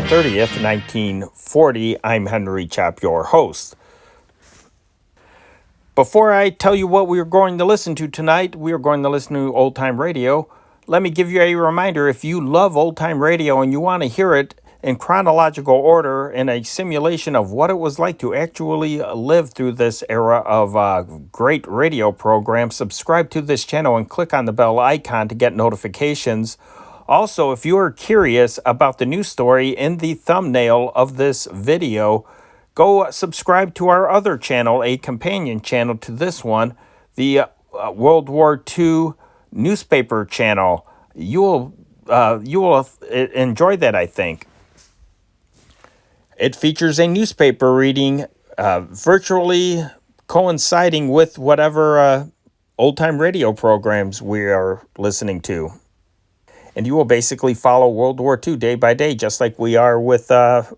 30th, 1940. I'm Henry Chop, your host. Before I tell you what we are going to listen to tonight, we are going to listen to Old Time Radio. Let me give you a reminder, if you love Old Time Radio and you want to hear it in chronological order in a simulation of what it was like to actually live through this era of great radio programs, subscribe to this channel and click on the bell icon to get notifications. Also, if you are curious about the news story in the thumbnail of this video, go subscribe to our other channel, a companion channel to this one, the World War II newspaper channel. You will enjoy that, I think. It features a newspaper reading virtually coinciding with whatever old-time radio programs we are listening to. And you will basically follow World War II day by day, just like we are with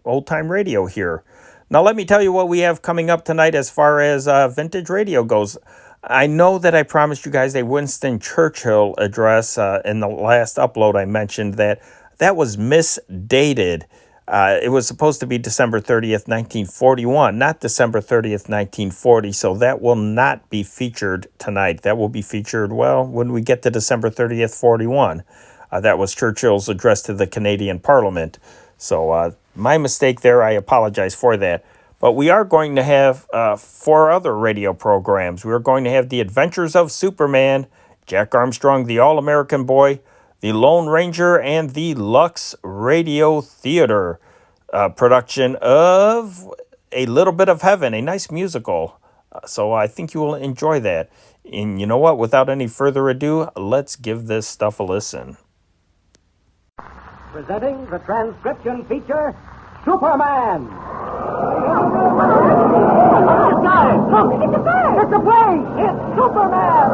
old-time radio here. Now, let me tell you what we have coming up tonight as far as vintage radio goes. I know that I promised you guys a Winston Churchill address in the last upload. I mentioned that was misdated. It was supposed to be December 30th, 1941, not December 30th, 1940. So that will not be featured tonight. That will be featured, well, when we get to December 30th, 41. That was Churchill's address to the Canadian Parliament. So my mistake there, I apologize for that. But we are going to have 4 other radio programs. We are going to have The Adventures of Superman, Jack Armstrong, the All-American Boy, The Lone Ranger, and the Lux Radio Theater production of A Little Bit of Heaven, a nice musical. So I think you will enjoy that. And you know what? Without any further ado, let's give this stuff a listen. Presenting the transcription feature, Superman. Look, it's a bird. It's a plane. It's Superman.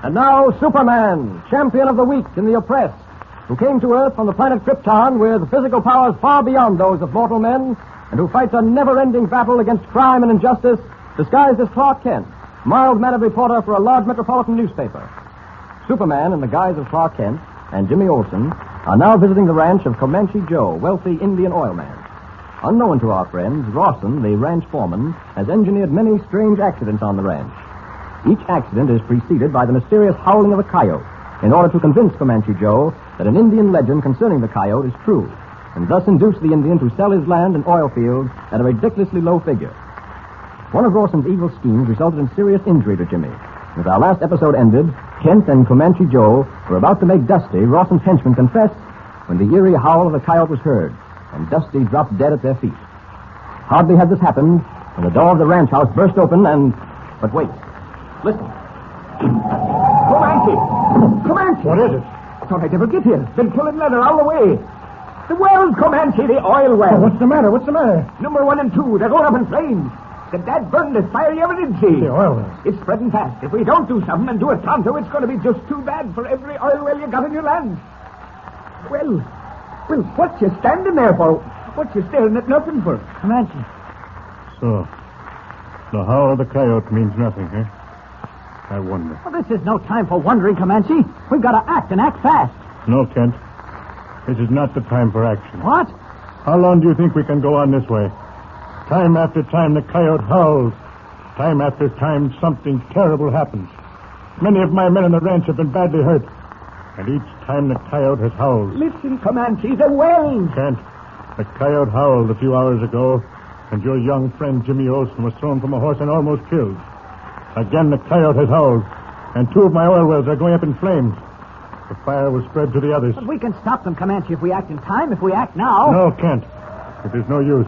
And now, Superman, champion of the weak and the oppressed, who came to Earth from the planet Krypton with physical powers far beyond those of mortal men, and who fights a never-ending battle against crime and injustice, disguised as Clark Kent, mild-mannered reporter for a large metropolitan newspaper. Superman, in the guise of Clark Kent, and Jimmy Olsen, are now visiting the ranch of Comanche Joe, wealthy Indian oil man. Unknown to our friends, Rawson, the ranch foreman, has engineered many strange accidents on the ranch. Each accident is preceded by the mysterious howling of a coyote, in order to convince Comanche Joe that an Indian legend concerning the coyote is true, and thus induce the Indian to sell his land and oil fields at a ridiculously low figure. One of Rawson's evil schemes resulted in serious injury to Jimmy. As our last episode ended, Kent and Comanche Joe were about to make Dusty, Rawson's henchman, confess when the eerie howl of the coyote was heard, and Dusty dropped dead at their feet. Hardly had this happened when the door of the ranch house burst open and... But wait. Listen. Comanche! Comanche! What is it? Thought I'd never get here. Been pulling leather all the way. The wells, Comanche, the oil wells. Oh, what's the matter? What's the matter? Number 1 and 2, they're going up in flames. The dad burnedest fire you ever did see. The oil wells. It's spreading fast. If we don't do something and do it pronto, it's going to be just too bad for every oil well you got in your land. Well, what's you standing there for? What's you staring at nothing for? Comanche. So, the howl of the coyote means nothing, eh? I wonder. Well, this is no time for wondering, Comanche. We've got to act and act fast. No, Kent. This is not the time for action. What? How long do you think we can go on this way? Time after time, the coyote howls. Time after time, something terrible happens. Many of my men on the ranch have been badly hurt. And each time the coyote has howled. Listen, Comanche, the wells. Kent, the coyote howled a few hours ago, and your young friend Jimmy Olsen was thrown from a horse and almost killed. Again, the coyote has howled, and 2 of my oil wells are going up in flames. The fire will spread to the others. But we can stop them, Comanche, if we act in time, if we act now. No, Kent. It is no use.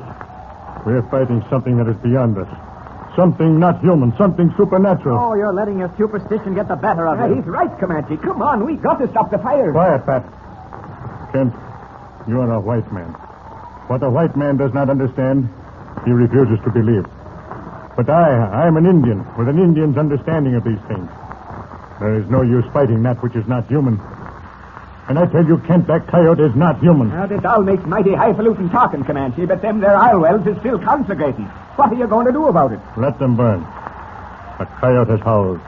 We're fighting something that is beyond us. Something not human, something supernatural. Oh, you're letting your superstition get the better of you. He's right, Comanche. Come on, we got to stop the fire. Quiet, Pat. Kent, you are a white man. What a white man does not understand, he refuses to believe. But I am an Indian, with an Indian's understanding of these things. There is no use fighting that which is not human. And I tell you, Kent, that coyote is not human. Now, this all makes mighty highfalutin talking, Comanche, but them there oil wells is still conflagrating. What are you going to do about it? Let them burn. The coyote has howled.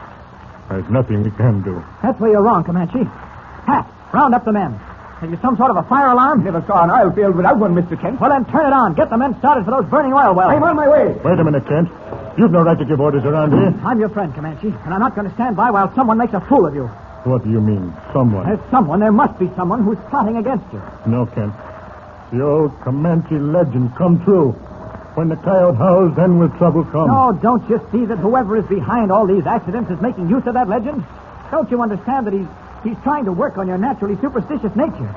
There's nothing we can do. That's where you're wrong, Comanche. Hat, round up the men. Have you some sort of a fire alarm? Never saw an oil field without one, Mr. Kent. Well, then turn it on. Get the men started for those burning oil wells. I'm on my way. Wait a minute, Kent. You've no right to give orders around here. I'm your friend, Comanche, and I'm not going to stand by while someone makes a fool of you. What do you mean, someone? There's someone. There must be someone who's plotting against you. No, Kent. The old Comanche legend come true. When the coyote howls, then will trouble come. No, don't you see that whoever is behind all these accidents is making use of that legend? Don't you understand that he's trying to work on your naturally superstitious nature?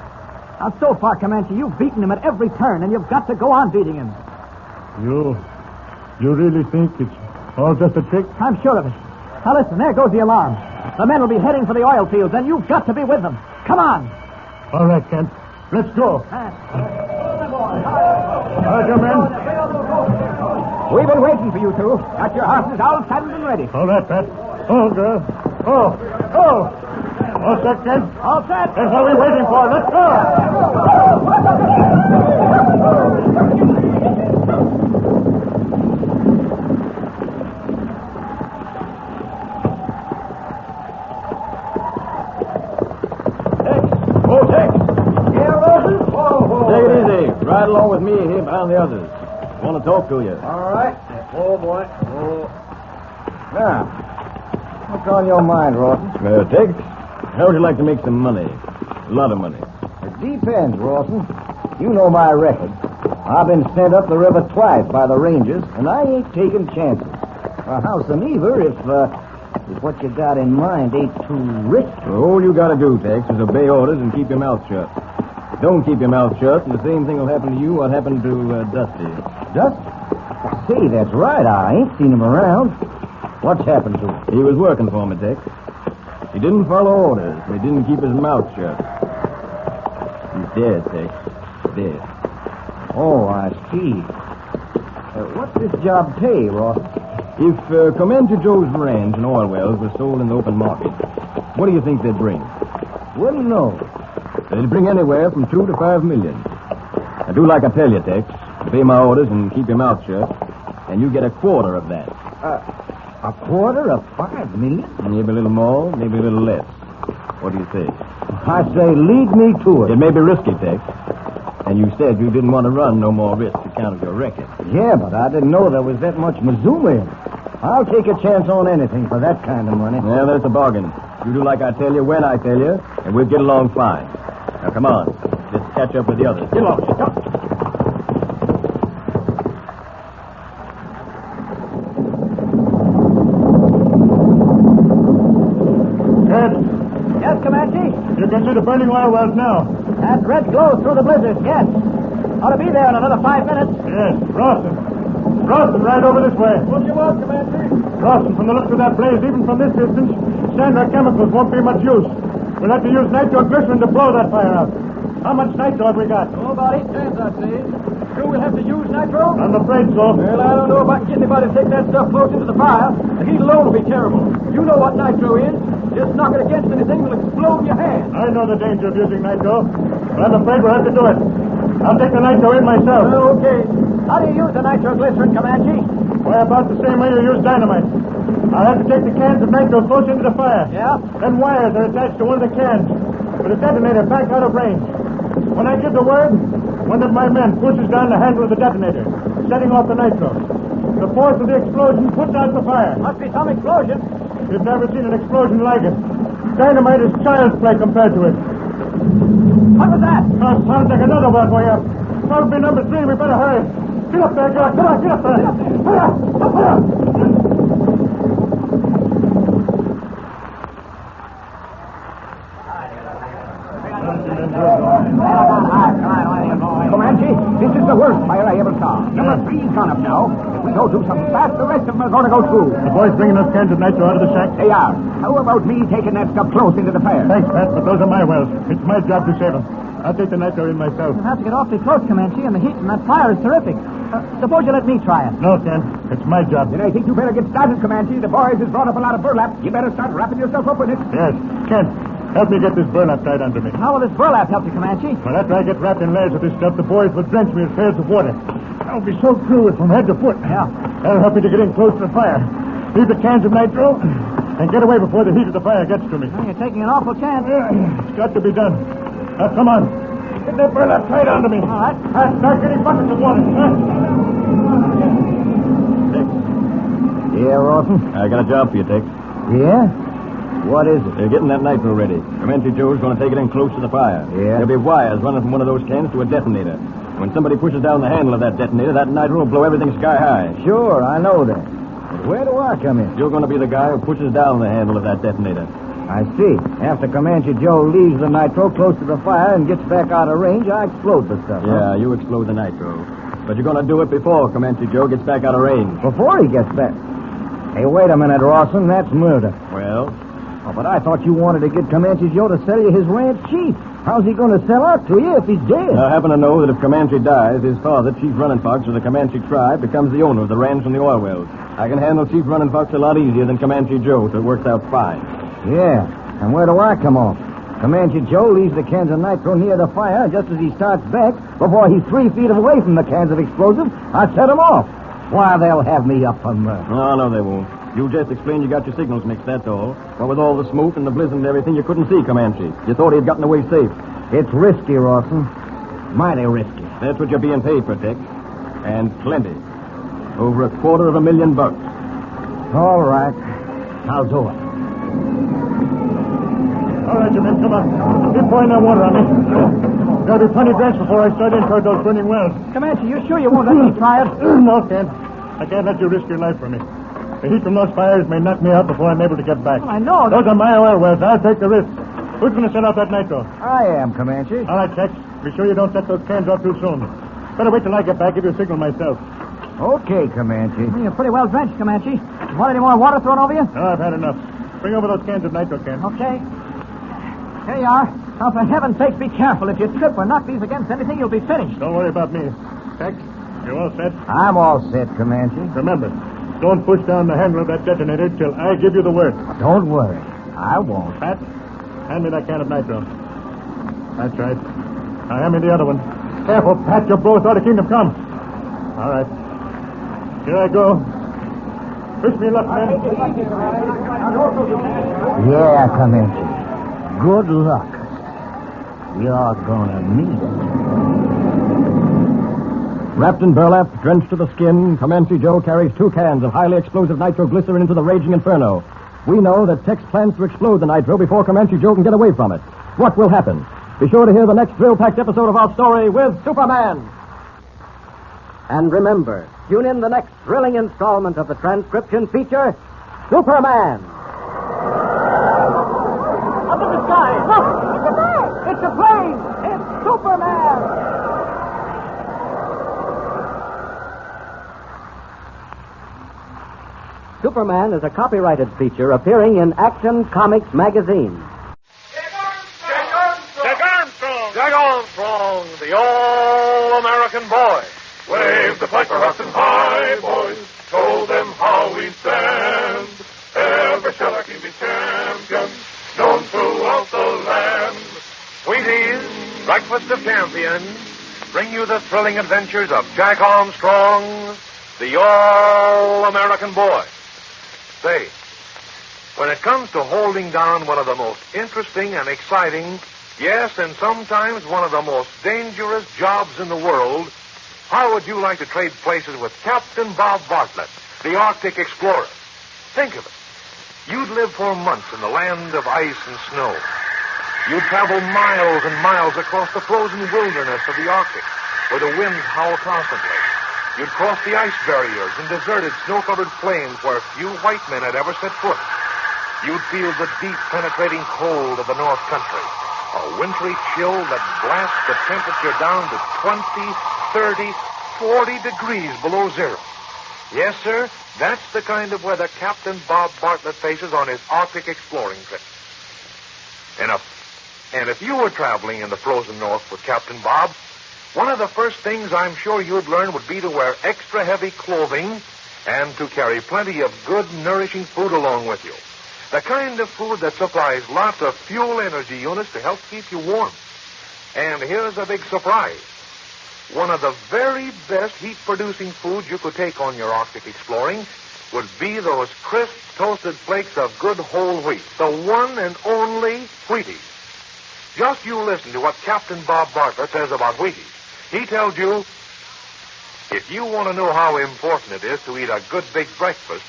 Now, so far, Comanche, you've beaten him at every turn, and you've got to go on beating him. You really think it's all just a trick? I'm sure of it. Now, listen, there goes the alarm. The men will be heading for the oil fields, and you've got to be with them. Come on. All right, Kent. Let's go. All right, you men. We've been waiting for you two. Got your horses all saddled and ready. All right, Pat. Oh, girl. Oh. All set, Kent? All set. That's what we're waiting for. Let's go. Take it easy. Ride along with me here behind the others. Want to talk to you. All right. Oh, boy. Oh. Now, what's on your mind, Rawson? Tex, how would you like to make some money? A lot of money. It depends, Rawson. You know my record. I've been sent up the river twice by the Rangers, and I ain't taking chances. Howsomever, if what you got in mind ain't too risky. Well, all you got to do, Tex, is obey orders and keep your mouth shut. Don't keep your mouth shut, and the same thing will happen to you what happened to Dusty. Dusty? Say, that's right. I ain't seen him around. What's happened to him? He was working for me, Tex. He didn't follow orders, and he didn't keep his mouth shut. He's dead, Tex. Dead. Oh, I see. What's this job pay, Ross? If Comanche Joe's ranch and oil wells were sold in the open market, what do you think they'd bring? Wouldn't know. They'd bring anywhere from $2 to $5 million. Now, do like I tell you, Tex. Obey my orders and keep your mouth shut, and you get a quarter of that. A quarter of $5 million? Maybe a little more, maybe a little less. What do you say? I say, lead me to it. It may be risky, Tex. And you said you didn't want to run no more risk account of your record. Yeah, but I didn't know there was that much Mazuma in it. I'll take a chance on anything for that kind of money. Well, there's a bargain. You do like I tell you, when I tell you, and we'll get along fine. Now, come on. Let's catch up with the others. Get along. Come. Ed, Yes, Comanche? you can see the burning oil wells now. That red glow through the blizzard, yes. Ought to be there in another 5 minutes. Yes, Rawson, right over this way. What do you want, Commander? Rawson, from the looks of that blaze, even from this distance, standard chemicals won't be much use. We'll have to use nitroglycerin to blow that fire out. How much nitro have we got? Oh, about 8 times, I'd say. Sure we'll have to use nitro? I'm afraid so. Well, I don't know if I can get anybody to take that stuff close into the fire. The heat alone will be terrible. You know what nitro is. Just knock it against anything will explode in your hand. I know the danger of using nitro, but I'm afraid we'll have to do it. I'll take the nitro in myself. Okay. How do you use the nitroglycerin, Comanche? Why, about the same way you use dynamite. I'll have to take the cans of nitro close into the fire. Yeah? Then wires are attached to one of the cans, with a detonator back out of range. When I give the word, one of my men pushes down the handle of the detonator, setting off the nitro. The force of the explosion puts out the fire. Must be some explosion. You've never seen an explosion like it. Dynamite is child's play compared to it. What was that? Oh, sounds like another well going up. Probably number 3. We better hurry. Get up there, Joe. Come on, get up there. Hurry up. Hurry up. Comanche, this is the worst fire I ever saw. Number 3's gone up now. If we don't do something fast, the rest of them are going to go through. The boys bringing those cans of nitro out of the shack? They are. How about me taking that stuff close into the fire? Thanks, Pat, but those are my wells. It's my job to save them. I'll take the nitro in myself. You'll have to get awfully close, Comanche, and the heat from that fire is terrific. Suppose you let me try it. No, Ken. It's my job. Then I think you better get started, Comanche. The boys has brought up a lot of burlap. You better start wrapping yourself up with it. Yes. Ken, help me get this burlap tied under me. How will this burlap help you, Comanche? Well, after I get wrapped in layers of this stuff, the boys will drench me with pails of water. I'll be so fluid from head to foot. Yeah. That'll help me to get in close to the fire. Leave the cans of nitro and get away before the heat of the fire gets to me. Well, you're taking an awful chance. It's got to be done. Now, come on. Get that burlap tight onto me. All right. Start getting buckets of water. Yeah, Rawson? I got a job for you, Tex. Yeah? What is it? They're getting that nitro ready. Comanche Joe's going to take it in close to the fire. Yeah? There'll be wires running from one of those cans to a detonator. When somebody pushes down the handle of that detonator, that nitro will blow everything sky high. Sure, I know that. But where do I come in? You're going to be the guy who pushes down the handle of that detonator. I see. After Comanche Joe leaves the nitro close to the fire and gets back out of range, I explode the stuff. Yeah, you explode the nitro. But you're going to do it before Comanche Joe gets back out of range. Before he gets back. Hey, wait a minute, Rawson. That's murder. Well? Oh, but I thought you wanted to get Comanche Joe to sell you his ranch cheap. How's he going to sell out to you if he's dead? I happen to know that if Comanche dies, his father, Chief Running Fox of the Comanche tribe, becomes the owner of the ranch and the oil wells. I can handle Chief Running Fox a lot easier than Comanche Joe, so it works out fine. Yeah. And where do I come off? Comanche Joe leaves the cans of nitro near the fire just as he starts back. Before he's 3 feet away from the cans of explosive, I set him off. Why, they'll have me up for murder. No, they won't. You just explained you got your signals mixed, that's all. But with all the smoke and the blizzard and everything, you couldn't see Comanche. You thought he'd gotten away safe. It's risky, Rawson. Mighty risky. That's what you're being paid for, Tex. And plenty. Over $250,000. All right. I'll do it. All right, you men, come on. Keep pouring that water on me. There'll be plenty drenched before I start in toward those burning wells. Comanche, you sure you won't let me try it? No, Kent. I can't let you risk your life for me. The heat from those fires may knock me out before I'm able to get back. Well, I know. Those are my oil wells. I'll take the risk. Who's going to set off that nitro? I am, Comanche. All right, Tex. Be sure you don't set those cans off too soon. Better wait till I get back. Give you a signal myself. Okay, Comanche. You're pretty well drenched, Comanche. Want any more water thrown over you? No, I've had enough. Bring over those cans of nitro, Kent. Okay. Here you are. Now, for heaven's sake, be careful. If you trip or knock these against anything, you'll be finished. Don't worry about me. Tex, you all set? I'm all set, Comanche. Remember, don't push down the handle of that detonator till I give you the word. Don't worry. I won't. Pat, hand me that can of nitro. That's right. Now hand me the other one. Careful, Pat. Your blow ought to keep them come. All right. Here I go. Wish me luck, men. Yeah, Comanche. Good luck. You're gonna need it. Wrapped in burlap, drenched to the skin, Comanche Joe carries 2 cans of highly explosive nitroglycerin into the raging inferno. We know that Tex plans to explode the nitro before Comanche Joe can get away from it. What will happen? Be sure to hear the next thrill-packed episode of our story with Superman. And remember, tune in the next thrilling installment of the transcription feature, Superman. Up in the sky. Look! It's a bird! It's a plane! It's Superman! Superman is a copyrighted feature appearing in Action Comics magazine. Jack Armstrong, the all-American boy. Wave the flag for us and high, boys. Show them how we stand. Ever shall our team be champions, known throughout the land. Wheaties, breakfast of champions, bring you the thrilling adventures of Jack Armstrong, the all-American boy. Say, when it comes to holding down one of the most interesting and exciting, yes, and sometimes one of the most dangerous jobs in the world, how would you like to trade places with Captain Bob Bartlett, the Arctic explorer? Think of it. You'd live for months in the land of ice and snow. You'd travel miles and miles across the frozen wilderness of the Arctic, where the winds howl constantly. You'd cross the ice barriers and deserted, snow-covered plains where few white men had ever set foot. You'd feel the deep, penetrating cold of the North Country, a wintry chill that blasts the temperature down to 20, 30, 40 degrees below zero. Yes, sir, that's the kind of weather Captain Bob Bartlett faces on his Arctic exploring trip. And if you were traveling in the frozen north with Captain Bob, one of the first things I'm sure you'd learn would be to wear extra heavy clothing and to carry plenty of good, nourishing food along with you. The kind of food that supplies lots of fuel energy units to help keep you warm. And here's a big surprise. One of the very best heat-producing foods you could take on your Arctic exploring would be those crisp, toasted flakes of good whole wheat, the one and only Wheaties. Just you listen to what Captain Bob Bartlett says about Wheaties. He tells you, if you want to know how important it is to eat a good big breakfast,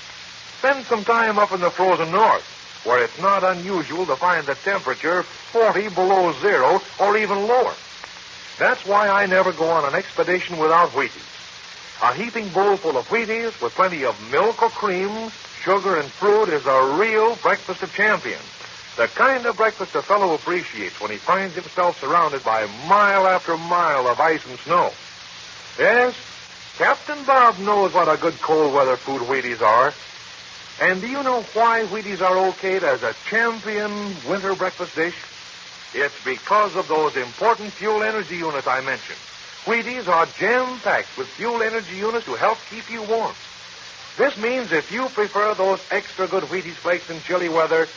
spend some time up in the frozen north, where it's not unusual to find the temperature 40 below zero or even lower. That's why I never go on an expedition without Wheaties. A heaping bowl full of Wheaties with plenty of milk or cream, sugar, and fruit is a real breakfast of champions. The kind of breakfast a fellow appreciates when he finds himself surrounded by mile after mile of ice and snow. Yes, Captain Bob knows what a good cold weather food Wheaties are. And do you know why Wheaties are okayed as a champion winter breakfast dish? It's because of those important fuel energy units I mentioned. Wheaties are jam-packed with fuel energy units to help keep you warm. This means if you prefer those extra good Wheaties flakes in chilly weather,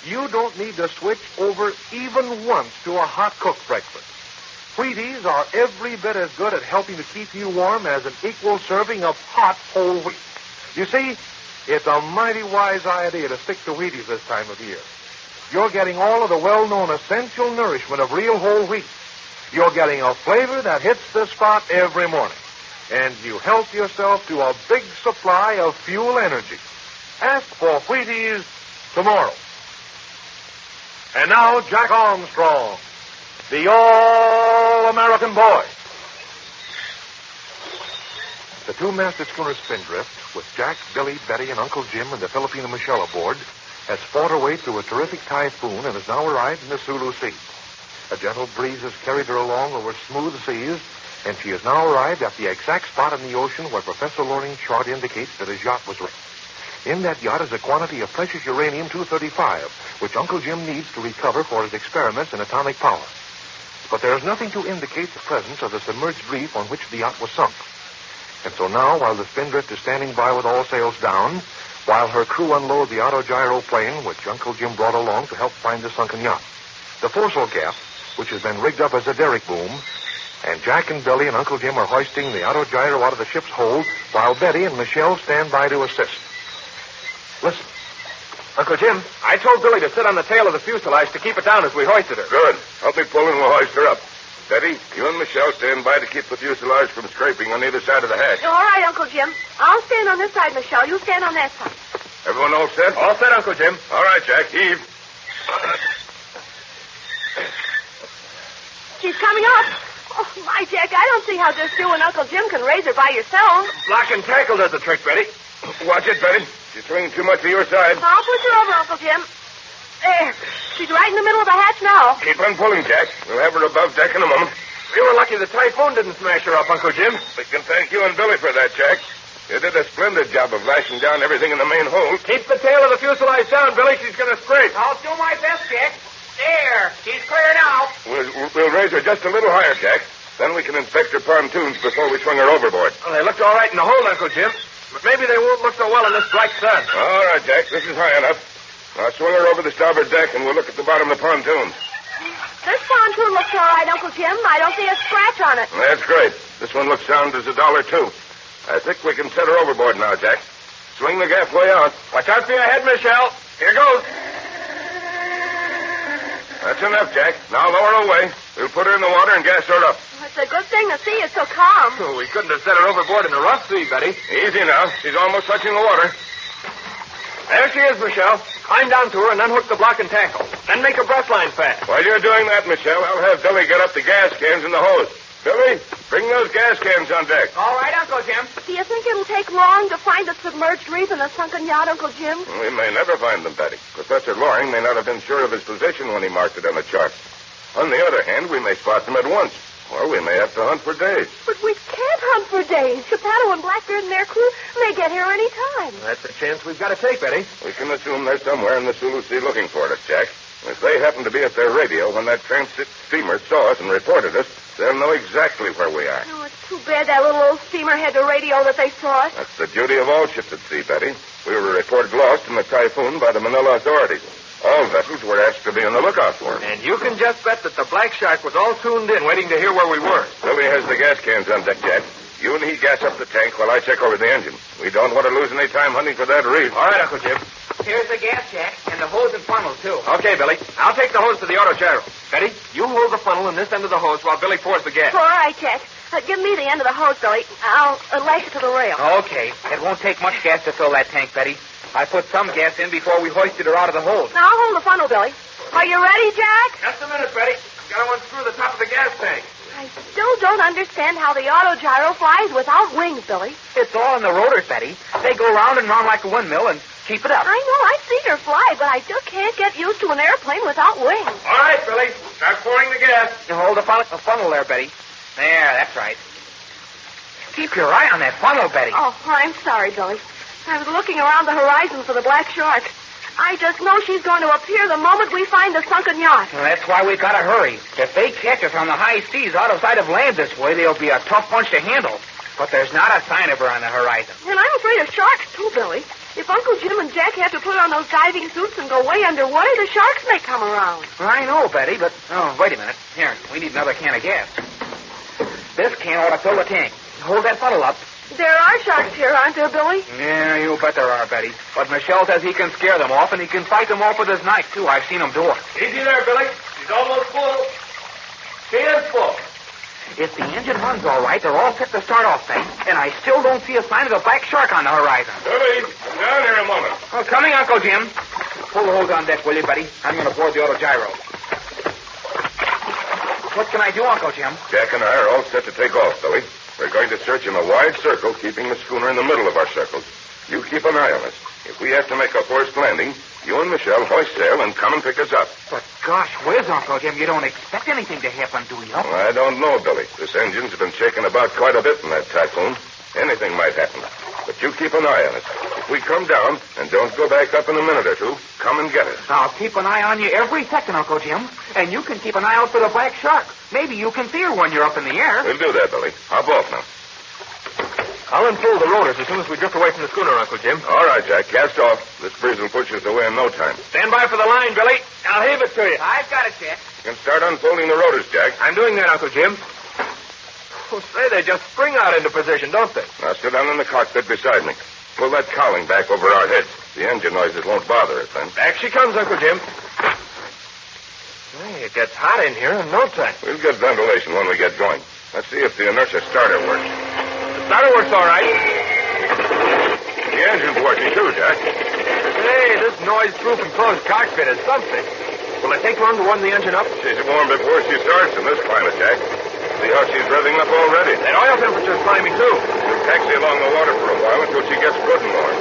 you don't need to switch over even once to a hot-cooked breakfast. Wheaties are every bit as good at helping to keep you warm as an equal serving of hot whole wheat. You see, it's a mighty wise idea to stick to Wheaties this time of year. You're getting all of the well-known essential nourishment of real whole wheat. You're getting a flavor that hits the spot every morning. And you help yourself to a big supply of fuel energy. Ask for Wheaties tomorrow. And now, Jack Armstrong, the All-American Boy. The two-masted schooner Spindrift, with Jack, Billy, Betty, and Uncle Jim and the Filipino Michelle aboard, has fought her way through a terrific typhoon and has now arrived in the Sulu Sea. A gentle breeze has carried her along over smooth seas, and she has now arrived at the exact spot in the ocean where Professor Loring's chart indicates that his yacht was wrecked. In that yacht is a quantity of precious uranium-235, which Uncle Jim needs to recover for his experiments in atomic power. But there is nothing to indicate the presence of the submerged reef on which the yacht was sunk. And so now, while the Spindrift is standing by with all sails down, while her crew unload the autogyro plane, which Uncle Jim brought along to help find the sunken yacht, the foresail gap, which has been rigged up as a derrick boom, and Jack and Billy and Uncle Jim are hoisting the autogyro out of the ship's hold, while Betty and Michelle stand by to assist. Listen. Uncle Jim, I told Billy to sit on the tail of the fuselage to keep it down as we hoisted her. Good. Help me pull and we'll hoist her up. Betty, you and Michelle stand by to keep the fuselage from scraping on either side of the hatch. All right, Uncle Jim. I'll stand on this side, Michelle. You stand on that side. Everyone all set? All set, Uncle Jim. All right, Jack. Heave. She's coming up. Oh, my, Jack, I don't see how just you and Uncle Jim can raise her by yourselves. Block and tackle does the trick, Betty. Watch it, Betty. She's swinging too much to your side. I'll push her over, Uncle Jim. There. She's right in the middle of the hatch now. Keep on pulling, Jack. We'll have her above deck in a moment. We were lucky the typhoon didn't smash her up, Uncle Jim. We can thank you and Billy for that, Jack. You did a splendid job of lashing down everything in the main hold. Keep the tail of the fuselage down, Billy. She's going to scrape. I'll do my best, Jack. There. She's clear now. We'll raise her just a little higher, Jack. Then we can inspect her pontoons before we swing her overboard. Well, they looked all right in the hold, Uncle Jim. But maybe they won't look so well in this bright sun. All right, Jack. This is high enough. Now swing her over the starboard deck, and we'll look at the bottom of the pontoons. This pontoon looks all right, Uncle Jim. I don't see a scratch on it. That's great. This one looks sound as $1, too. I think we can set her overboard now, Jack. Swing the gaffway out. Watch out for your head, Michelle. Here goes. That's enough, Jack. Now lower her away. We'll put her in the water and gas her up. It's a good thing the sea is so calm. Oh, we couldn't have set her overboard in the rough sea, Betty. Easy now. She's almost touching the water. There she is, Michelle. Climb down to her and unhook the block and tackle. Then make a breast line fast. While you're doing that, Michelle, I'll have Billy get up the gas cans in the hose. Billy, bring those gas cans on deck. All right, Uncle Jim. Do you think it'll take long to find the submerged reef and the sunken yacht, Uncle Jim? We may never find them, Betty. Professor Loring may not have been sure of his position when he marked it on the chart. On the other hand, we may spot them at once. Or we may have to hunt for days. But we can't hunt for days. Chapato and Blackbeard and their crew may get here any time. That's a chance we've got to take, Betty. We can assume they're somewhere in the Sulu Sea looking for us, Jack. If they happen to be at their radio when that transit steamer saw us and reported us, they'll know exactly where we are. Oh, it's too bad that little old steamer had the radio that they saw us. That's the duty of all ships at sea, Betty. We were reported lost in the typhoon by the Manila authorities. All vessels were asked to be on the lookout for us. And you can just bet that the Black Shark was all tuned in, waiting to hear where we were. Billy has the gas cans on deck, Jack. You and he gas up the tank while I check over the engine. We don't want to lose any time hunting for that reef. All right, Uncle Jim. Here's the gas jack and the hose and funnel, too. Okay, Billy. I'll take the hose to the auto gyro. Betty, you hold the funnel in this end of the hose while Billy pours the gas. All right, Jack. Give me the end of the hose, Billy. I'll lash it to the rail. Okay. It won't take much gas to fill that tank, Betty. I put some gas in before we hoisted her out of the hose. Now, I'll hold the funnel, Billy. Are you ready, Jack? Just a minute, Betty. Gotta unscrew the top of the gas tank. I still don't understand how the auto gyro flies without wings, Billy. It's all in the rotors, Betty. They go round and round like a windmill and keep it up. I know. I've seen her fly, but I just can't get used to an airplane without wings. All right, Billy. Start pouring the gas. You hold the funnel there, Betty. There, that's right. Keep your eye on that funnel, Betty. Oh, I'm sorry, Billy. I was looking around the horizon for the black shark. I just know she's going to appear the moment we find the sunken yacht. Well, that's why we've got to hurry. If they catch us on the high seas out of sight of land this way, they'll be a tough bunch to handle. But there's not a sign of her on the horizon. And I'm afraid of sharks, too, Billy. If Uncle Jim and Jack have to put on those diving suits and go way underwater, the sharks may come around. Well, I know, Betty, but... Oh, wait a minute. Here, we need another can of gas. This can ought to fill the tank. Hold that funnel up. There are sharks here, aren't there, Billy? Yeah, you bet there are, Betty. But Michelle says he can scare them off, and he can fight them off with his knife, too. I've seen him do it. Easy there, Billy. She's almost full. She is full. If the engine runs all right, they're all set to start off, Betty. And I still don't see a sign of the black shark on the horizon. Billy, come down here a moment. Oh, coming, Uncle Jim. Pull the hose on deck, will you, Betty? I'm going to board the auto gyro. What can I do, Uncle Jim? Jack and I are all set to take off, Billy. We're going to search in a wide circle, keeping the schooner in the middle of our circles. You keep an eye on us. If we have to make a forced landing, you and Michelle hoist sail and come and pick us up. But gosh, whiz, Uncle Jim, you don't expect anything to happen, do you? Well, I don't know, Billy. This engine's been shaken about quite a bit in that typhoon. Anything might happen. But you keep an eye on us. If we come down and don't go back up in a minute or two, come and get us. I'll keep an eye on you every second, Uncle Jim. And you can keep an eye out for the black shark. Maybe you can see her when you're up in the air. We'll do that, Billy. Hop off now. I'll unfold the rotors as soon as we drift away from the schooner, Uncle Jim. All right, Jack. Cast off. This breeze will push us away in no time. Stand by for the line, Billy. I'll heave it to you. I've got it, Jack. You can start unfolding the rotors, Jack. I'm doing that, Uncle Jim. Oh, say, they just spring out into position, don't they? Now sit down in the cockpit beside me. Pull that cowling back over our heads. The engine noises won't bother us then. Back she comes, Uncle Jim. Hey, it gets hot in here in no time. We'll get ventilation when we get going. Let's see if the inertia starter works. The starter works all right. The engine's working too, Jack. Hey, this noise-proof enclosed cockpit is something. Will it take long to warm the engine up? She's warm before she starts in this climate, Jack. See how she's revving up already. That oil temperature's climbing, too. We'll taxi along the water for a while until she gets good and warm.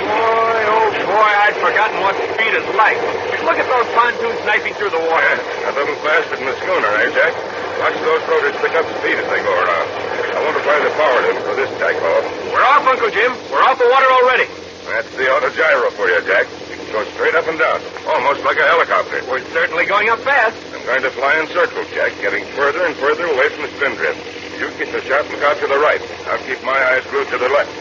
Boy, oh boy, I'd forgotten what speed is like. Look at those pontoons sniping through the water. Yeah, a little faster than the schooner, eh, Jack? Watch those rotors pick up speed as they go around. I won't apply the power to them for this takeoff. We're off, Uncle Jim. We're off the water already. That's the auto gyro for you, Jack. You can go straight up and down, almost like a helicopter. We're certainly going up fast. I'm going to fly in circles, Jack, getting further and further away from the spindrift. You keep the sharp lookout to the right. I'll keep my eyes glued to the left.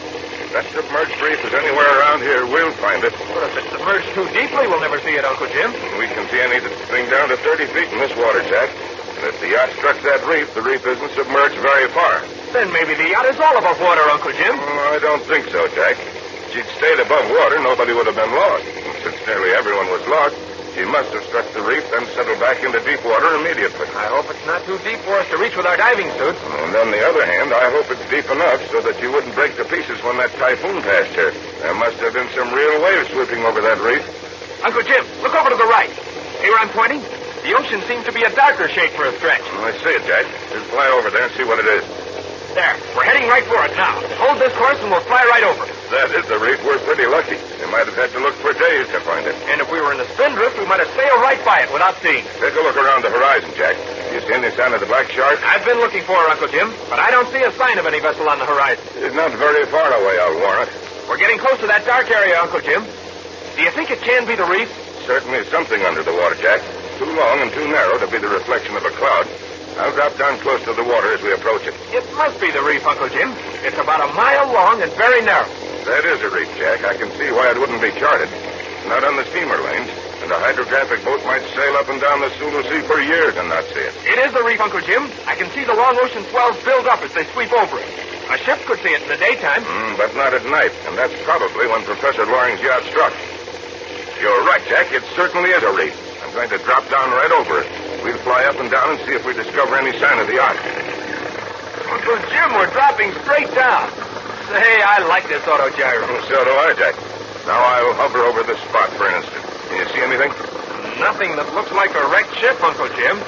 If that submerged reef is anywhere around here, we'll find it. Well, if it's submerged too deeply, we'll never see it, Uncle Jim. We can see anything down to 30 feet in this water, Jack. And if the yacht struck that reef, the reef isn't submerged very far. Then maybe the yacht is all above water, Uncle Jim. Oh, I don't think so, Jack. If she'd stayed above water, nobody would have been lost. And since nearly everyone was lost, she must have struck the reef, then settled back into deep water immediately. I hope it's not too deep for us to reach with our diving suits. And on the other hand, I hope it's deep enough so that you wouldn't break to pieces when that typhoon passed here. There must have been some real waves sweeping over that reef. Uncle Jim, look over to the right. See where I'm pointing? The ocean seems to be a darker shade for a stretch. Oh, I see it, Jack. Just fly over there and see what it is. There. We're heading right for it now. Hold this course and we'll fly right over it. That is the reef. We're pretty lucky. We might have had to look for days to find it. And if we were in the spindrift, we might have sailed right by it without seeing it. Take a look around the horizon, Jack. You see any sign of the black shark? I've been looking for her, Uncle Jim, but I don't see a sign of any vessel on the horizon. She's not very far away, I'll warrant. We're getting close to that dark area, Uncle Jim. Do you think it can be the reef? Certainly something under the water, Jack. Too long and too narrow to be the reflection of a cloud. I'll drop down close to the water as we approach it. It must be the reef, Uncle Jim. It's about a mile long and very narrow. That is a reef, Jack. I can see why it wouldn't be charted. It's not on the steamer lanes, and a hydrographic boat might sail up and down the Sulu Sea for years and not see it. It is the reef, Uncle Jim. I can see the long ocean swells build up as they sweep over it. A ship could see it in the daytime. But not at night, and that's probably when Professor Loring's yacht struck. You're right, Jack. It certainly is a reef. I'm going to drop down right over it. We'll fly up and down and see if we discover any sign of the yacht. Uncle Jim, we're dropping straight down. Say, I like this auto gyro. So do I, Jack. Now I'll hover over this spot for an instant. Can you see anything? Nothing that looks like a wrecked ship, Uncle Jim.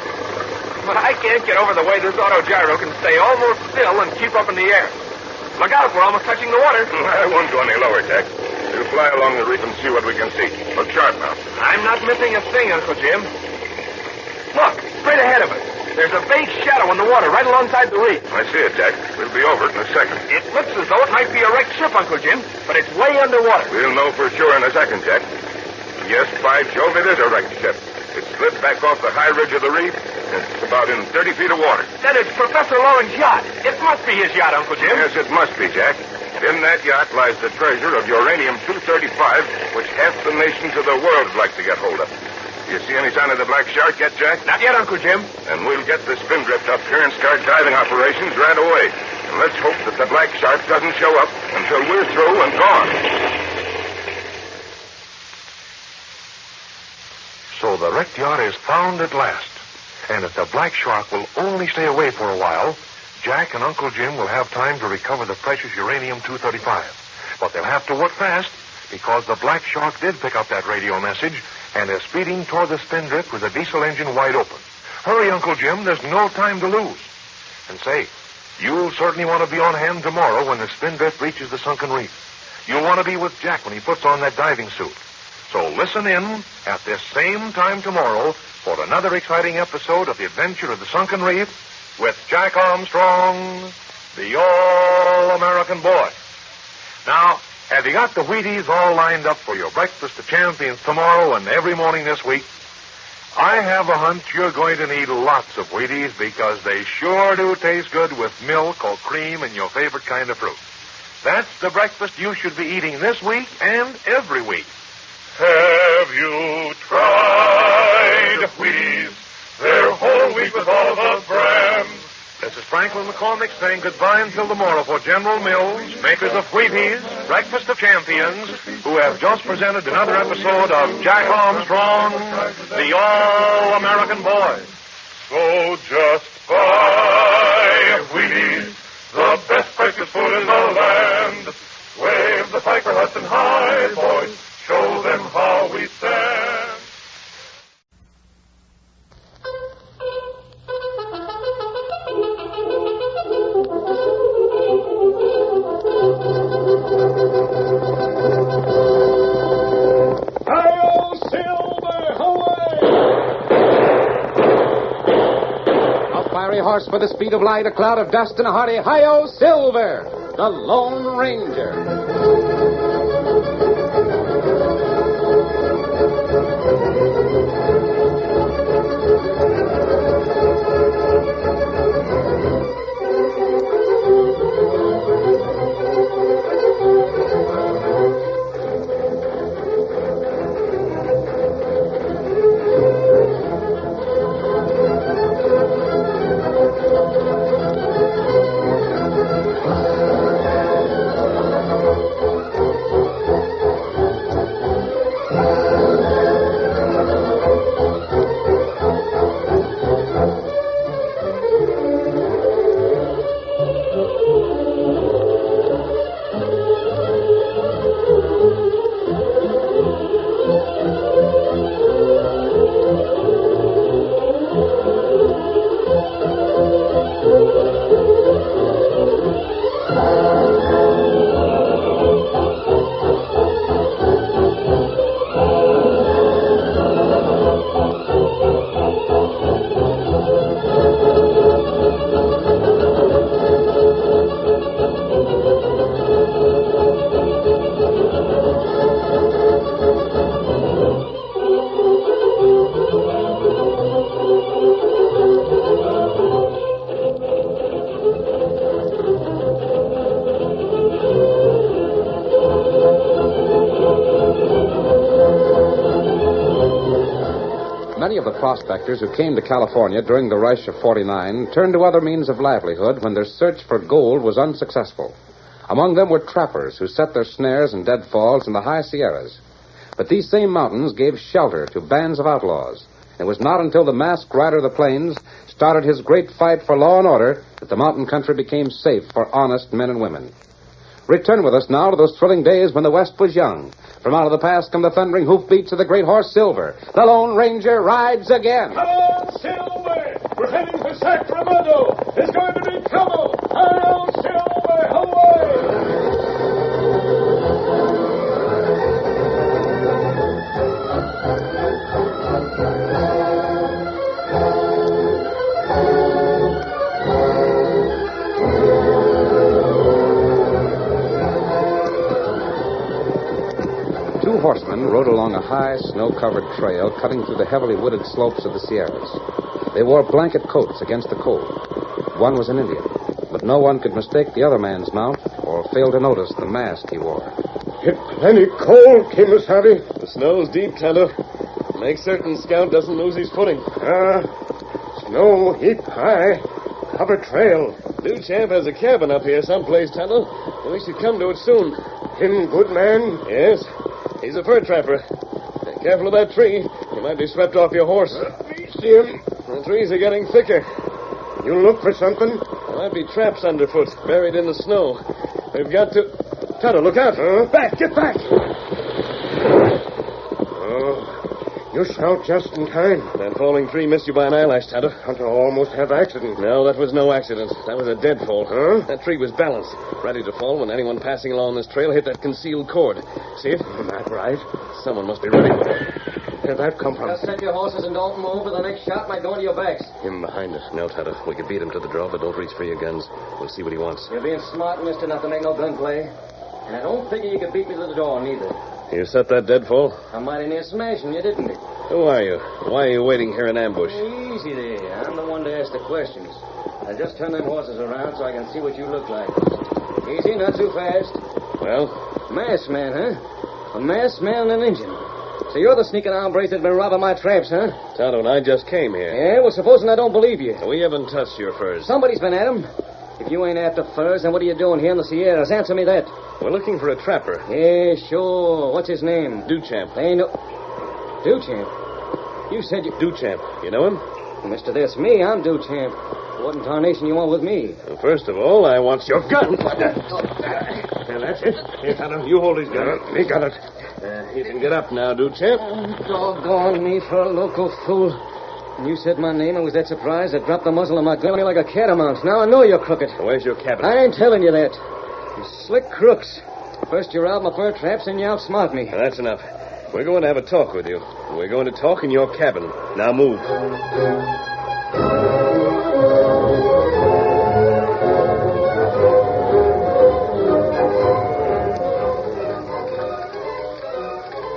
But I can't get over the way this auto gyro can stay almost still and keep up in the air. Look out, we're almost touching the water. I won't go any lower, Jack. We'll fly along the reef and see what we can see. Look sharp now. I'm not missing a thing, Uncle Jim. Look, straight ahead of us. There's a vague shadow in the water right alongside the reef. I see it, Jack. We'll be over it in a second. It looks as though it might be a wrecked ship, Uncle Jim, but it's way underwater. We'll know for sure in a second, Jack. Yes, by Jove, it is a wrecked ship. It slid back off the high ridge of the reef, and it's about in 30 feet of water. Then it's Professor Loren's yacht. It must be his yacht, Uncle Jim. Yes, it must be, Jack. In that yacht lies the treasure of uranium-235, which half the nations of the world would like to get hold of. You see any sign of the black shark yet, Jack? Not yet, Uncle Jim. And we'll get the spindrift up here and start diving operations right away. And let's hope that the black shark doesn't show up until we're through and gone. So the wrecked yacht is found at last. And if the black shark will only stay away for a while, Jack and Uncle Jim will have time to recover the precious uranium-235. But they'll have to work fast, because the black shark did pick up that radio message and is speeding toward the spindrift with the diesel engine wide open. Hurry, Uncle Jim. There's no time to lose. And say, you'll certainly want to be on hand tomorrow when the spindrift reaches the sunken reef. You'll want to be with Jack when he puts on that diving suit. So listen in at this same time tomorrow for another exciting episode of The Adventure of the Sunken Reef with Jack Armstrong, the All-American Boy. Now, have you got the Wheaties all lined up for your breakfast of champions tomorrow and every morning this week? I have a hunch you're going to need lots of Wheaties because they sure do taste good with milk or cream and your favorite kind of fruit. That's the breakfast you should be eating this week and every week. Have you tried Wheaties? They're whole wheat with all the brands. This is Franklin McCormick saying goodbye until tomorrow for General Mills, makers of Wheaties, Breakfast of Champions, who have just presented another episode of Jack Armstrong, the All-American Boy. So just buy Wheaties, the best breakfast food in the land. Wave the Piper Hudson high, boys. Show them how we stand. Horse for the speed of light, a cloud of dust, and a hearty hi-yo Silver, the Lone Ranger. Many of the prospectors who came to California during the rush of '49 turned to other means of livelihood when their search for gold was unsuccessful. Among them were trappers who set their snares and deadfalls in the high Sierras. But these same mountains gave shelter to bands of outlaws. It was not until the masked rider of the plains started his great fight for law and order that the mountain country became safe for honest men and women. Return with us now to those thrilling days when the West was young. From out of the past come the thundering hoofbeats of the great horse Silver. The Lone Ranger rides again. Come on, Silver! We're heading for Sacramento! There's going to be trouble! Hurry on, Silver! Away! Two horsemen rode along a high, snow-covered trail cutting through the heavily wooded slopes of the Sierras. They wore blanket coats against the cold. One was an Indian, but no one could mistake the other man's mount or fail to notice the mask he wore. It's plenty cold, Kimasabi. The snow's deep, Tonto. Make certain Scout doesn't lose his footing. Snow heap high. Cover trail. Duchamp has a cabin up here someplace, Tonto. We should come to it soon. Him good man? Yes. He's a fur trapper. Be careful of that tree. You might be swept off your horse. Me see him. The trees are getting thicker. You look for something? There might be traps underfoot, buried in the snow. We've got to... Tonto, look out. Back, get back. You shout just in time. That falling tree missed you by an eyelash, Tonto. Tonto almost have accident. No, that was no accident. That was a dead fall. Huh? That tree was balanced, ready to fall when anyone passing along this trail hit that concealed cord. See it? That right. Someone must be ready. Where'd that come from? Just set your horses and don't move, or the next shot might go into your backs. Him behind us. No, Tonto. We could beat him to the draw, but don't reach for your guns. We'll see what he wants. You're being smart, mister, not to make no gunplay. And I don't figure you could beat me to the door, neither. You set that deadfall? I'm mighty near smashing you, didn't it? Who are you? Why are you waiting here in ambush? Easy there. I'm the one to ask the questions. Now just turn them horses around so I can see what you look like. Easy, not too fast. Well? Masked man, huh? A masked man and an Indian. So you're the sneaking hombres that have been robbing my traps, huh? Tonto and I just came here. Yeah, well, supposing I don't believe you. We haven't touched your furs. Somebody's been at 'em. If you ain't after furs, then what are you doing here in the Sierras? Answer me that. We're looking for a trapper. Yeah, sure. What's his name? Duchamp. Ain't no... Duchamp? You said you... Duchamp. You know him? Well, mister, that's me. I'm Duchamp. What in tarnation you want with me? Well, first of all, I want your gun. Yeah, that's it. Here, Tonto, you hold his gun. Me got it. You can get up now, Duchamp. Doggone me for a local fool. When you said my name, I was that surprised I dropped the muzzle of my gun like a catamount. Now I know you're crooked. Where's your cabin? I ain't telling you that. You slick crooks. First you rob my fur traps, and you outsmart me. That's enough. We're going to have a talk with you. We're going to talk in your cabin. Now move.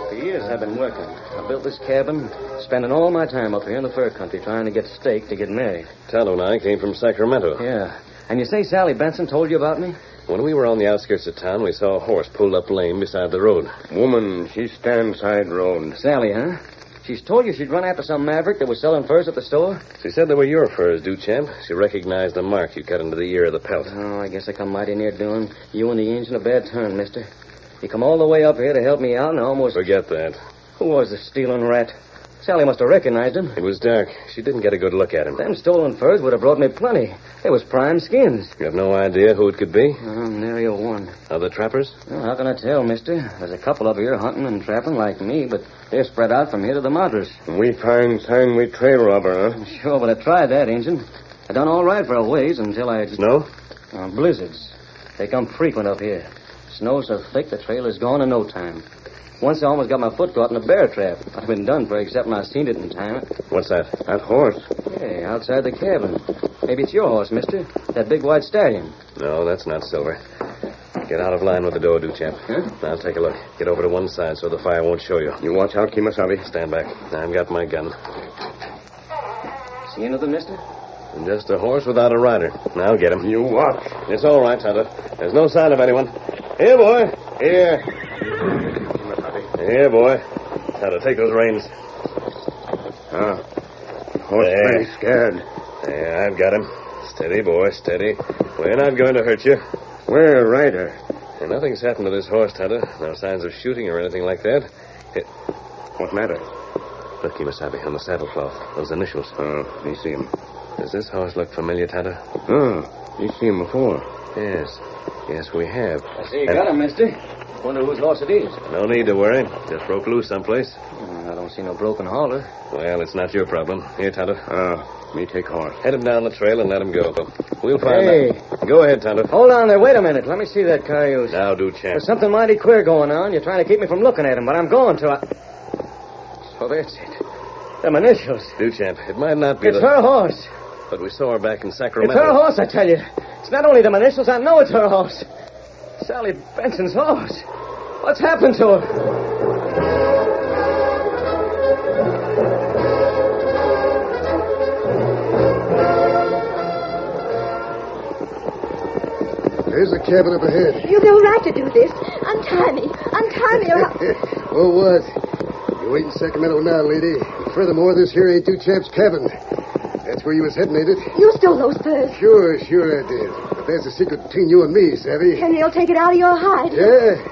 For years I've been working. I built this cabin, spending all my time up here in the fur country trying to get staked to get married. Tonto and I came from Sacramento. Yeah. And you say Sally Benson told you about me? When we were on the outskirts of town, we saw a horse pulled up lame beside the road. Woman, she stands side road. Sally, huh? She's told you she'd run after some maverick that was selling furs at the store? She said they were your furs, Duchamp. She recognized the mark you cut into the ear of the pelt. Oh, I guess I come mighty near doing you and the engine a bad turn, mister. You come all the way up here to help me out and almost... Forget that. Who was the stealing rat? Sally must have recognized him. It was dark. She didn't get a good look at him. Them stolen furs would have brought me plenty. They was prime skins. You have no idea who it could be? Nary a one. Other trappers? Well, how can I tell, mister? There's a couple up here hunting and trapping like me, but they're spread out from here to the Madras. We find sign we trail robber, huh? Sure, but I tried that, Injun. I done all right for a ways until I... Snow? Blizzards. They come frequent up here. Snow so thick the trail is gone in no time. Once I almost got my foot caught in a bear trap. I've been done for except when I seen it in time. What's that? That horse. Yeah, outside the cabin. Maybe it's your horse, mister. That big white stallion. No, that's not Silver. Get out of line with the door, Duchamp. Huh? I'll take a look. Get over to one side so the fire won't show you. You watch out, Kimasabi. Stand back. I've got my gun. See anything, mister? Just a horse without a rider. Now get him. You watch. It's all right, Tonto. There's no sign of anyone. Here, boy. Here. Here, boy. Tonto, take those reins. Horse very scared. Yeah, I've got him. Steady, boy, steady. We're not going to hurt you. Where, rider? And nothing's happened to this horse, Tonto. No signs of shooting or anything like that. What matter? Look, Kimasabi, on the saddlecloth. Those initials. Oh, me see him. Does this horse look familiar, Tonto? Oh, you seen him before. Yes. Yes, we have. I see you got him, mister. Wonder whose horse it is. No need to worry. Just broke loose someplace. I don't see no broken holler. Well, it's not your problem. Here, Tonto. Me take horse. Head him down the trail and let him go. We'll find Hey. out. Go ahead, Tonto. Hold on there. Wait a minute. Let me see that cayuse. Now, do, champ. There's something mighty queer going on. You're trying to keep me from looking at him, but I'm going to. So that's it. Them initials. Do, champ. It might not be It's her horse. But we saw her back in It's Sacramento. her horse, I tell you. It's not only them initials. I know it's her horse. Sally Benson's horse. What's happened to her? There's the cabin up ahead. You've no right to do this. Untie me. Untie me or Oh, what? You wait in Sacramento now, lady. Furthermore, this here ain't Duchamp's cabin. That's where you was heading, ain't it? You stole those furs. Sure I did. But there's a secret between you and me, savvy? Henry'll take it out of your hide. Yeah?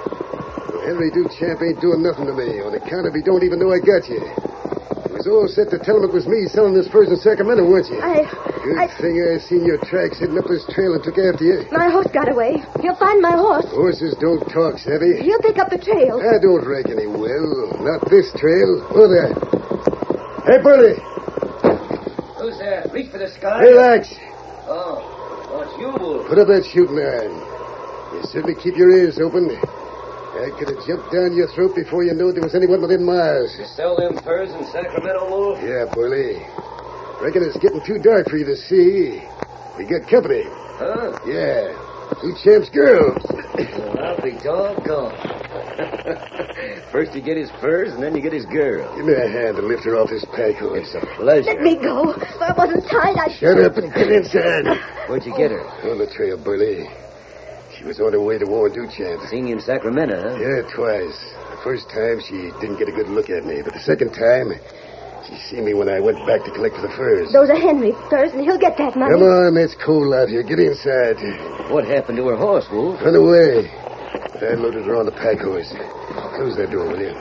Well, Henry Duchamp ain't doing nothing to me on account of he don't even know I got you. He was all set to tell him it was me selling this furs in Sacramento, weren't you? Good thing I seen your tracks heading up this trail and took after you. My horse got away. He'll find my horse. Horses don't talk, savvy. He'll pick up the trail. I don't reckon he will. Not this trail. Or that. Hey, Bertie. Who's there? Reach for the sky. Relax. Oh, it's you, Wolf. Put up that shooting iron. You certainly keep your ears open. I could have jumped down your throat before you knew there was anyone within miles. You sell them furs in Sacramento, Wolf? Yeah, Burley. Reckon it's getting too dark for you to see. We got company. Huh? Yeah. Duchamp's girls. Well, I'll be doggone. First you get his furs, and then you get his girl. Give me a hand to lift her off this pack horse. It's a pleasure. Let me go. If I wasn't tied, I'd... Shut up and get inside. Where'd you get her? On the trail, Burley. She was on her way to warn Duchamp. Seen you in Sacramento, huh? Yeah, twice. The first time, she didn't get a good look at me. But the second time, she seen me when I went back to collect for the furs. Those are Henry's furs, and he'll get that money. Come on, it's cold out here. Get inside. What happened to her horse, Wolf? Run away. But I loaded her on the pack horse. Close that door, will you?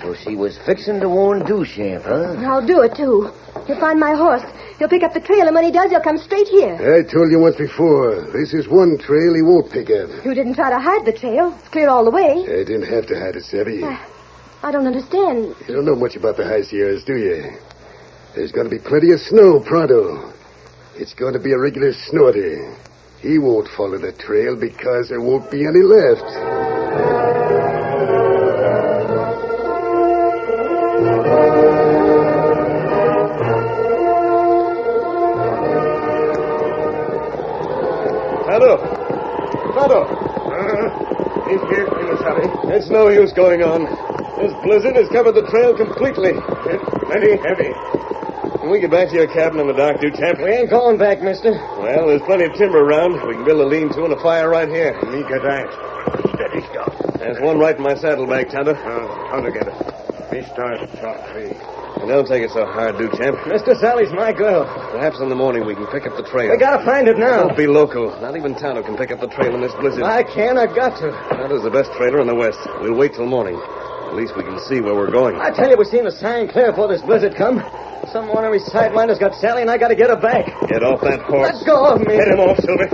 So she was fixing to warn Duchamp, huh? I'll do it, too. He'll find my horse. He'll pick up the trail, and when he does, he'll come straight here. I told you once before. This is one trail he won't pick up. You didn't try to hide the trail. It's clear all the way. I didn't have to hide it, Savvy. I don't understand. You don't know much about the high Sierras, do you? There's going to be plenty of snow pronto. It's going to be a regular snorter. He won't follow the trail because there won't be any left. Tonto. He's here, Kimasabi. It's no use going on. This blizzard has covered the trail completely. It's plenty heavy. Can we get back to your cabin in the dark, Duchamp? We ain't going back, mister. Well, there's plenty of timber around. We can build a lean-to and a fire right here. Me get that. Steady, Scout. There's one right in my saddlebag, Tonto. Tonto get it. Me start shot tree. Don't take it so hard, Duchamp. Mister Sally's my girl. Perhaps in the morning we can pick up the trail. We gotta find it now. Don't be local. Not even Tonto can pick up the trail in this blizzard. I can. I've got to. Tonto's the best trader in the West. We'll wait till morning. At least we can see where we're going. I tell you, we've seen the sign clear before this blizzard come. Some ornery sidelinder's got Sally, and I gotta get her back. Get off that horse. Let go of me. Get him off, Silver.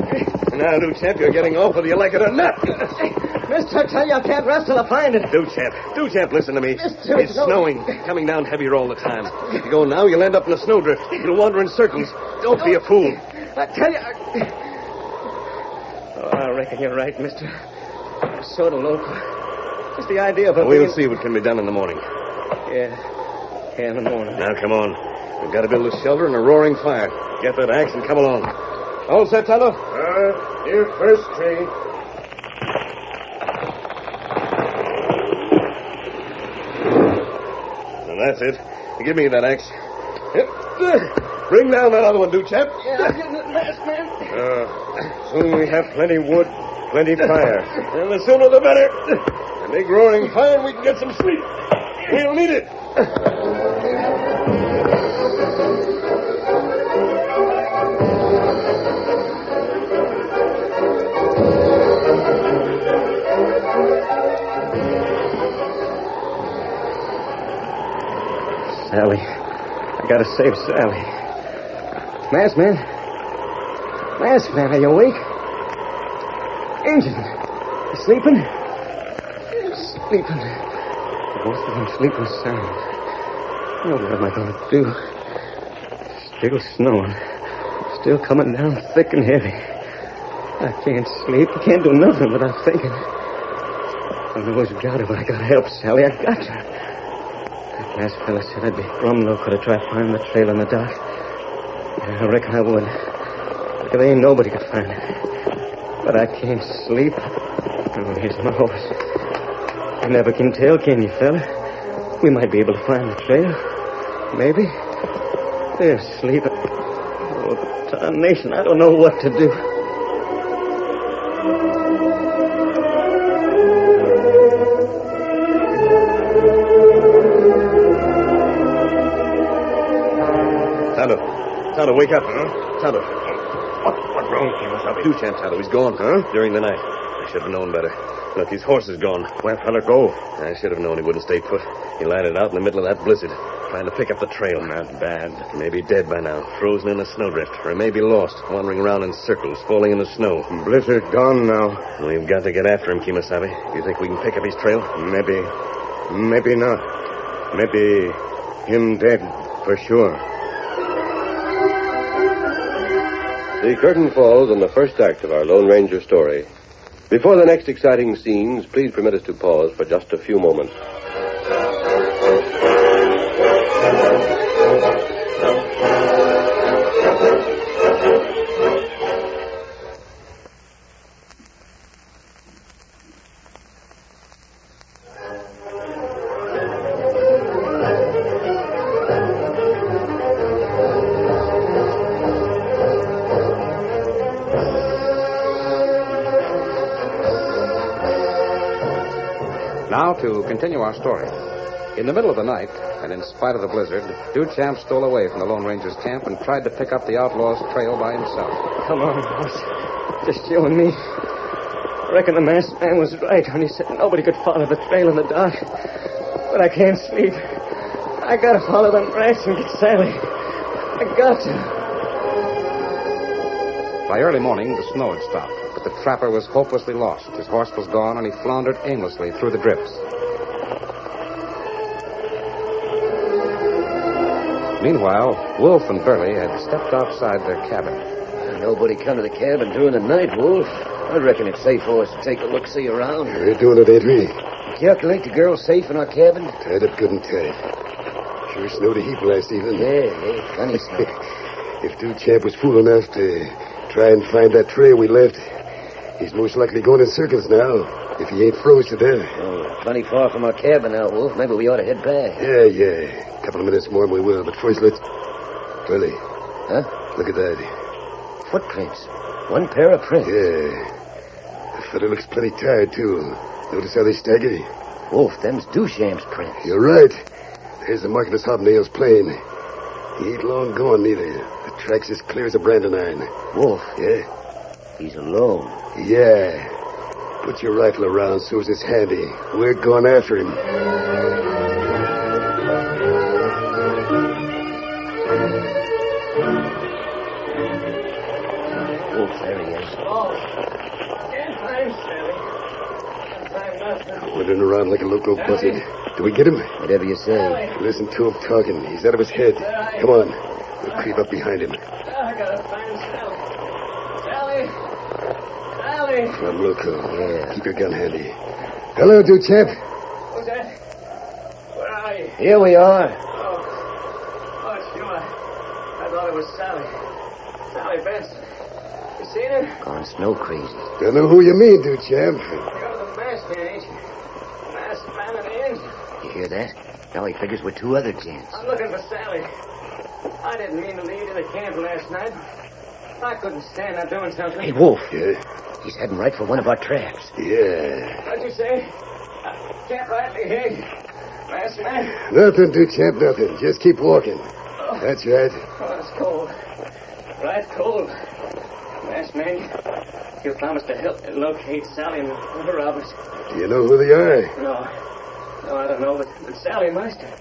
Now, Duchamp, you're getting off whether you like it or not. Mister, I tell you, I can't rest till I find it. Duchamp, listen to me. Mister, it's snowing. Coming down heavier all the time. If you go now, you'll end up in a snowdrift. You'll wander in circles. Don't be a fool. I tell you... Oh, I reckon you're right, mister. I'm sort of local. Just the idea of it We'll being... see what can be done in the morning. Yeah, in the morning. Now, come on. We've got to build a shelter and a roaring fire. Get that axe and come along. All set, Tonto? Here, first tree. And that's it. Give me that axe. Bring down that other one, Duchamp. Yeah, I'm getting it last, man. Soon we have plenty wood, plenty fire. And the sooner the better. A big roaring fire and we can get some sleep. We'll need it. Sally. I gotta save Sally. Masked man. Masked man, are you awake? Injun, you sleeping? Sleeping. Both of them sleeping sound. Oh, what am I going to do? Still snowing. Still coming down thick and heavy. I can't sleep. I can't do nothing without thinking. I know I've got it, but I gotta help Sally. I got to. That last fella said I'd be Grumlow could have tried finding the trail in the dark. Yeah, I reckon I would. But there ain't nobody could find it. But I can't sleep. Oh, here's my horse. You never can tell, can you, fella? We might be able to find the trail. Maybe. They're sleeping. Oh, tarnation, I don't know what to do. Tonto, wake up, huh? Tonto. What wrong, Kimasabi? Duchamp, Tonto, he's gone. Huh? During the night. I should have known better. Look, his horse is gone. Where fella go? I should have known he wouldn't stay put. He lighted out in the middle of that blizzard, trying to pick up the trail. Not bad. He may be dead by now, frozen in a snowdrift, or he may be lost, wandering around in circles, falling in the snow. Blizzard gone now. We've got to get after him, Kimasabi. You think we can pick up his trail? Maybe not. Maybe him dead, for sure. The curtain falls on the first act of our Lone Ranger story. Before the next exciting scenes, please permit us to pause for just a few moments. Now to continue our story. In the middle of the night, and in spite of the blizzard, Duchamp stole away from the Lone Ranger's camp and tried to pick up the outlaw's trail by himself. Come on, boss. Just you and me. I reckon the masked man was right when he said nobody could follow the trail in the dark. But I can't sleep. I gotta follow them rats and get Sally. I got to. By early morning, the snow had stopped, but the trapper was hopelessly lost. His horse was gone, and he floundered aimlessly through the drifts. Meanwhile, Wolf and Burley had stepped outside their cabin. Nobody come to the cabin during the night, Wolf. I reckon it's safe for us to take a look-see around. We're doing it, ain't we? Calculate the girl's safe in our cabin? Tied up good and tight. Sure snowed a heap last evening. Yeah, plenty snow. If Duchamp was fool enough to try and find that trail we left, he's most likely going in circles now, if he ain't froze to death. Oh, plenty far from our cabin now, Wolf. Maybe we ought to head back. Yeah. A couple of minutes more and we will. But first, let's... Burley. Huh? Look at that. Footprints. One pair of prints. Yeah. The fella looks plenty tired, too. Notice how they stagger? Wolf, them's Duchamp's prints. You're right. There's the mark of his hobnails plain. He ain't long gone, neither. The track's as clear as a branding iron. Wolf? Yeah? He's alone. Yeah. Put your rifle around so's it's handy. We're going after him. Wolf, there he is. Oh, can't find Sally. Can't find nothing. Wandering around like a loco buzzard. Do we get him? Whatever you say. Listen to him talking. He's out of his head. Come on. We'll creep up behind him. I gotta find Sally. Sally! From loco. Yeah. Keep your gun handy. Hello, Duchamp. Who's that? Where are you? Here we are. Oh, sure. I thought it was Sally. Sally Benson. You seen her? Gone snow crazy. Don't know who you mean, Duchamp. You're the masked man, ain't you? Masked man and the engine. You hear that? Now he figures we're two other gents. I'm looking for Sally. I didn't mean to leave you the camp last night. I couldn't stand up doing something. Hey, Wolf. Yeah? He's heading right for one of our traps. Yeah. What'd you say? I can't rightly hear you. Masked man? Nothing, Duchamp, nothing. Just keep walking. Oh. That's right. Oh, it's cold. Right cold. Masked man, you promised to help me locate Sally and the robbers. Do you know who they are? No, I don't know, but Sally must have.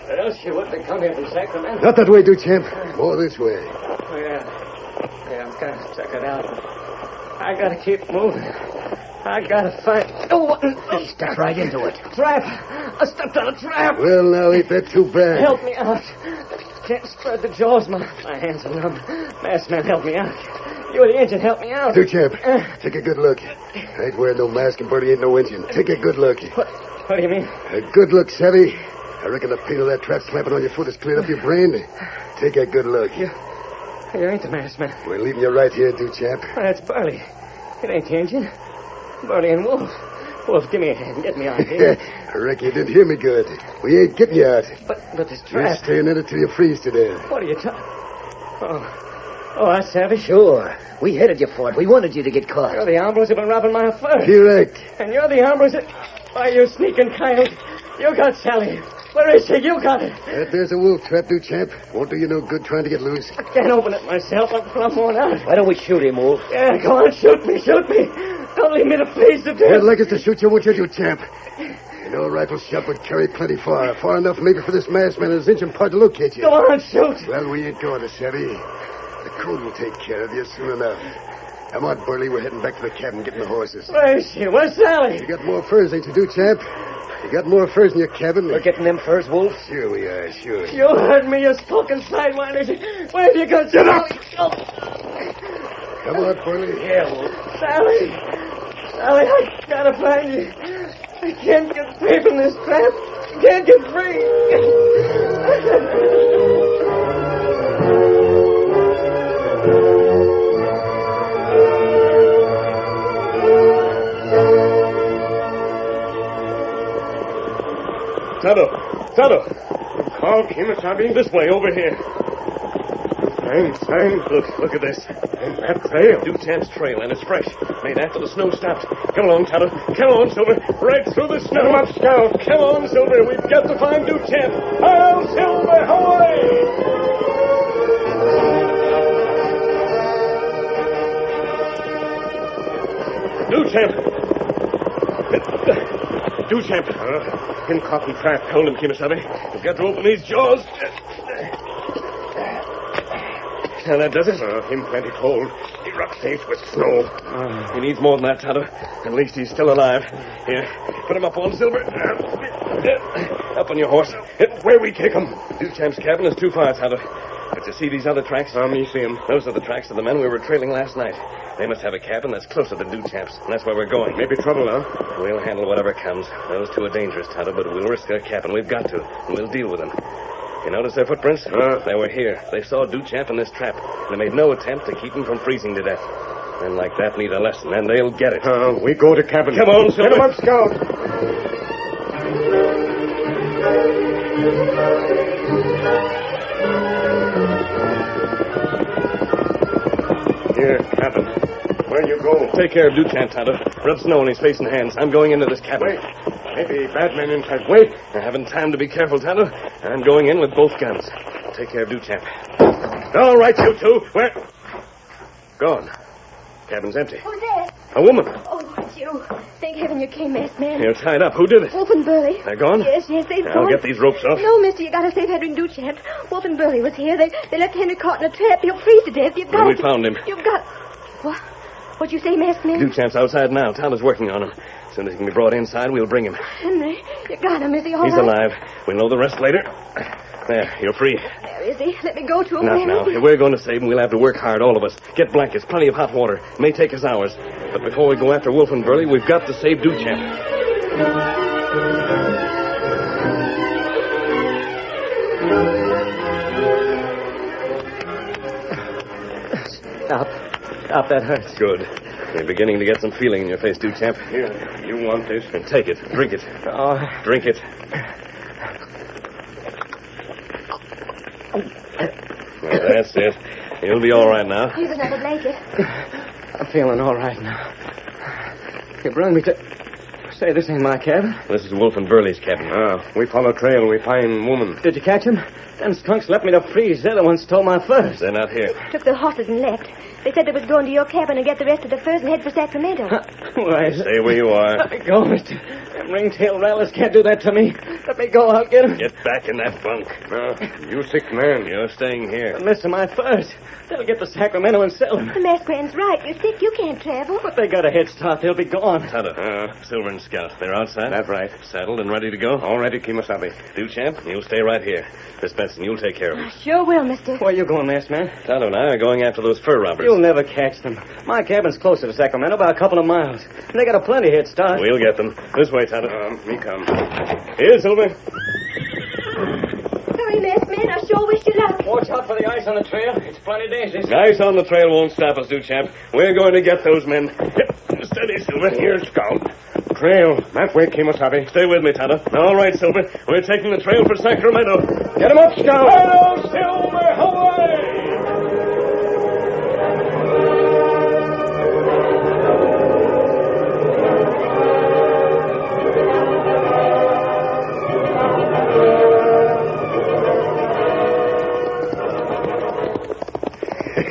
Or else you wouldn't have come here from Sacramento. Not that way, Duchamp. More this way. Yeah, I've got to check it out. I got to keep moving. I got to find... Oh, He stepped right into it. trap. I stepped on a trap. Well, now, ain't that too bad? Help me out. Can't spread the jaws. My hands are numb. Masked man, help me out. You're the engine. Help me out. Duchamp, take a good look. I ain't wearing no mask and Bertie ain't no engine. Take a good look. What do you mean? A good look, Savvy. I reckon the pain of that trap slapping on your foot has cleared up your brain. Take a good look. You ain't the masked man. We're leaving you right here, Duchamp. That's Burley. It ain't the engine. Burley and Wolf. Wolf, give me a hand. Get me out here. I reckon you didn't hear me good. We ain't getting you out. But this You're trap. staying in it till you freeze to death. What are you talking... Oh, I savvy. Sure. We headed you for it. We wanted you to get caught. You're the hombres who've been robbing my fur. Correct. And you're the hombres that... Why, you sneaking coyote. You got Sally. Where is she? You got her. There's a wolf trap, Duchamp. Won't do you no good trying to get loose. I can't open it myself. I'm worn out. Why don't we shoot him, Wolf? Yeah, go on. Shoot me. Shoot me. Don't leave me to freeze to I'd death. like us to shoot you, won't you, Duchamp? You know, a rifle shot would carry plenty far. Far enough maybe for this masked man and his engine part to locate you. Go on, shoot. Well, we ain't going to, Savvy. The code will take care of you soon enough. Come on, Burley. We're heading back to the cabin, getting the horses. Where is she? Where's Sally? You got more furs, ain't you, Duchamp? You got more furs in your cabin? We're getting them furs, Wolf? Sure we are, sure. You heard me, you spoken sidewinders. Where have you got Get up! Oh. Come on, Burley. Yeah, Wolf. Sally, I gotta find you. I can't get free from this trap. I can't get free. Tonto. Call Kimasabi this way, over here. Sign. Look at this. And that trail. Duchamp's trail, and it's fresh. Made after the snow stopped. Come along, Tonto. Come on, Silver. Right through the snow. Come up, Scout. Come on, Silver. We've got to find Duchamp. Hail, Silver, Duchamp. In cotton trap. Hold him, Kimasabi. We've got to open these jaws. Now, that does it. Him plenty cold. He rock safe with snow. He needs more than that, Tonto. At least he's still alive. Here, put him up on Silver. Up on your horse. Where we take him? Duchamp's cabin is too far, Tonto. But you see these other tracks? Me see him. Those are the tracks of the men we were trailing last night. They must have a cabin that's closer than Duchamp's, and that's where we're going. Maybe trouble, huh? We'll handle whatever comes. Those two are dangerous, Tonto, but we'll risk their cabin. We've got to, and we'll deal with them. You notice their footprints? They were here. They saw Duchamp in this trap, and they made no attempt to keep him from freezing to death. Men like that need a lesson, and they'll get it. We go to cabin. Come on, Silver. Get him up, Scout. Here, cabin. Where you go? Take care of Duchamp, Tonto. Rub snow on his face and hands. I'm going into this cabin. Wait. Maybe bad men inside. Wait. I haven't time to be careful, Tonto. I'm going in with both guns. Take care of Duchamp. All right, you two. Where? Gone. Cabin's empty. Who's there? A woman. Oh, it's you. Thank heaven you came, masked man. You're tied up. Who did it? Wolf and Burley. They're gone? Yes, they've I'll gone. get these ropes off. No, mister, you gotta save Henry Duchamp. Wolf and Burley was here. They left Henry caught in a trap. He'll freeze to death. You've got We found him. You've got... What? What'd you say, masked man? Duchamp's outside now. Tonto's working on him. As soon as he can be brought inside, we'll bring him. Henry, you got him. Is he all He's right? alive. We'll know the rest later. There, you're free. There is he. Let me go to him. Not now. If we're going to save him, we'll have to work hard, all of us. Get blankets, plenty of hot water. It may take us hours. But before we go after Wolf and Burley, we've got to save Duchamp. Stop, that hurts. Good. You're beginning to get some feeling in your face, Duchamp. Here, you want this? And take it. Drink it. Oh. Drink it. Well, that's it. You'll be all right now. Here's another blanket. I'm feeling all right now. You brought me to... Say, this ain't my cabin. This is Wolf and Burley's cabin. We follow trail. We find woman. Did you catch him? Them skunks left me to freeze. They're the ones stole my furs. They're not here. Took the horses and left. They said they was going to your cabin and get the rest of the furs and head for Sacramento. Why? Stay where you are. Go, mister. Them ringtail rattlers can't do that to me. Let me go. I'll get him. Get back in that bunk. No, you sick man. You're staying here. I'm missing my furs. They'll get to Sacramento and sell them. The masked man's right. You're sick. You can't travel. But they got a head start. They'll be gone. Tonto, Silver and Scout, they're outside? That's right. Saddled and ready to go? All ready, Kimasabi. Duchamp, you'll stay right here. Miss Benson, you'll take care of him. Sure will, mister. Where you going, masked man? Tonto and I are going after those fur robbers. You'll never catch them. My cabin's closer to Sacramento by a couple of miles. And they got a plenty head start. We'll get them. This way, Tonto. Me come. Here, Silver. Sorry, masked man. I sure wish you luck. Watch out for the ice on the trail. It's plenty dangerous. Ice on the trail won't stop us, Duchamp. We're going to get those men. Steady, Silver. Here, Scout. Trail. That way, Kimasabi. Stay with me, Tonto. All right, Silver. We're taking the trail for Sacramento. Get him up, Scout. Hello, Silver, away!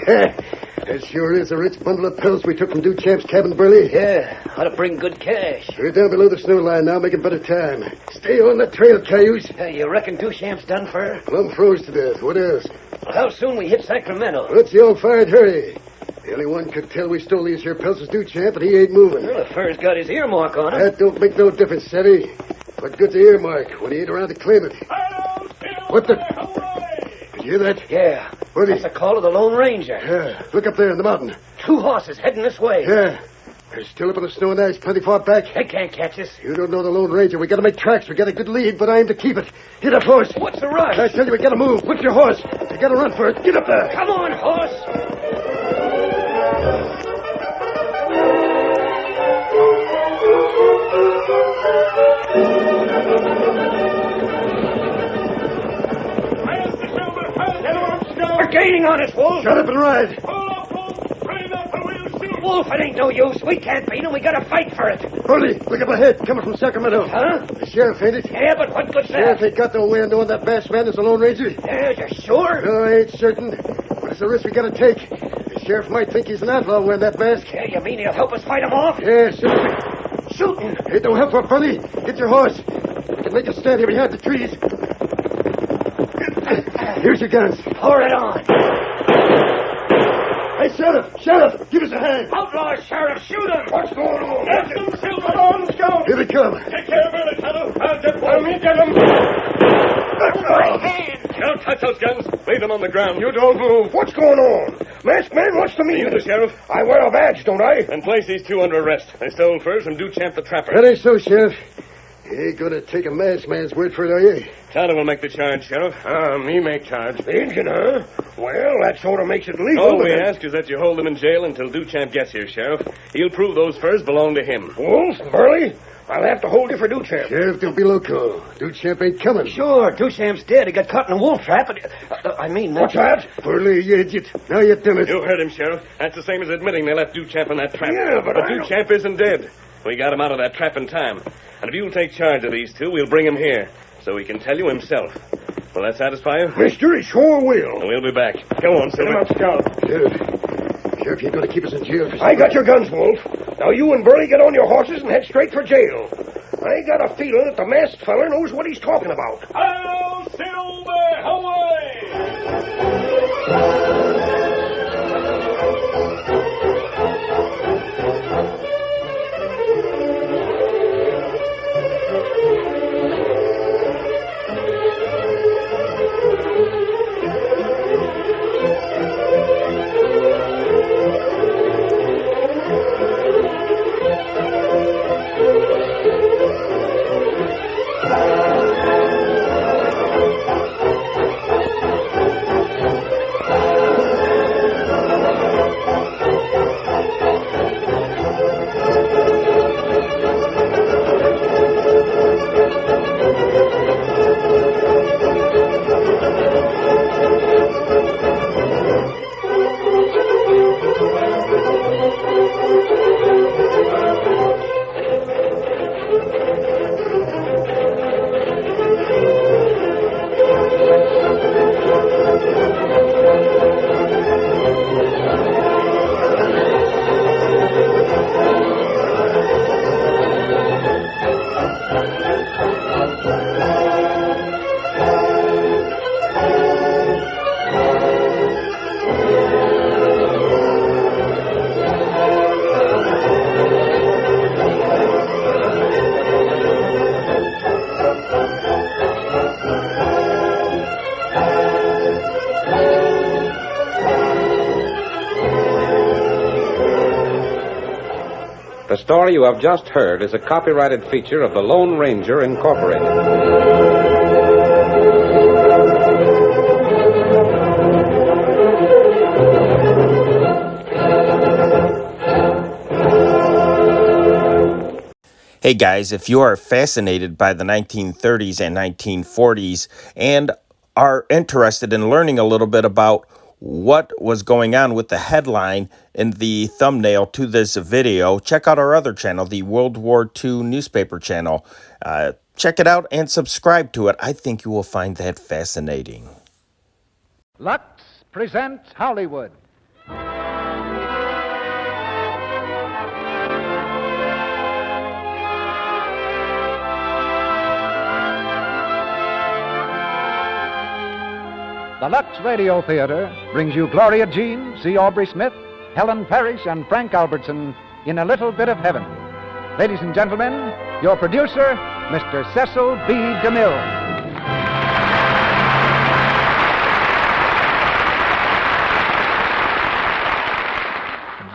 That sure is a rich bundle of pills we took from Duchamp's cabin, Burley. Yeah, ought to bring good cash. We're down below the snow line now, making better time. Stay on the trail, Cayuse. Hey, you reckon Duchamp's done for? Plumb froze to death. What else? How soon we hit Sacramento? What's the old fired hurry? The only one could tell we stole these here pelts is Duchamp, and he ain't moving. Well, the fur's got his earmark on it. That don't make no difference, Sadie. What good's the earmark when he ain't around to claim it? What the... Did you hear that? Yeah. What That's the call of the Lone Ranger. Yeah. Look up there in the mountain. 2 horses heading this way. Yeah. They're still up in the snow and ice, plenty far back. They can't catch us. You don't know the Lone Ranger. We gotta make tracks. We got a good lead, but I aim to keep it. Get up, horse. What's the rush? I tell you, we gotta move. Put your horse. You gotta run for it. Get up there. Come on, horse. We're gaining on us, Wolf. Shut up and ride. Wolf, it ain't no use. We can't beat him. We gotta fight for it. Burley, look up ahead. Coming from Sacramento. Huh? The sheriff, ain't it? Yeah, but what good's Sheriff that? ain't got no way of knowing that masked man is the Lone Ranger. Yeah, you sure? No, I ain't certain. But it's a risk we gotta take. The sheriff might think he's an outlaw wearing that mask. Yeah, you mean he'll help us fight him off? Yeah, shooting. Ain't no help for Burley. Get your horse. We can make us stand here behind the trees. Here's your guns. Pour it on. Hey, Sheriff, give us a hand. Outlaw, Sheriff, shoot him. What's going on? Get them, Silver, on, Scout. Here they come. Take care of it, Tonto. I'll get one. Let me get them. My hand. Don't touch those guns. Leave them on the ground. You don't move. What's going on? Masked man, what's the meaning? You the sheriff? I wear a badge, don't I? And place these 2 under arrest. They stole furs from Duchamp the Trapper. That ain't so, Sheriff. You ain't gonna take a masked man's word for it, are you? Tonto will make the charge, Sheriff. Me make charge. The Injun, huh? Well, that sort of makes it legal. All we ask is that you hold them in jail until Duchamp gets here, Sheriff. He'll prove those furs belong to him. Wolf, Burley, I'll have to hold you for Duchamp. Sheriff, don't be loco. Duchamp ain't coming. Sure, Duchamp's dead. He got caught in a wolf trap. But, What's that? Burley, you idiot. Now you done it. You heard him, Sheriff. That's the same as admitting they left Duchamp in that trap. Yeah, but I don't- Duchamp isn't dead. We got him out of that trap in time. And if you'll take charge of these 2, we'll bring him here so he can tell you himself. Will that satisfy you? Mister, he sure will. We'll be back. Go on, Silver. Get him up, Scout. Sheriff, you're gonna keep us in jail for I got your guns, Wolf. Now you and Burley get on your horses and head straight for jail. I got a feeling that the masked feller knows what he's talking about. Hello, Silver, away! story you have just heard is a copyrighted feature of the Lone Ranger, Incorporated. Hey guys, if you are fascinated by the 1930s and 1940s and are interested in learning a little bit about what was going on with the headline in the thumbnail to this video, check out our other channel, the World War II newspaper channel. Check it out and subscribe to it. I think you will find that fascinating. Lux presents Hollywood. The Lux Radio Theater brings you Gloria Jean, C. Aubry Smith, Helen Parish, and Frank Albertson in A Little Bit of Heaven. Ladies and gentlemen, your producer, Mr. Cecil B. DeMille.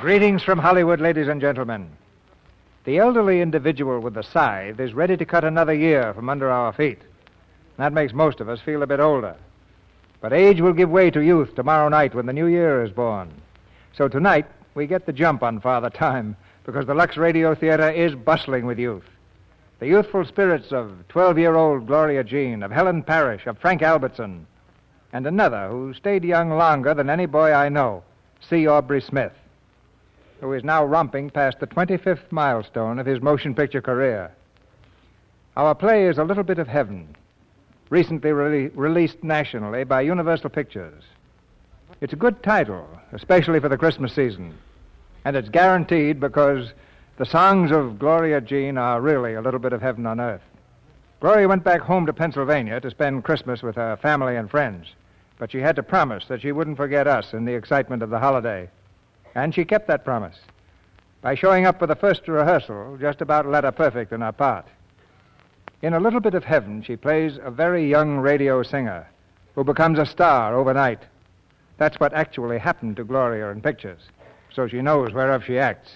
Greetings from Hollywood, ladies and gentlemen. The elderly individual with the scythe is ready to cut another year from under our feet. That makes most of us feel a bit older. But age will give way to youth tomorrow night when the new year is born. So tonight, we get the jump on Father Time because the Lux Radio Theater is bustling with youth. The youthful spirits of 12-year-old Gloria Jean, of Helen Parish, of Frank Albertson, and another who stayed young longer than any boy I know, C. Aubry Smith, who is now romping past the 25th milestone of his motion picture career. Our play is A Little Bit of Heaven, recently released nationally by Universal Pictures. It's a good title, especially for the Christmas season, and it's guaranteed because the songs of Gloria Jean are really a little bit of heaven on earth. Gloria went back home to Pennsylvania to spend Christmas with her family and friends, but she had to promise that she wouldn't forget us in the excitement of the holiday. And she kept that promise by showing up for the first rehearsal, just about letter perfect in her part. In A Little Bit of Heaven, she plays a very young radio singer who becomes a star overnight. That's what actually happened to Gloria in pictures, so she knows whereof she acts,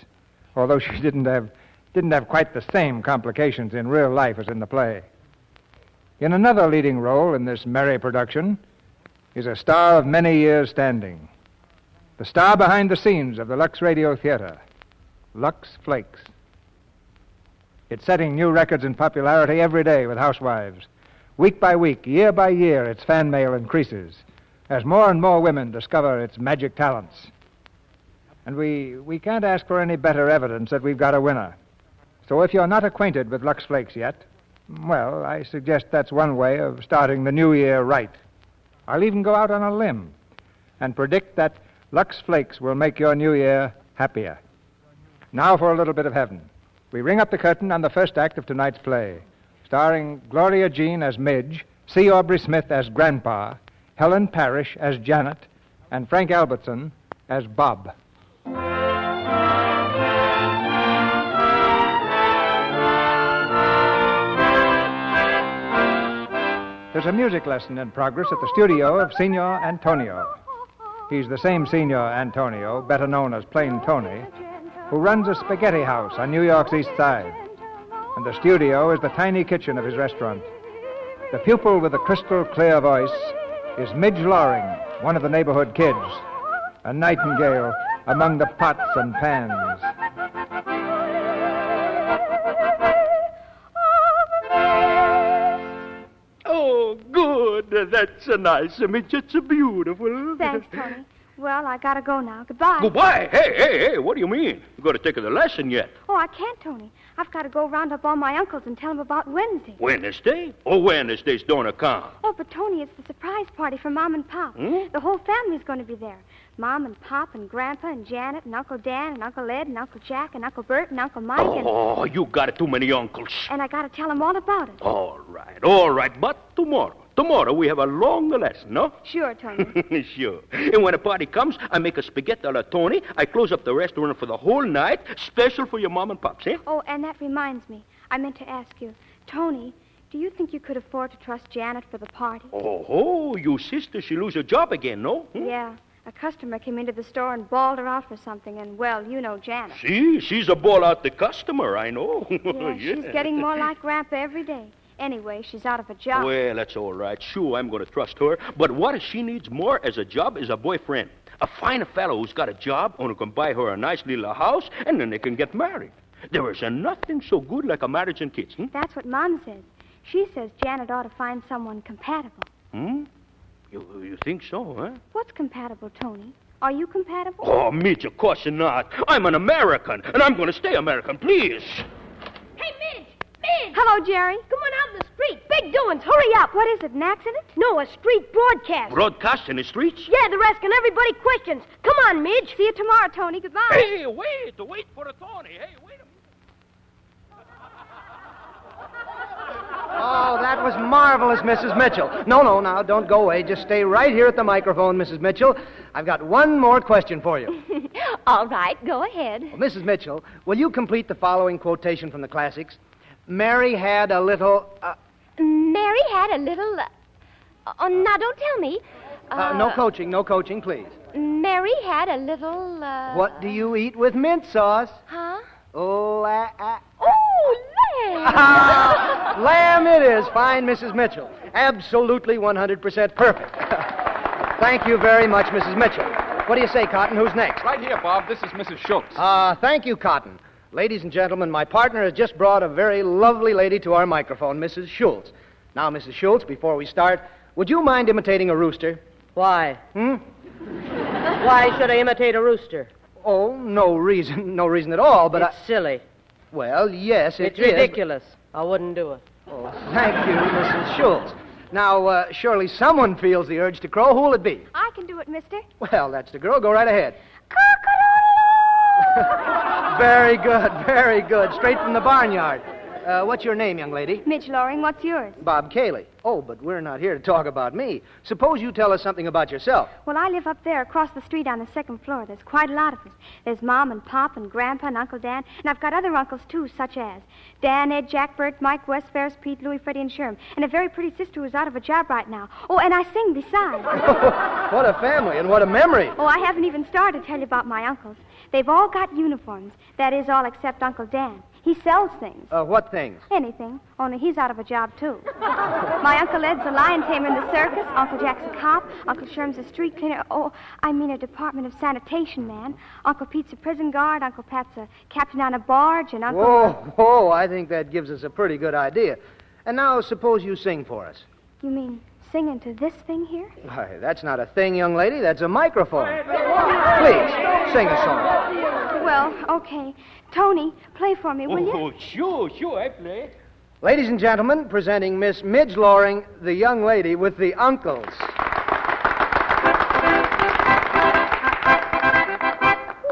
although she didn't have quite the same complications in real life as in the play. In another leading role in this merry production is a star of many years' standing, the star behind the scenes of the Lux Radio Theater, Lux Flakes. It's setting new records in popularity every day with housewives. Week by week, year by year, its fan mail increases as more and more women discover its magic talents. And we can't ask for any better evidence that we've got a winner. So if you're not acquainted with Lux Flakes yet, well, I suggest that's one way of starting the new year right. I'll even go out on a limb and predict that Lux Flakes will make your new year happier. Now for A Little Bit of Heaven. We ring up the curtain on the first act of tonight's play, starring Gloria Jean as Midge, C. Aubry Smith as Grandpa, Helen Parish as Janet, and Frank Albertson as Bob. There's a music lesson in progress at the studio of Signor Antonio. He's the same Signor Antonio, better known as Plain Tony, who runs a spaghetti house on New York's East Side. And the studio is the tiny kitchen of his restaurant. The pupil with the crystal clear voice is Midge Loring, one of the neighborhood kids, a nightingale among the pots and pans. Oh, good. That's a nice image. It's a beautiful. Thanks, Tony. Well, I gotta go now. Goodbye. Goodbye? Hey, what do you mean? You got to take the lesson yet. Oh, I can't, Tony. I've got to go round up all my uncles and tell them about Wednesday. Wednesday? Oh, Wednesdays don't account. Oh, but Tony, it's the surprise party for Mom and Pop. The whole family's going to be there. Mom and Pop and Grandpa and Janet and Uncle Dan and Uncle Ed and Uncle Jack and Uncle Bert and Uncle Mike and... Oh, you got too many uncles. And I got to tell them all about it. All right. But tomorrow we have a longer lesson, no? Sure, Tony. Sure. And when the party comes, I make a spaghetti alla Tony. I close up the restaurant for the whole night, special for your Mom and Pops, eh? Oh, and that reminds me. I meant to ask you, Tony, do you think you could afford to trust Janet for the party? Oh, your sister, she lose her job again, no? Yeah. A customer came into the store and bawled her out for something, and, well, you know Janet. See, she's a ball out the customer, I know. Yeah, she's getting more like Grandpa every day. Anyway, she's out of a job. Well, that's all right. Sure, I'm going to trust her. But what she needs more as a job is a boyfriend. A fine fellow who's got a job and who can buy her a nice little house, and then they can get married. There is nothing so good like a marriage and kids. That's what Mom says. She says Janet ought to find someone compatible. You think so, huh? What's compatible, Tony? Are you compatible? Oh, Mitch, of course not. I'm an American, and I'm going to stay American, please. Hey, Midge! Midge! Hello, Jerry. Come on out in the street. Big doings. Hurry up. What is it, an accident? No, a street broadcast. Broadcast in the streets? Yeah, they're asking everybody questions. Come on, Midge. See you tomorrow, Tony. Goodbye. Hey, wait for the Tony. Hey, wait a minute. Oh, that was marvelous, Mrs. Mitchell. No, now, don't go away. Just stay right here at the microphone, Mrs. Mitchell. I've got one more question for you. All right, go ahead. Well, Mrs. Mitchell, will you complete the following quotation from the classics? Mary had a little... Mary had a little... Oh, now, don't tell me. No coaching, please. Mary had a little... What do you eat with mint sauce? Huh? Oh, lamb! Lamb it is. Fine, Mrs. Mitchell. Absolutely 100% perfect. Thank you very much, Mrs. Mitchell. What do you say, Cotton? Who's next? Right here, Bob. This is Mrs. Schultz. Thank you, Cotton. Ladies and gentlemen, my partner has just brought a very lovely lady to our microphone, Mrs. Schultz. Now, Mrs. Schultz, before we start, would you mind imitating a rooster? Why? Why should I imitate a rooster? Oh, no reason at all, but it's silly. Well, yes, it's ridiculous. I wouldn't do it. Oh, thank you, Mrs. Schultz. Now, surely someone feels the urge to crow. Who will it be? I can do it, mister. Well, that's the girl. Go right ahead. Very good. Straight from the barnyard. What's your name, young lady? Midge Loring. What's yours? Bob Cayley. Oh, but we're not here to talk about me. Suppose you tell us something about yourself. Well, I live up there across the street on the second floor. There's quite a lot of us. There's Mom and Pop and Grandpa and Uncle Dan. And I've got other uncles, too, such as Dan, Ed, Jack, Bert, Mike, Wes, Ferris, Pete, Louie, Freddie, and Sherm. And a very pretty sister who's out of a job right now. Oh, and I sing besides. What a family and what a memory. Oh, I haven't even started to tell you about my uncles. They've all got uniforms. That is, all except Uncle Dan. He sells things. What things? Anything. Only he's out of a job, too. My Uncle Ed's a lion tamer in the circus. Uncle Jack's a cop. Uncle Sherm's a street cleaner. Oh, I mean a Department of Sanitation man. Uncle Pete's a prison guard. Uncle Pat's a captain on a barge. And Uncle... Whoa, I think that gives us a pretty good idea. And now, suppose you sing for us. You mean sing into this thing here? Why, that's not a thing, young lady. That's a microphone. Please, sing a song. Well, okay. Tony, play for me, will you? Oh, sure, I play. Ladies and gentlemen, presenting Miss Midge Loring, the young lady with the uncles.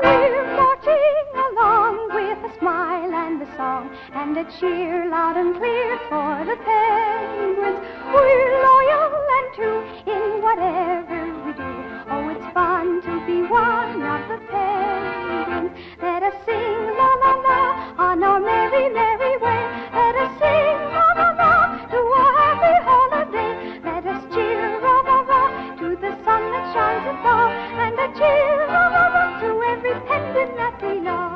We're marching along with a smile and a song and a cheer loud and clear for the penguins. We're loyal and true in whatever we do. Oh, it's fun to be one of the penguins. Let us sing la la la on our merry, merry way. Let us sing la la la to a happy holiday. Let us cheer ra ra ra to the sun that shines above, and a cheer ra ra ra to every penguin that we love.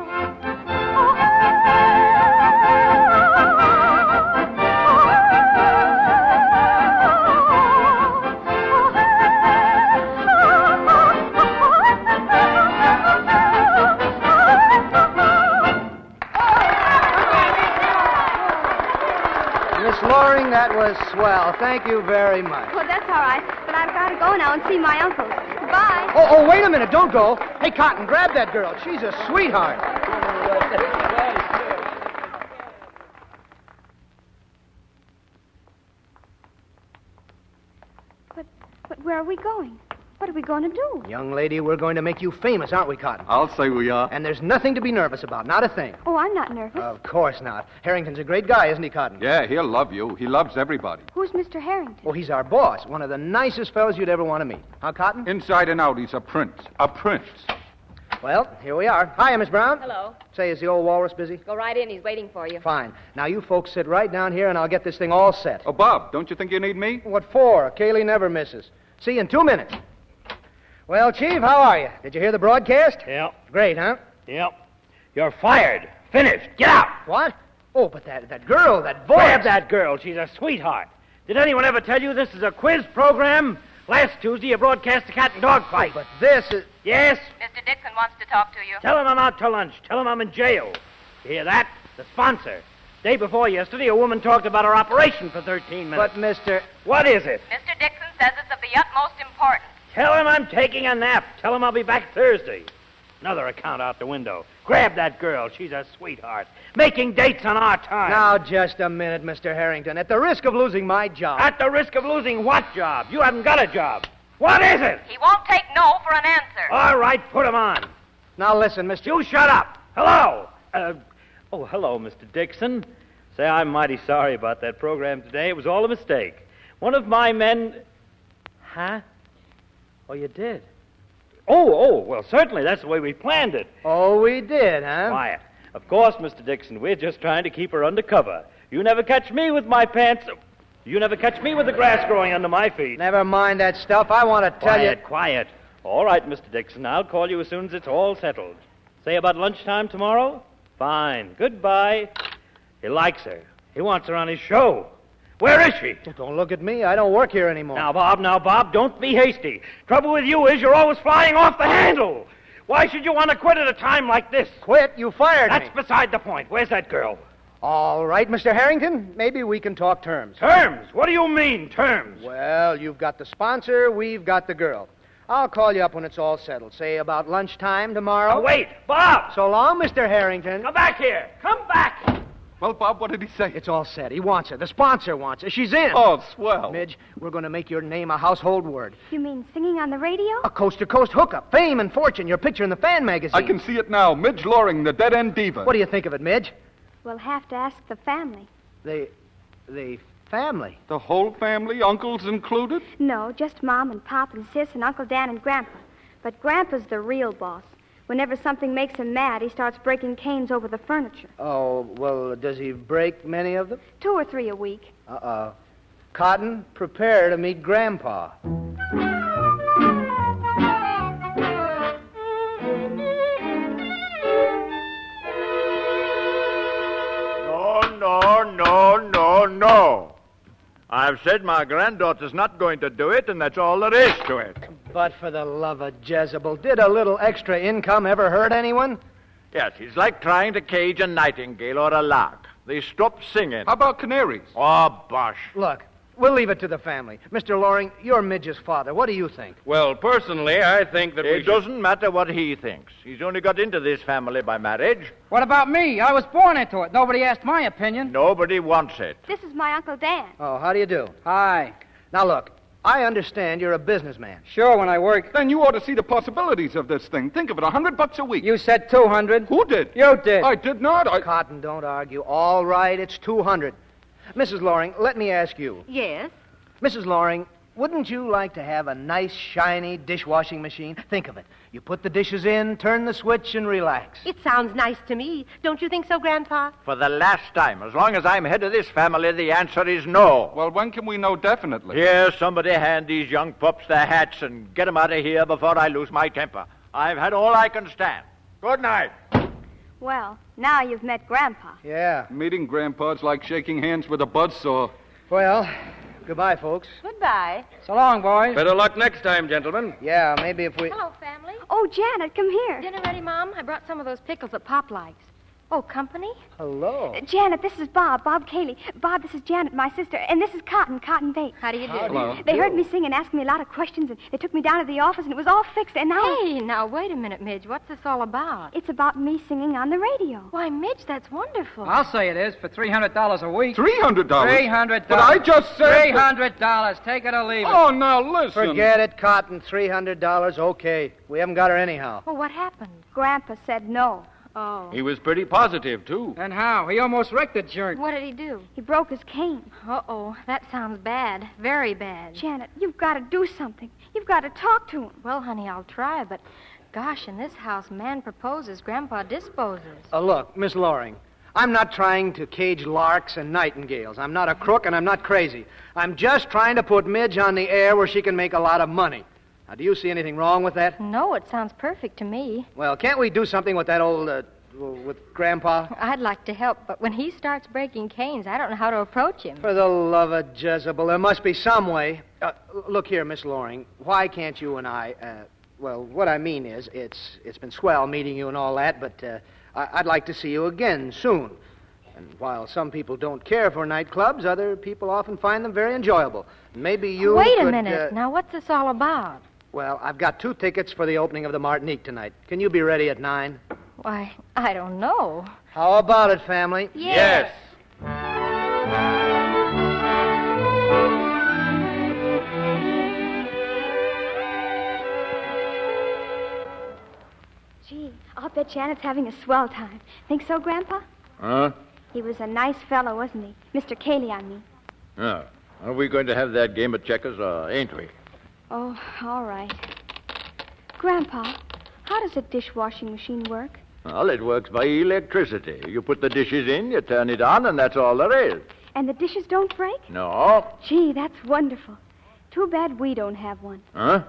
Miss Loring, that was swell. Thank you very much. Well, that's all right, but I've got to go now and see my uncles. Goodbye. Oh, wait a minute. Don't go. Hey, Cotton, grab that girl. She's a sweetheart. But where are we going? What are we going to do? Young lady, we're going to make you famous, aren't we, Cotton? I'll say we are. And there's nothing to be nervous about. Not a thing. Oh, I'm not nervous. Of course not. Harrington's a great guy, isn't he, Cotton? Yeah, he'll love you. He loves everybody. Who's Mr. Harrington? Oh, he's our boss. One of the nicest fellows you'd ever want to meet. Huh, Cotton? Inside and out, he's a prince. A prince. Well, here we are. Hiya, Miss Brown. Hello. Say, is the old walrus busy? Go right in. He's waiting for you. Fine. Now, you folks sit right down here, and I'll get this thing all set. Oh, Bob, don't you think you need me? What for? Kaylee never misses. See you in 2 minutes. Well, Chief, how are you? Did you hear the broadcast? Yep. Great, huh? Yep. You're fired. Finished. Get out. What? Oh, but that girl, that voice. Grab that girl. She's a sweetheart. Did anyone ever tell you this is a quiz program? Last Tuesday, you broadcast a cat and dog fight. But this is... Yes? Mr. Dixon wants to talk to you. Tell him I'm out to lunch. Tell him I'm in jail. You hear that? The sponsor. Day before yesterday, a woman talked about her operation for 13 minutes. But, Mr... What is it? Mr. Dixon says it's of the utmost importance. Tell him I'm taking a nap. Tell him I'll be back Thursday. Another account out the window. Grab that girl. She's a sweetheart. Making dates on our time. Now, just a minute, Mr. Harrington. At the risk of losing my job... At the risk of losing what job? You haven't got a job. What is it? He won't take no for an answer. All right, put him on. Now, listen, Mr... You shut up. Hello. Hello, Mr. Dixon. Say, I'm mighty sorry about that program today. It was all a mistake. One of my men... Huh? Oh, you did? Oh, well, certainly. That's the way we planned it. Oh, we did, huh? Quiet. Of course, Mr. Dixon, we're just trying to keep her undercover. You never catch me with my pants... You never catch me with the grass growing under my feet. Never mind that stuff. I want to tell you... Quiet. All right, Mr. Dixon. I'll call you as soon as it's all settled. Say about lunchtime tomorrow? Fine. Goodbye. He likes her. He wants her on his show. Where is she? Don't look at me. I don't work here anymore. Now, Bob, don't be hasty. Trouble with you is you're always flying off the handle. Why should you want to quit at a time like this? Quit? You fired me. That's beside the point. Where's that girl? All right, Mr. Harrington. Maybe we can talk terms. Terms? What do you mean, terms? Well, you've got the sponsor, we've got the girl. I'll call you up when it's all settled. Say about lunchtime tomorrow. Oh, wait, Bob! So long, Mr. Harrington. Come back here. Come back! Well, Bob, what did he say? It's all set. He wants her. The sponsor wants her. She's in. Oh, swell. Midge, we're going to make your name a household word. You mean singing on the radio? A coast-to-coast hookup. Fame and fortune. Your picture in the fan magazine. I can see it now. Midge Loring, the dead-end diva. What do you think of it, Midge? We'll have to ask the family. The family? The whole family, uncles included? No, just Mom and Pop and Sis and Uncle Dan and Grandpa. But Grandpa's the real boss. Whenever something makes him mad, he starts breaking canes over the furniture. Oh, well, does he break many of them? 2 or 3 a week. Uh-oh. Cotton, prepare to meet Grandpa. No. I've said my granddaughter's not going to do it, and that's all there is to it. But for the love of Jezebel, did a little extra income ever hurt anyone? Yes, it's like trying to cage a nightingale or a lark. They stop singing. How about canaries? Oh, bosh. Look, we'll leave it to the family. Mr. Loring, you're Midge's father. What do you think? Well, personally, I think that it doesn't matter what he thinks. He's only got into this family by marriage. What about me? I was born into it. Nobody asked my opinion. Nobody wants it. This is my Uncle Dan. Oh, how do you do? Hi. Now, look, I understand you're a businessman. Sure, when I work. Then you ought to see the possibilities of this thing. Think of it, $100 a week. You said 200. Who did? You did. I did not. Cotton, don't argue. All right, it's 200. Mrs. Loring, let me ask you. Yes? Mrs. Loring, wouldn't you like to have a nice, shiny dishwashing machine? Think of it. You put the dishes in, turn the switch, and relax. It sounds nice to me. Don't you think so, Grandpa? For the last time, as long as I'm head of this family, the answer is no. Well, when can we know definitely? Here, somebody hand these young pups their hats and get them out of here before I lose my temper. I've had all I can stand. Good night. Well, now you've met Grandpa. Yeah. Meeting Grandpa's like shaking hands with a buzzsaw. Well, goodbye, folks. Goodbye. So long, boys. Better luck next time, gentlemen. Yeah, maybe if we... Hello, family. Oh, Janet, come here. Dinner ready, Mom? I brought some of those pickles that Pop likes. Oh, company? Hello. Janet, this is Bob Cayley. Bob, this is Janet, my sister. And this is Cotton Bates. How do you do? Hello. They heard me sing and asked me a lot of questions, and they took me down to the office, and it was all fixed, and now... Hey, now, wait a minute, Midge. What's this all about? It's about me singing on the radio. Why, Midge, that's wonderful. I'll say it is for $300 a week. $300? $300. But I just said... $300. Take it or leave it. Oh, now listen. Forget it, Cotton. $300, okay. We haven't got her anyhow. Well, what happened? Grandpa said no. Oh. He was pretty positive, too. And how? He almost wrecked the jerk. What did he do? He broke his cane. Uh-oh. That sounds bad. Very bad. Janet, you've got to do something. You've got to talk to him. Well, honey, I'll try, but gosh, in this house, man proposes, Grandpa disposes. Look, Miss Loring, I'm not trying to cage larks and nightingales. I'm not a crook and I'm not crazy. I'm just trying to put Midge on the air where she can make a lot of money. Now, do you see anything wrong with that? No, it sounds perfect to me. Well, can't we do something with that old, with Grandpa? I'd like to help, but when he starts breaking canes, I don't know how to approach him. For the love of Jezebel, there must be some way. Look here, Miss Loring, why can't you and I, well, what I mean is, it's been swell meeting you and all that, but I'd like to see you again soon. And while some people don't care for nightclubs, other people often find them very enjoyable. Maybe you Wait could, a minute. Now, what's this all about? Well, I've got 2 tickets for the opening of the Martinique tonight. Can you be ready at 9? Why, I don't know. How about it, family? Yes. Gee, I'll bet Janet's having a swell time. Think so, Grandpa? Huh? He was a nice fellow, wasn't he? Mr. Cayley, I mean. Yeah. Are we going to have that game of checkers, or ain't we? Oh, all right. Grandpa, how does a dishwashing machine work? Well, it works by electricity. You put the dishes in, you turn it on, and that's all there is. And the dishes don't break? No. Gee, that's wonderful. Too bad we don't have one. Huh?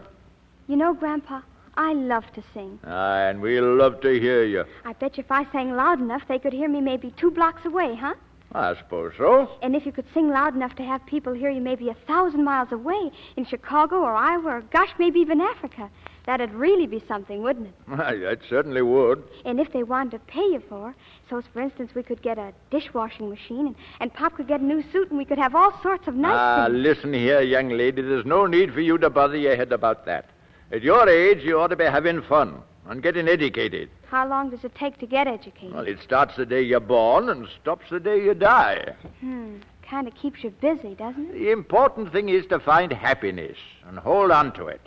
You know, Grandpa, I love to sing. And we'll love to hear you. I bet you if I sang loud enough, they could hear me maybe 2 blocks away, huh? I suppose so. And if you could sing loud enough to have people hear you maybe 1,000 miles away in Chicago or Iowa or, gosh, maybe even Africa, that'd really be something, wouldn't it? Why, that certainly would. And if they wanted to pay you for, so for instance, we could get a dishwashing machine and Pop could get a new suit and we could have all sorts of nice things. Listen here, young lady. There's no need for you to bother your head about that. At your age, you ought to be having fun and getting educated. How long does it take to get educated? Well, it starts the day you're born and stops the day you die. Kind of keeps you busy, doesn't it? The important thing is to find happiness and hold on to it.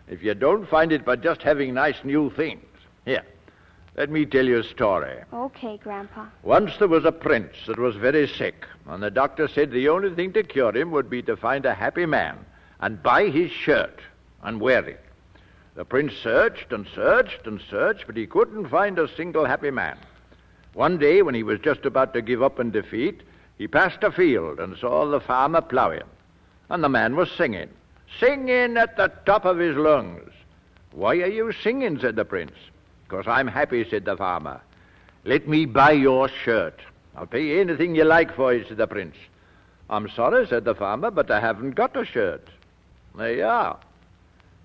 If you don't find it by just having nice new things. Here, let me tell you a story. Okay, Grandpa. Once there was a prince that was very sick, and the doctor said the only thing to cure him would be to find a happy man and buy his shirt and wear it. The prince searched and searched and searched, but he couldn't find a single happy man. One day, when he was just about to give up in defeat, he passed a field and saw the farmer plowing. And the man was singing at the top of his lungs. "Why are you singing?" said the prince. "'Cause I'm happy," said the farmer. "Let me buy your shirt. I'll pay you anything you like for it," said the prince. "I'm sorry," said the farmer, "but I haven't got a shirt." "There you are.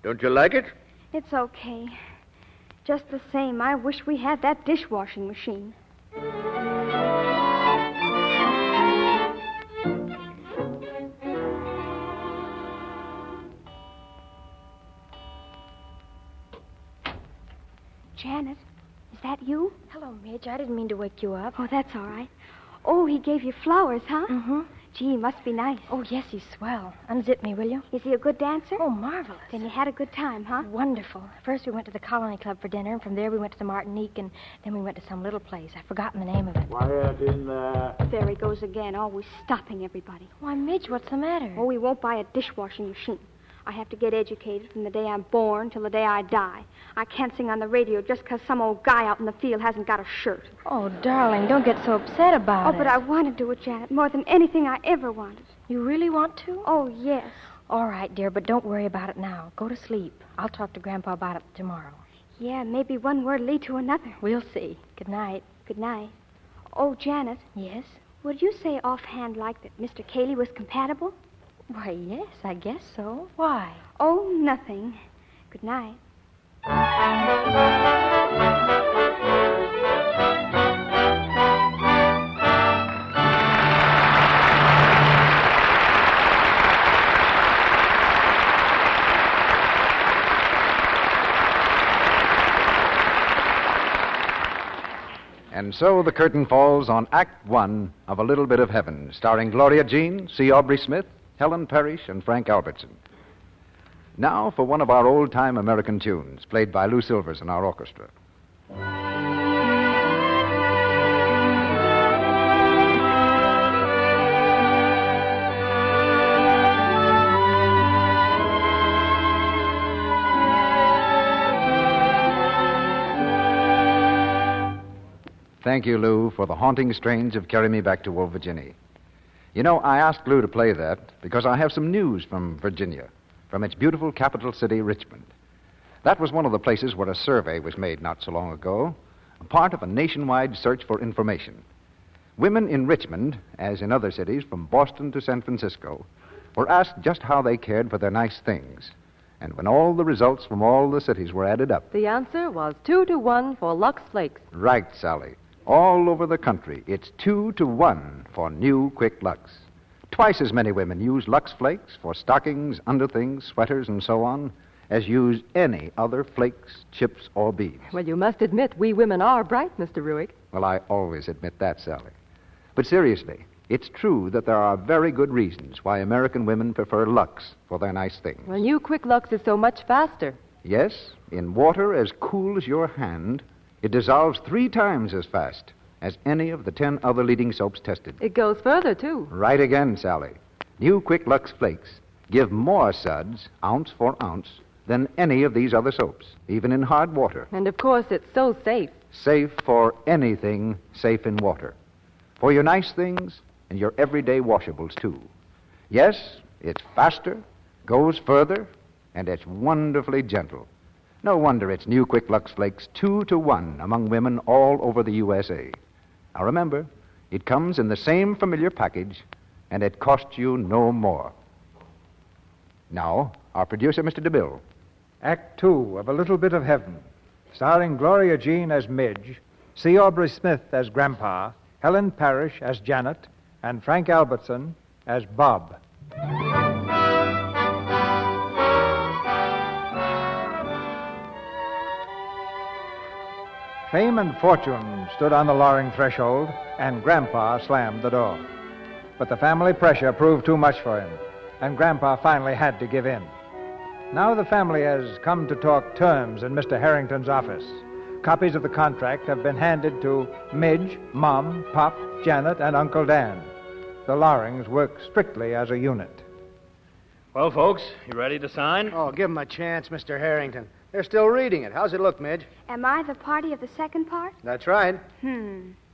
Don't you like it?" It's okay. Just the same, I wish we had that dishwashing machine. Janet, is that you? Hello, Midge. I didn't mean to wake you up. Oh, that's all right. Oh, he gave you flowers, huh? Mm-hmm. Gee, he must be nice. Oh, yes, he's swell. Unzip me, will you? Is he a good dancer? Oh, marvelous. Then you had a good time, huh? Wonderful. First we went to the Colony Club for dinner, and from there we went to the Martinique, and then we went to some little place. I've forgotten the name of it. Quiet in there. There he goes again, always stopping everybody. Why, Midge, what's the matter? Oh, he won't buy a dishwashing machine. I have to get educated from the day I'm born till the day I die. I can't sing on the radio just 'cause some old guy out in the field hasn't got a shirt. Oh, darling, don't get so upset about it. Oh, but I want to do it, Janet, more than anything I ever wanted. You really want to? Oh, yes. All right, dear, but don't worry about it now. Go to sleep. I'll talk to Grandpa about it tomorrow. Yeah, maybe one word lead to another. We'll see. Good night. Good night. Oh, Janet. Yes? Would you say offhand like that Mr. Cayley was compatible? Why, yes, I guess so. Why? Oh, nothing. Good night. And so the curtain falls on Act One of A Little Bit of Heaven, starring Gloria Jean, C. Aubry Smith, Helen Parish, and Frank Albertson. Now for one of our old-time American tunes, played by Lou Silvers and our orchestra. Thank you, Lou, for the haunting strains of Carry Me Back to Old Virginia. You know, I asked Lou to play that because I have some news from Virginia, from its beautiful capital city, Richmond. That was one of the places where a survey was made not so long ago, a part of a nationwide search for information. Women in Richmond, as in other cities from Boston to San Francisco, were asked just how they cared for their nice things. And when all the results from all the cities were added up... The answer was 2-1 for Lux Flakes. Right, Sally. All over the country, it's 2-1 for new Quick Lux. Twice as many women use Lux Flakes for stockings, underthings, sweaters, and so on, as use any other flakes, chips, or beads. Well, you must admit we women are bright, Mr. Ruick. Well, I always admit that, Sally. But seriously, it's true that there are very good reasons why American women prefer Lux for their nice things. Well, new Quick Lux is so much faster. Yes, in water as cool as your hand, it dissolves 3 times as fast as any of the 10 other leading soaps tested. It goes further, too. Right again, Sally. New Quick Lux Flakes give more suds, ounce for ounce, than any of these other soaps, even in hard water. And, of course, it's so safe. Safe for anything safe in water. For your nice things and your everyday washables, too. Yes, it's faster, goes further, and it's wonderfully gentle. No wonder it's new Quick Lux Flakes 2-1 among women all over the USA. Now remember, it comes in the same familiar package, and it costs you no more. Now, our producer, Mr. DeMille. Act 2 of A Little Bit of Heaven, starring Gloria Jean as Midge, C. Aubrey Smith as Grandpa, Helen Parish as Janet, and Frank Albertson as Bob. Fame and fortune stood on the Loring threshold, and Grandpa slammed the door. But the family pressure proved too much for him, and Grandpa finally had to give in. Now the family has come to talk terms in Mr. Harrington's office. Copies of the contract have been handed to Midge, Mom, Pop, Janet, and Uncle Dan. The Lorings work strictly as a unit. Well, folks, you ready to sign? Oh, give 'em a chance, Mr. Harrington. They're still reading it. How's it look, Midge? Am I the party of the second part? That's right.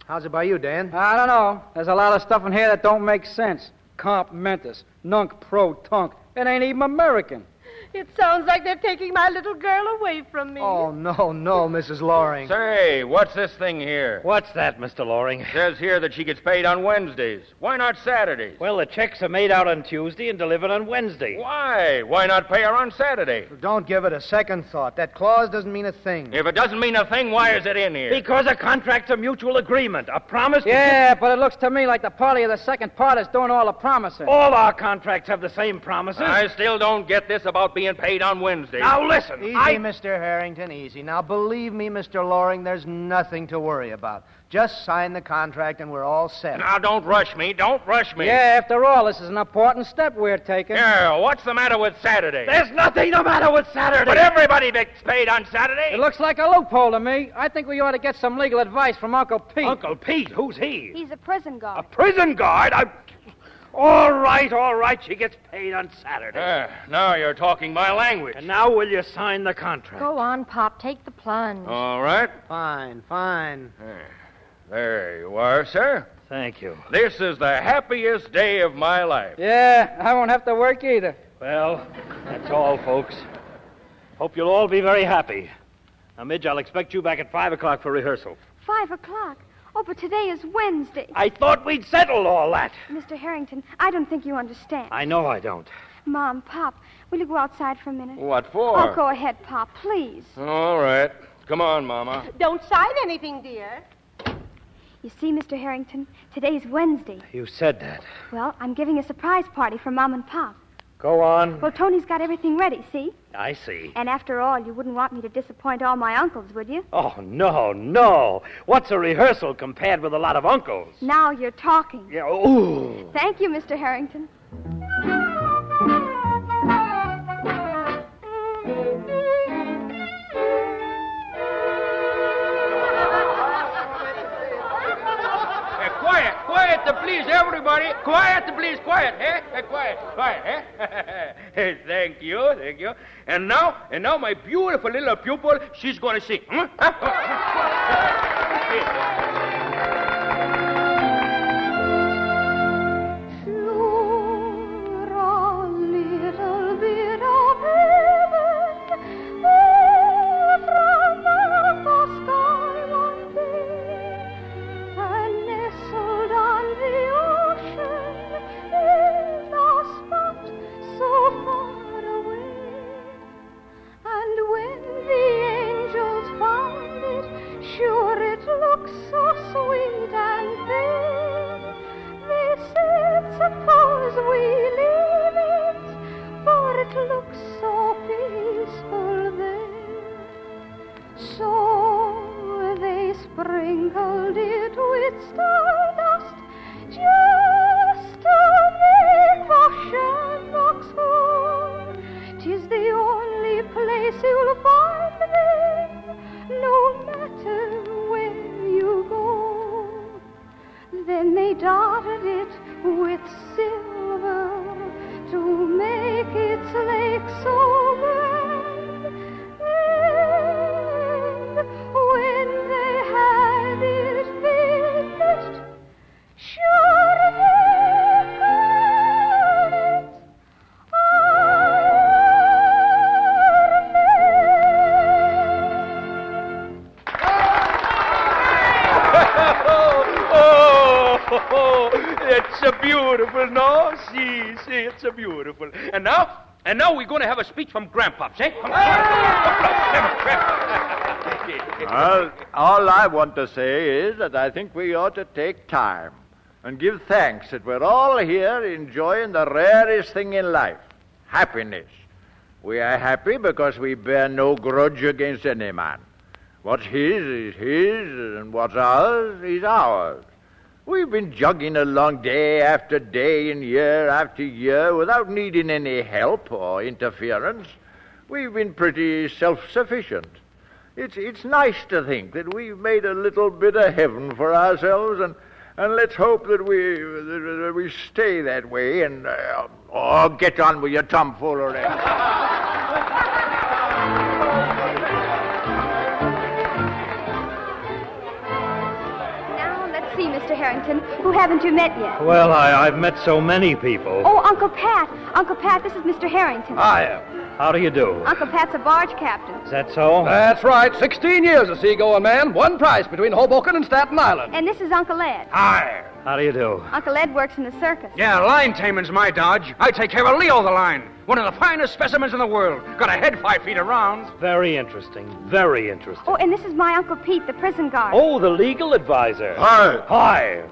How's it by you, Dan? I don't know. There's a lot of stuff in here that don't make sense. Comp mentis, nunc pro tunc. It ain't even American. It sounds like they're taking my little girl away from me. Oh, no, Mrs. Loring. Say, what's this thing here? What's that, Mr. Loring? It says here that she gets paid on Wednesdays. Why not Saturdays? Well, the checks are made out on Tuesday and delivered on Wednesday. Why? Why not pay her on Saturday? Don't give it a second thought. That clause doesn't mean a thing. If it doesn't mean a thing, why is it in here? Because a contract's a mutual agreement, a promise. Yeah, but it looks to me like the party of the second part is doing all the promising. All our contracts have the same promises. I still don't get this about being paid on Wednesday. Now listen, Easy, Mr. Harrington, easy. Now, believe me, Mr. Loring, there's nothing to worry about. Just sign the contract and we're all set. Now, don't rush me. Don't rush me. Yeah, after all, this is an important step we're taking. Yeah, what's the matter with Saturday? There's nothing the matter with Saturday. But everybody gets paid on Saturday. It looks like a loophole to me. I think we ought to get some legal advice from Uncle Pete. Uncle Pete? Who's he? He's a prison guard. A prison guard? All right. She gets paid on Saturday. Now you're talking my language. And now will you sign the contract? Go on, Pop. Take the plunge. All right. Fine. There you are, sir. Thank you. This is the happiest day of my life. Yeah, I won't have to work either. Well, that's all, folks. Hope you'll all be very happy. Now, Midge, I'll expect you back at 5 o'clock for rehearsal. 5 o'clock? Oh, but today is Wednesday. I thought we'd settled all that. Mr. Harrington, I don't think you understand. I know I don't. Mom, Pop, will you go outside for a minute? What for? Oh, go ahead, Pop, please. All right. Come on, Mama. Don't sign anything, dear. You see, Mr. Harrington, today's Wednesday. You said that. Well, I'm giving a surprise party for Mom and Pop. Go on. Well, Tony's got everything ready, see? I see. And after all, you wouldn't want me to disappoint all my uncles, would you? Oh, no. What's a rehearsal compared with a lot of uncles? Now you're talking. Yeah, ooh. Thank you, Mr. Harrington. Quiet, please, everybody. Quiet, please, quiet, eh? Quiet, eh? Thank you. And now, my beautiful little pupil, she's going to sing. Sure, a little bit of heaven as we leave it, for it looks so peaceful there. So they sprinkled it with stardust just to make for Shamrock's home. 'Tis the only place you'll find there, no matter where you go. Then they dotted it with silver to make its lake so grand. And when they had it finished, sure they called it Oh, it's a beautiful, no? See, it's a beautiful. And now we're going to have a speech from Grandpops, eh? Well, all I want to say is that I think we ought to take time and give thanks that we're all here enjoying the rarest thing in life, happiness. We are happy because we bear no grudge against any man. What's his is his, and what's ours is ours. We've been jogging along day after day and year after year without needing any help or interference. We've been pretty self-sufficient. It's nice to think that we've made a little bit of heaven for ourselves, and let's hope that we stay that way and get on with your tomfoolery. See, Mr. Harrington, who haven't you met yet? Well, I've met so many people. Oh, Uncle Pat. Uncle Pat, this is Mr. Harrington. Hi. How do you do? Uncle Pat's a barge captain. Is that so? That's right. 16 years a seagoing man. One price between Hoboken and Staten Island. And this is Uncle Ed. Hi. How do you do? Uncle Ed works in the circus. Yeah, line taming's my dodge. I take care of Leo the line. One of the finest specimens in the world. Got a head 5 feet around. Very interesting. Very interesting. Oh, and this is my Uncle Pete, the prison guard. Oh, the legal advisor. Hi. Hi.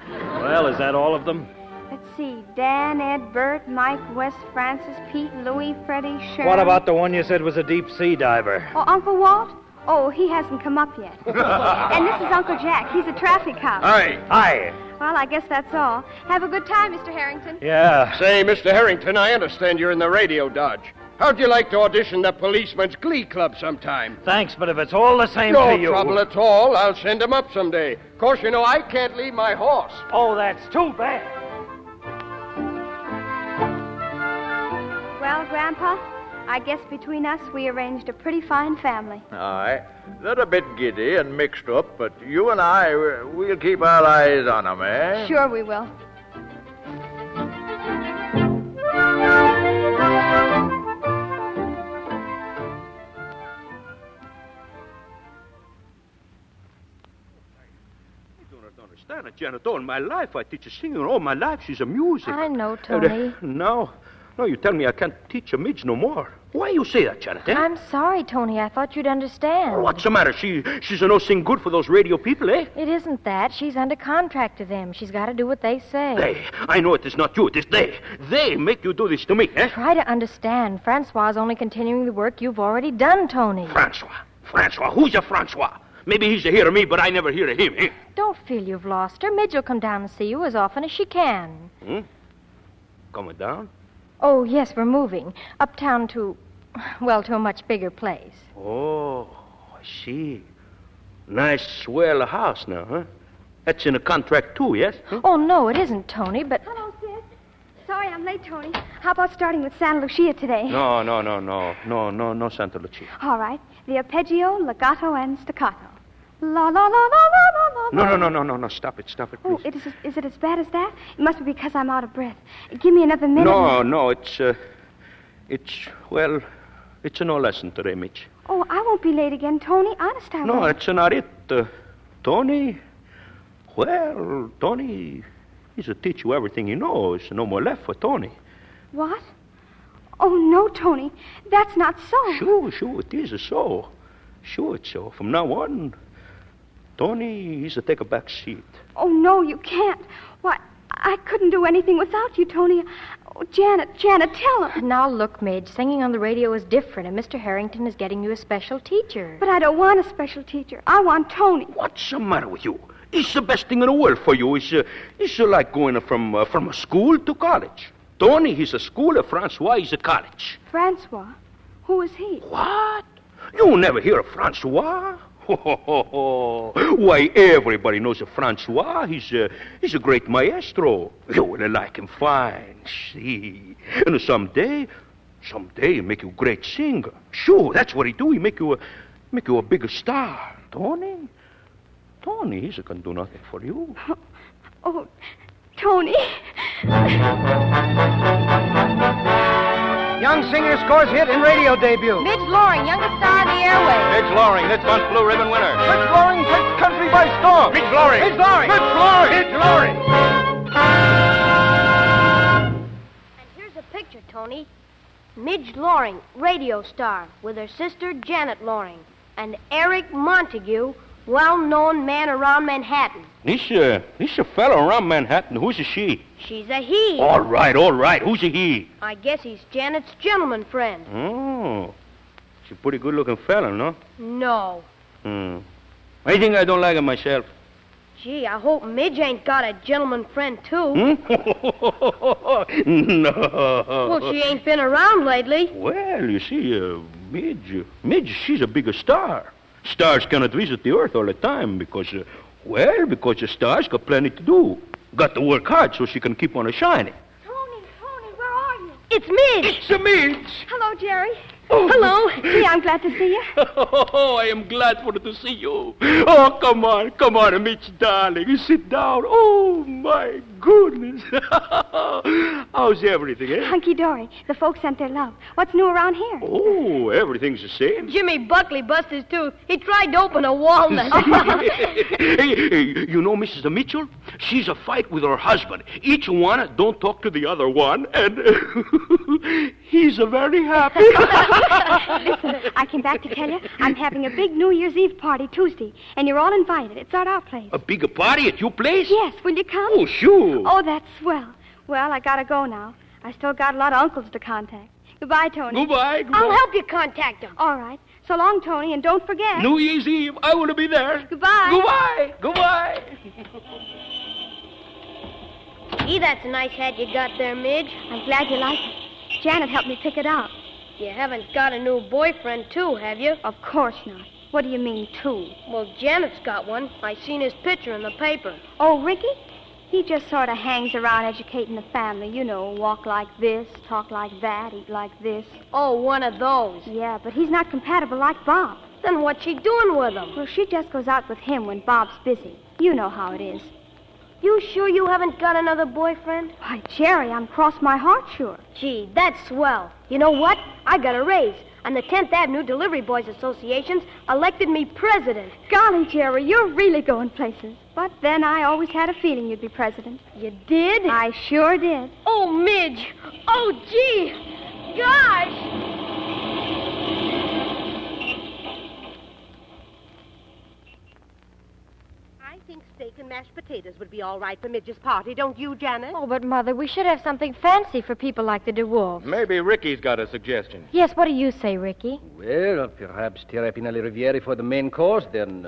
Well, is that all of them? Let's see. Dan, Ed, Bert, Mike, Wes, Francis, Pete, Louie, Freddie, Sharon. What about the one you said was a deep sea diver? Oh, Uncle Walt? Oh, he hasn't come up yet. And this is Uncle Jack. He's a traffic cop. Hi. Hi. Well, I guess that's all. Have a good time, Mr. Harrington. Yeah. Say, Mr. Harrington, I understand you're in the radio dodge. How'd you like to audition the Policeman's Glee Club sometime? Thanks, but if it's all the same No to you... trouble at all. I'll send him up someday. Of course, you know, I can't leave my horse. Oh, that's too bad. Well, Grandpa, I guess between us we arranged a pretty fine family. Aye. They're a bit giddy and mixed up, but you and I, we'll keep our eyes on them, eh? Sure we will. Understand it, Janet. All my life I teach her singing. All my life she's a music. I know, Tony. No, you tell me I can't teach a midge no more. Why you say that, Janet? Eh? I'm sorry, Tony. I thought you'd understand. What's the matter? She's a no sing good for those radio people, eh? It isn't that. She's under contract to them. She's got to do what they say. They. I know it is not you. It is they. They make you do this to me, eh? Try to understand. Francois is only continuing the work you've already done, Tony. Francois? Who's a Francois? Maybe he's a hear of me, but I never hear of him, eh? Don't feel you've lost her. Midge will come down and see you as often as she can. Coming down? Oh, yes, we're moving. Uptown to a much bigger place. Oh, I see. Nice, swell house now, huh? That's in a contract, too, yes? Huh? Oh, no, it isn't, Tony, but... Hello, Sid. Sorry I'm late, Tony. How about starting with Santa Lucia today? No, Santa Lucia. All right. The arpeggio, legato, and staccato. La, la, la, la, la, la, la. No, stop it, please. Oh, is it as bad as that? It must be because I'm out of breath. Give me another minute. No, it's a no lesson today, Mitch. Oh, I won't be late again, Tony. Honest, I won't. No, it's not it. Tony, Tony, he's a teach you everything he knows. No more left for Tony. What? Oh, no, Tony. That's not so. Sure, it is so. Sure, it's so. From now on, Tony, he's to take a back seat. Oh, no, you can't. Why, I couldn't do anything without you, Tony. Oh, Janet, tell her. Now, look, Midge, singing on the radio is different, and Mr. Harrington is getting you a special teacher. But I don't want a special teacher. I want Tony. What's the matter with you? It's the best thing in the world for you. It's like going from a school to college. Tony, he's a school, and Francois, he's a college. Francois? Who is he? What? You never hear of Francois? Why, everybody knows of Francois. He's a great maestro. You will like him fine, see. And someday he'll make you a great singer. Sure, that's what he do. He make you a bigger star. Tony, he can do nothing for you. Oh, Tony. Young singer scores hit in radio debut. Midge Loring, youngest star of the airwaves. Midge Loring, this month's Blue Ribbon winner. Midge Loring takes country by storm. Midge Loring. Midge Loring. Midge Loring. Midge Loring. And here's a picture, Tony. Midge Loring, radio star, with her sister Janet Loring. And Eric Montague, well-known man around Manhattan. This a fellow around Manhattan. Who's a she? She's a he. All right. Who's a he? I guess he's Janet's gentleman friend. Oh. She's a pretty good-looking fella, no? No. I think I don't like her myself. Gee, I hope Midge ain't got a gentleman friend, too. No. Well, she ain't been around lately. Well, you see, Midge, she's a bigger star. Stars cannot visit the Earth all the time because the stars got plenty to do. Got to work hard so she can keep on shining. Tony, where are you? It's Midge. It's a Midge. Hello, Jerry. Oh. Hello. Gee, I'm glad to see you. Oh, I am glad to see you. Oh, come on, Mitch, darling. Sit down. Oh, my goodness. How's everything, eh? Hunky-dory. The folks sent their love. What's new around here? Oh, everything's the same. Jimmy Buckley busted his tooth. He tried to open a walnut. Hey, you know Mrs. Mitchell? She's a fight with her husband. Each one don't talk to the other one, and he's a very happy. Listen, I came back to tell you I'm having a big New Year's Eve party Tuesday, and you're all invited. It's at our place. A bigger party at your place? Yes. Will you come? Oh, sure. Oh, that's swell. Well, I gotta go now. I still got a lot of uncles to contact. Goodbye, Tony. Goodbye. I'll help you contact them. All right. So long, Tony, and don't forget. New Year's Eve. I want to be there. Goodbye. Goodbye. Gee, that's a nice hat you got there, Midge. I'm glad you like it. Janet helped me pick it out. You haven't got a new boyfriend, too, have you? Of course not. What do you mean, too? Well, Janet's got one. I seen his picture in the paper. Oh, Ricky? He just sort of hangs around educating the family. You know, walk like this, talk like that, eat like this. Oh, one of those. Yeah, but he's not compatible like Bob. Then what's she doing with him? Well, she just goes out with him when Bob's busy. You know how it is. You sure you haven't got another boyfriend? Why, Jerry, I'm cross my heart sure. Gee, that's swell. You know what? I got a raise. And the 10th Avenue Delivery Boys Association's elected me president. Golly, Jerry, you're really going places. But then I always had a feeling you'd be president. You did? I sure did. Oh, Midge. Oh, gee. Gosh. I think steak and mashed potatoes would be all right for Midge's party, don't you, Janet? Oh, but, Mother, we should have something fancy for people like the DeWolves. Maybe Ricky's got a suggestion. Yes, what do you say, Ricky? Well, perhaps terrapin alle riviere for the main course, then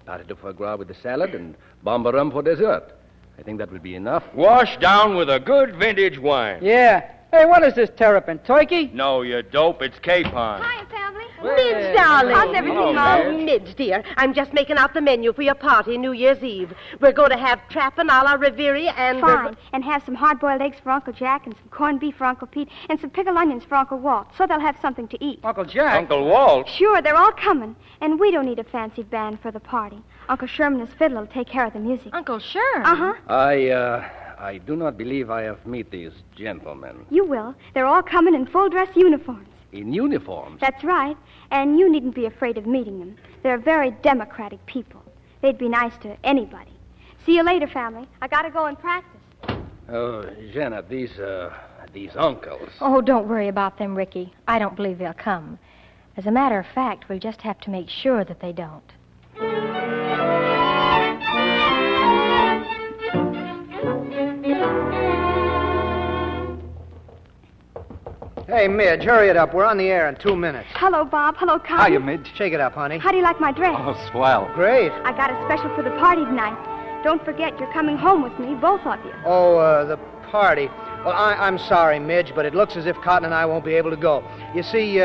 pâté de foie gras with the salad, and bombarum for dessert. I think that would be enough. Washed down with a good vintage wine. Yeah. Hey, what is this terrapin? Turkey? No, you dope. It's capon. Hi, family. Midge, darling. How's everything, Hello, Mom? Midge, dear, I'm just making out the menu for your party New Year's Eve. We're going to have trappin' a la Riviera and... Fine. And have some hard-boiled eggs for Uncle Jack and some corned beef for Uncle Pete and some pickled onions for Uncle Walt, so they'll have something to eat. Uncle Jack? Uncle Walt? Sure, they're all coming. And we don't need a fancy band for the party. Uncle Sherman, his fiddle, will take care of the music. Uncle Sherman? Uh-huh. I do not believe I have met these gentlemen. You will. They're all coming in full-dress uniforms. In uniforms? That's right. And you needn't be afraid of meeting them. They're very democratic people. They'd be nice to anybody. See you later, family. I gotta go and practice. Oh, Janet, these uncles. Oh, don't worry about them, Ricky. I don't believe they'll come. As a matter of fact, we'll just have to make sure that they don't. Hey, Midge, hurry it up. We're on the air in 2 minutes. Hello, Bob. Hello, Cotton. Hiya, Midge. Shake it up, honey. How do you like my dress? Oh, swell. Great. I got a special for the party tonight. Don't forget, you're coming home with me, both of you. Oh, the party. Well, I'm sorry, Midge, but it looks as if Cotton and I won't be able to go. You see,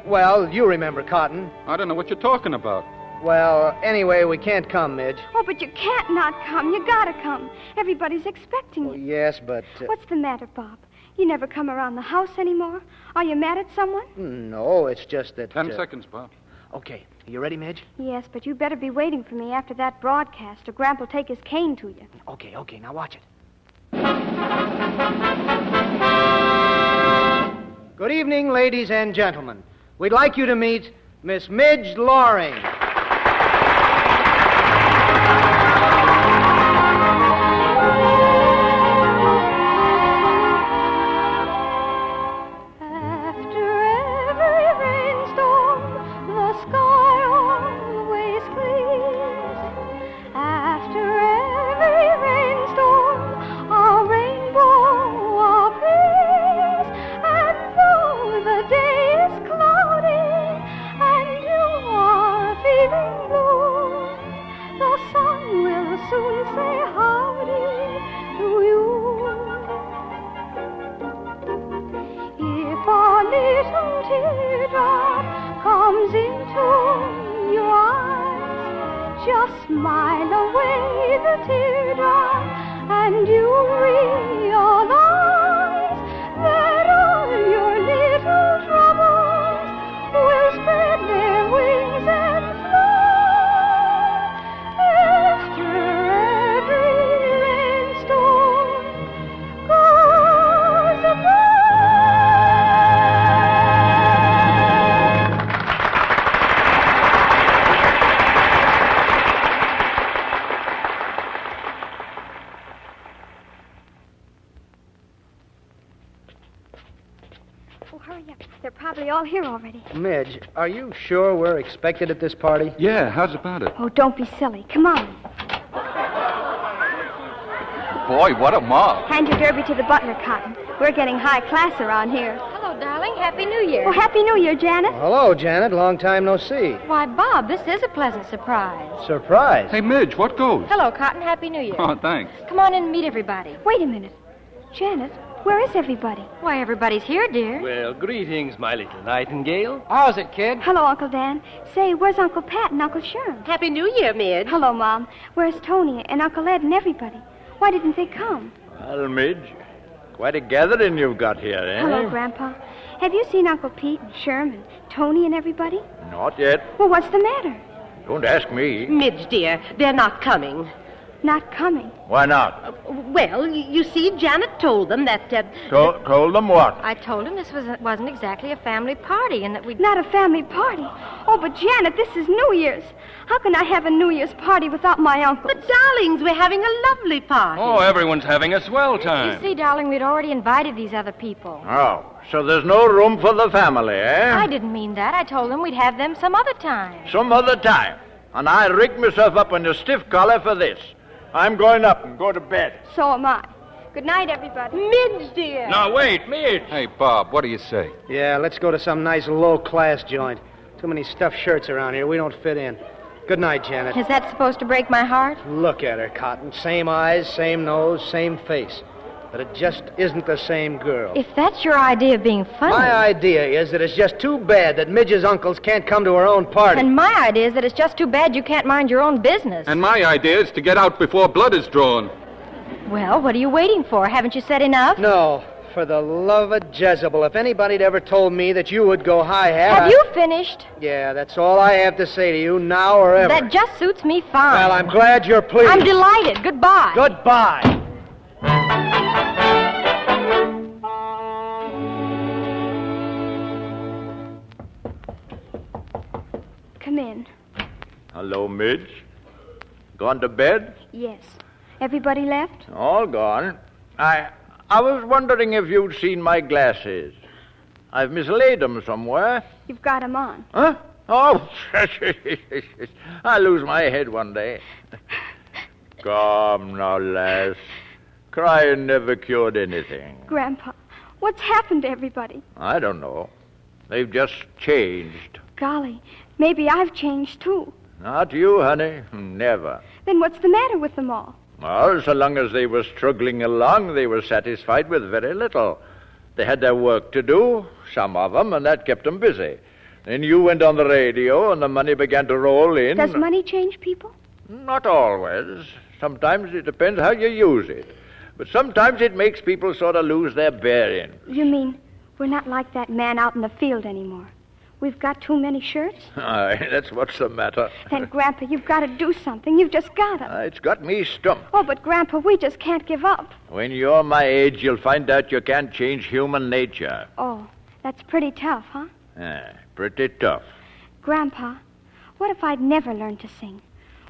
well, you remember Cotton. I don't know what you're talking about. Well, anyway, we can't come, Midge. Oh, but you can't not come. You gotta come. Everybody's expecting you. Yes, but... What's the matter, Bob? You never come around the house anymore? Are you mad at someone? No, it's just that... 10 seconds, Bob. Okay. You ready, Midge? Yes, but you better be waiting for me after that broadcast, or Gramp'll take his cane to you. Okay. Now watch it. Good evening, ladies and gentlemen. We'd like you to meet Miss Midge Loring. Just smile away the teardrop, and you'll realize that all your little troubles will spread their wings and fly. After every rainstorm goes by. Oh, hurry up. They're probably all here already. Midge, are you sure we're expected at this party? Yeah, how's about it? Oh, don't be silly. Come on. Boy, what a mob. Hand your derby to the butler, Cotton. We're getting high class around here. Hello, darling. Happy New Year. Oh, Happy New Year, Janet. Hello, Janet. Long time no see. Why, Bob, this is a pleasant surprise. Surprise. Hey, Midge, what goes? Hello, Cotton. Happy New Year. Oh, thanks. Come on in and meet everybody. Wait a minute. Janet, where is everybody? Why, everybody's here, dear. Well, greetings, my little nightingale. How's it, kid? Hello, Uncle Dan. Say, where's Uncle Pat and Uncle Sherm? Happy New Year, Midge. Hello, Mom. Where's Tony and Uncle Ed and everybody? Why didn't they come? Well, Midge, quite a gathering you've got here, eh? Hello, Grandpa. Have you seen Uncle Pete and Sherm and Tony and everybody? Not yet. Well, what's the matter? Don't ask me. Midge, dear, they're not coming. Not coming. Why not? Well, you see, Janet told them that... Told them what? I told him this wasn't exactly a family party and that we'd... Not a family party. Oh, but Janet, this is New Year's. How can I have a New Year's party without my uncle? But, darlings, we're having a lovely party. Oh, everyone's having a swell time. You see, darling, we'd already invited these other people. Oh, so there's no room for the family, eh? I didn't mean that. I told them we'd have them some other time. Some other time. And I rigged myself up in a stiff collar for this. I'm going up and go to bed. So am I. Good night, everybody. Midge, dear. Now, wait, Midge. Hey, Bob, what do you say? Yeah, let's go to some nice low-class joint. Too many stuffed shirts around here. We don't fit in. Good night, Janet. Is that supposed to break my heart? Look at her, Cotton. Same eyes, same nose, same face. But it just isn't the same girl. If that's your idea of being funny... My idea is that it's just too bad that Midge's uncles can't come to her own party. And my idea is that it's just too bad you can't mind your own business. And my idea is to get out before blood is drawn. Well, what are you waiting for? Haven't you said enough? No, for the love of Jezebel. If anybody'd ever told me that you would go high-hat... Have you finished? Yeah, that's all I have to say to you, now or ever. That just suits me fine. Well, I'm glad you're pleased. I'm delighted. Goodbye. Goodbye. Come in. Hello, Midge. Gone to bed? Yes. Everybody left? All gone. I was wondering if you'd seen my glasses. I've mislaid them somewhere. You've got 'em on. Huh? Oh, I'll lose my head one day. Come now, lass. Crying never cured anything. Grandpa, What's happened to everybody? I don't know. They've just changed. Golly, maybe I've changed, too. Not you, honey. Never. Then what's the matter with them all? Well, so long as they were struggling along, they were satisfied with very little. They had their work to do, some of them, and that kept them busy. Then you went on the radio, and the money began to roll in. Does money change people? Not always. Sometimes it depends how you use it. But sometimes it makes people sort of lose their bearings. You mean we're not like that man out in the field anymore? We've got too many shirts? Aye, that's what's the matter. Then, Grandpa, you've got to do something. You've just got to. It's got me stumped. Oh, but, Grandpa, we just can't give up. When you're my age, you'll find out you can't change human nature. Oh, that's pretty tough, huh? Pretty tough. Grandpa, what if I'd never learned to sing?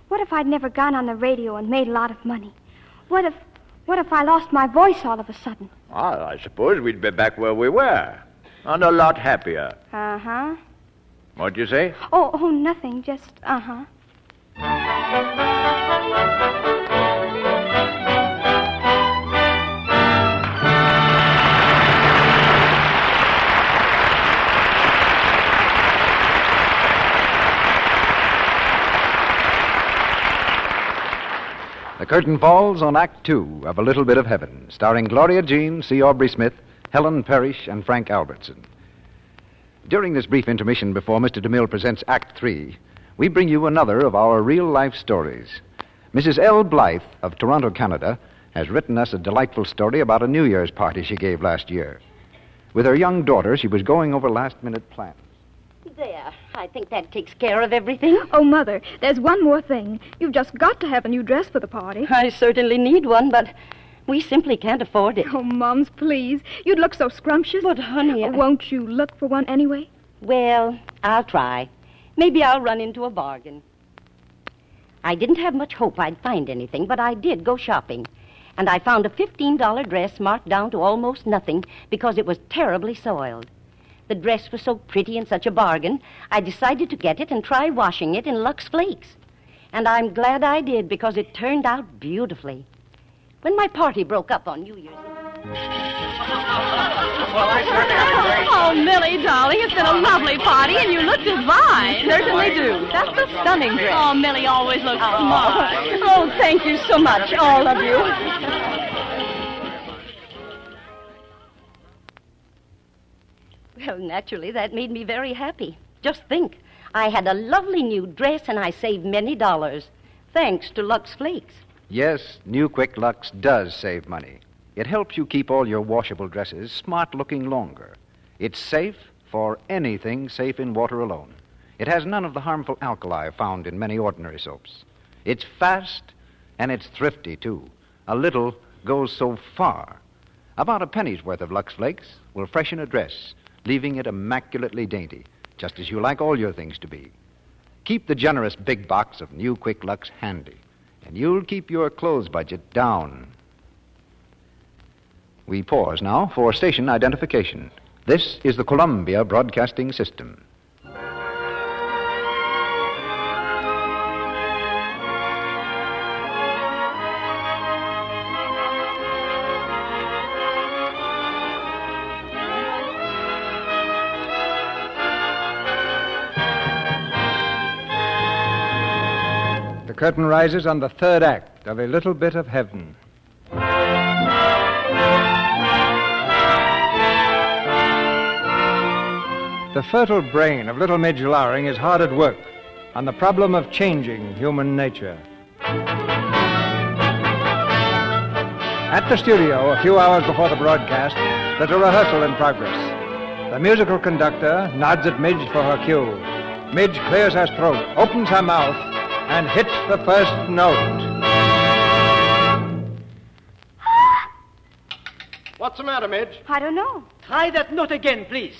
What if I'd never gone on the radio and made a lot of money? What if I lost my voice all of a sudden? Well, I suppose we'd be back where we were. And a lot happier. Uh-huh. What'd you say? Oh, nothing. Just, uh-huh. The curtain falls on Act Two of A Little Bit of Heaven, starring Gloria Jean, C. Aubry Smith, Helen Parish, and Frank Albertson. During this brief intermission before Mr. DeMille presents Act Three, we bring you another of our real-life stories. Mrs. L. Blythe of Toronto, Canada, has written us a delightful story about a New Year's party she gave last year. With her young daughter, she was going over last-minute plans. There. I think that takes care of everything. Oh, Mother, there's one more thing. You've just got to have a new dress for the party. I certainly need one, but we simply can't afford it. Oh, Mums, please. You'd look so scrumptious. But, honey... Won't you look for one anyway? Well, I'll try. Maybe I'll run into a bargain. I didn't have much hope I'd find anything, but I did go shopping. And I found a $15 dress marked down to almost nothing because it was terribly soiled. The dress was so pretty and such a bargain, I decided to get it and try washing it in Lux Flakes. And I'm glad I did because it turned out beautifully. When my party broke up on New Year's Eve... Oh, Millie, darling, it's been a lovely party, and you look divine. Certainly do. That's a stunning dress. Oh, Millie always looks smart. Oh, thank you so much, all of you. Well, naturally, that made me very happy. Just think, I had a lovely new dress, and I saved many dollars, thanks to Lux Flakes. Yes, New Quick Lux does save money. It helps you keep all your washable dresses smart-looking longer. It's safe for anything safe in water alone. It has none of the harmful alkali found in many ordinary soaps. It's fast, and it's thrifty, too. A little goes so far. About a penny's worth of Lux Flakes will freshen a dress, leaving it immaculately dainty, just as you like all your things to be. Keep the generous big box of New Quick Lux handy, and you'll keep your clothes budget down. We pause now for station identification. This is the Columbia Broadcasting System. The curtain rises on the third act of A Little Bit of Heaven. The fertile brain of little Midge Loring is hard at work on the problem of changing human nature. At the studio, a few hours before the broadcast, there's a rehearsal in progress. The musical conductor nods at Midge for her cue. Midge clears her throat, opens her mouth, and hits the first note. What's the matter, Midge? I don't know. Try that note again, please.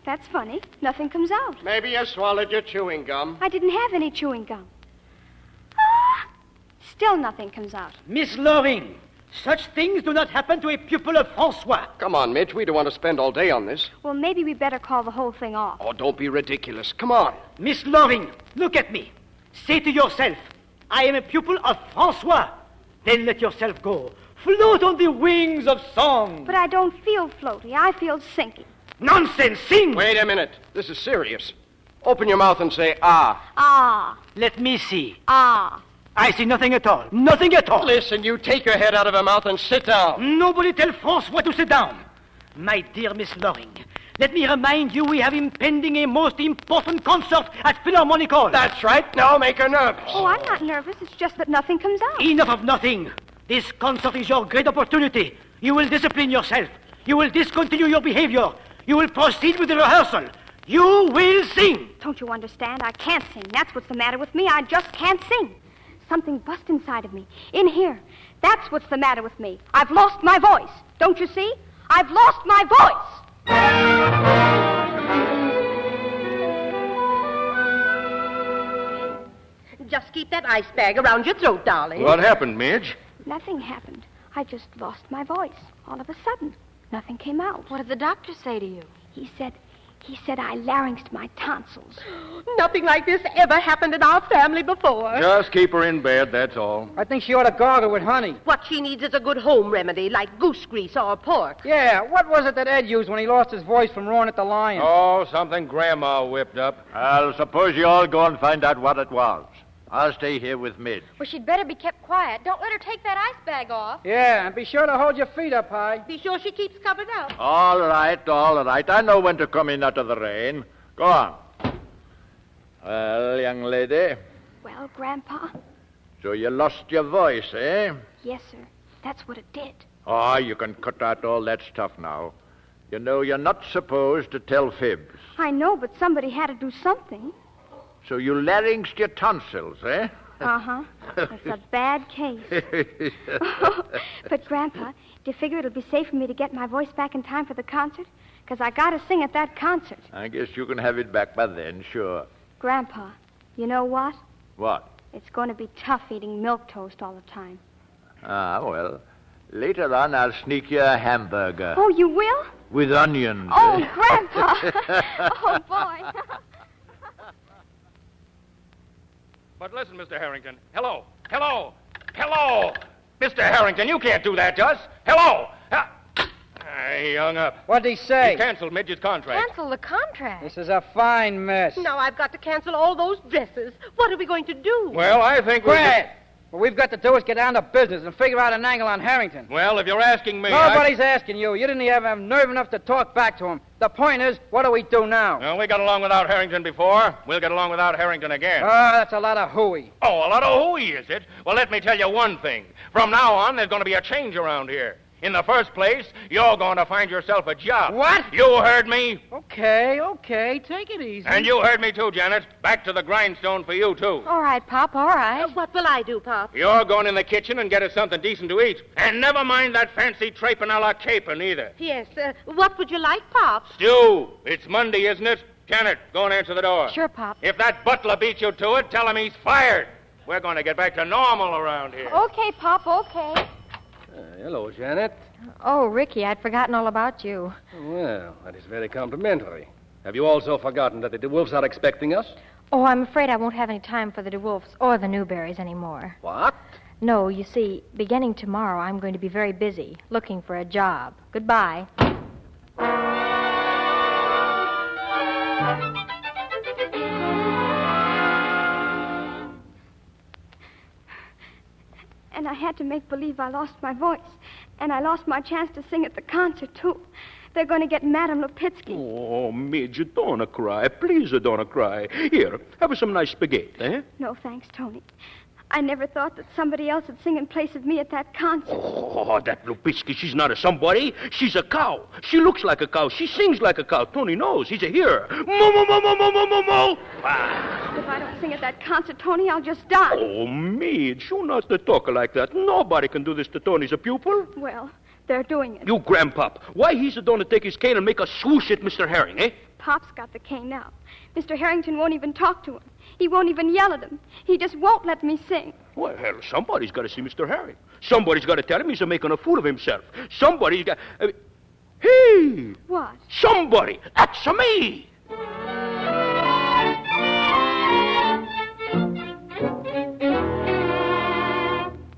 That's funny. Nothing comes out. Maybe you swallowed your chewing gum. I didn't have any chewing gum. Still nothing comes out. Miss Loring, such things do not happen to a pupil of Francois. Come on, Midge. We don't want to spend all day on this. Well, maybe we better call the whole thing off. Oh, don't be ridiculous. Come on. Miss Loring, look at me. Say to yourself, I am a pupil of Francois. Then let yourself go. Float on the wings of song. But I don't feel floaty. I feel sinking. Nonsense! Sing! Wait a minute. This is serious. Open your mouth and say, ah. Ah. Let me see. Ah. I see nothing at all. Nothing at all. Listen, you take your head out of her mouth and sit down. Nobody tell France what to sit down. My dear Miss Loring, let me remind you we have impending a most important concert at Philharmonic Hall. That's right. Now make her nervous. Oh, I'm not nervous. It's just that nothing comes out. Enough of nothing. This concert is your great opportunity. You will discipline yourself. You will discontinue your behavior. You will proceed with the rehearsal. You will sing. Don't you understand? I can't sing. That's what's the matter with me. I just can't sing. Something bust inside of me. In here. That's what's the matter with me. I've lost my voice. Don't you see? I've lost my voice. Just keep that ice bag around your throat, darling. What happened, Midge? Nothing happened. I just lost my voice. All of a sudden. Nothing came out. What did the doctor say to you? He said I larynxed my tonsils. Nothing like this ever happened in our family before. Just keep her in bed, that's all. I think she ought to gargle with honey. What she needs is a good home remedy, like goose grease or pork. Yeah, what was it that Ed used when he lost his voice from roaring at the lion? Oh, something Grandma whipped up. I'll suppose you all go and find out what it was. I'll stay here with Midge. Well, she'd better be kept quiet. Don't let her take that ice bag off. Yeah, and be sure to hold your feet up high. Be sure she keeps covered up. All right, all right. I know when to come in out of the rain. Go on. Well, young lady. Well, Grandpa? So you lost your voice, eh? Yes, sir. That's what it did. Oh, you can cut out all that stuff now. You know, you're not supposed to tell fibs. I know, but somebody had to do something. So you larynxed your tonsils, eh? Uh-huh. It's a bad case. But, Grandpa, do you figure it'll be safe for me to get my voice back in time for the concert? Because I got to sing at that concert. I guess you can have it back by then, sure. Grandpa, you know what? What? It's going to be tough eating milk toast all the time. Ah, well, later on I'll sneak you a hamburger. Oh, you will? With onions. Oh, Grandpa! Oh, boy. But listen, Mr. Harrington. Hello. Hello. Hello. Mr. Harrington, you can't do that to us. Hello. He hung up. What'd he say? He canceled Midge's contract. Cancel the contract? This is a fine mess. Now I've got to cancel all those dresses. What are we going to do? Well, I think Quiet! What we've got to do is get down to business and figure out an angle on Harrington. Well, if you're asking me... Nobody's asking you. You didn't even have nerve enough to talk back to him. The point is, what do we do now? Well, we got along without Harrington before. We'll get along without Harrington again. That's a lot of hooey. Oh, a lot of hooey, is it? Well, let me tell you one thing. From now on, there's going to be a change around here. In the first place, you're going to find yourself a job. What? You heard me. Okay. Take it easy. And you heard me, too, Janet. Back to the grindstone for you, too. All right, Pop, all right. What will I do, Pop? You're going in the kitchen and get us something decent to eat. And never mind that fancy trapin' a la capon, either. Yes, what would you like, Pop? Stew. It's Monday, isn't it? Janet, go and answer the door. Sure, Pop. If that butler beats you to it, tell him he's fired. We're going to get back to normal around here. Okay, Pop, okay. Hello, Janet. Oh, Ricky, I'd forgotten all about you. Well, that is very complimentary. Have you also forgotten that the DeWolfs are expecting us? Oh, I'm afraid I won't have any time for the DeWolfs or the Newberries anymore. What? No, you see, beginning tomorrow, I'm going to be very busy looking for a job. Goodbye. And I had to make believe I lost my voice. And I lost my chance to sing at the concert, too. They're going to get Madame Lipitsky. Oh, Midge, don't cry. Please don't cry. Here, have some nice spaghetti, eh? No, thanks, Tony. I never thought that somebody else would sing in place of me at that concert. Oh, that Lipitsky, she's not a somebody. She's a cow. She looks like a cow. She sings like a cow. Tony knows. He's a hearer. Moo, moo, moo, moo, moo, moo, moo, moo. Ah. If I don't sing at that concert, Tony, I'll just die. Oh, Midge, you're not to talk like that. Nobody can do this to Tony's a pupil. Well, they're doing it. You grandpop. Why he's going to take his cane and make a swoosh at Mr. Herring, eh? Pop's got the cane now. Mr. Harrington won't even talk to him. He won't even yell at him. He just won't let me sing. Well, hell, somebody's got to see Mr. Herring. Somebody's got to tell him he's making a fool of himself. Somebody's got... hey! What? Somebody! That's me!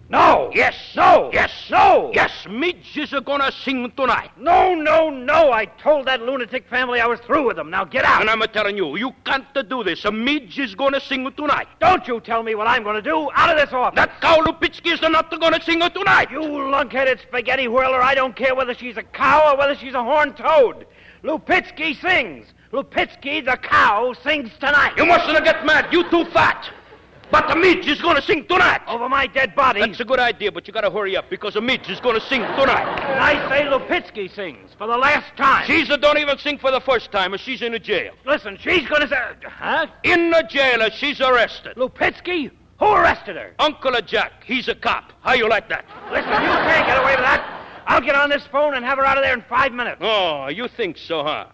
Now! Yes. No. Yes. No. Yes, Midge is gonna sing tonight. No, no, no. I told that lunatic family I was through with them. Now get out. And I'm telling you, you can't do this. Midge is gonna sing tonight. Don't you tell me what I'm going to do. Out of this office. That cow Lupitsky is not gonna sing tonight. You lunk-headed spaghetti whirler, I don't care whether she's a cow or whether she's a horned toad. Lupitsky sings. Lupitsky, the cow, sings tonight. You mustn't get mad. You too fat. But the Midge is gonna sing tonight. Over my dead body. That's a good idea, but you gotta hurry up because the Midge is gonna sing tonight. And I say Lupitsky sings for the last time. She's don't even sing for the first time. She's in a jail. Listen, she's gonna say... Huh? In the jail, she's arrested. Lupitsky? Who arrested her? Uncle Jack. He's a cop. How you like that? Listen, you can't get away with that. I'll get on this phone and have her out of there in 5 minutes. Oh, you think so, huh?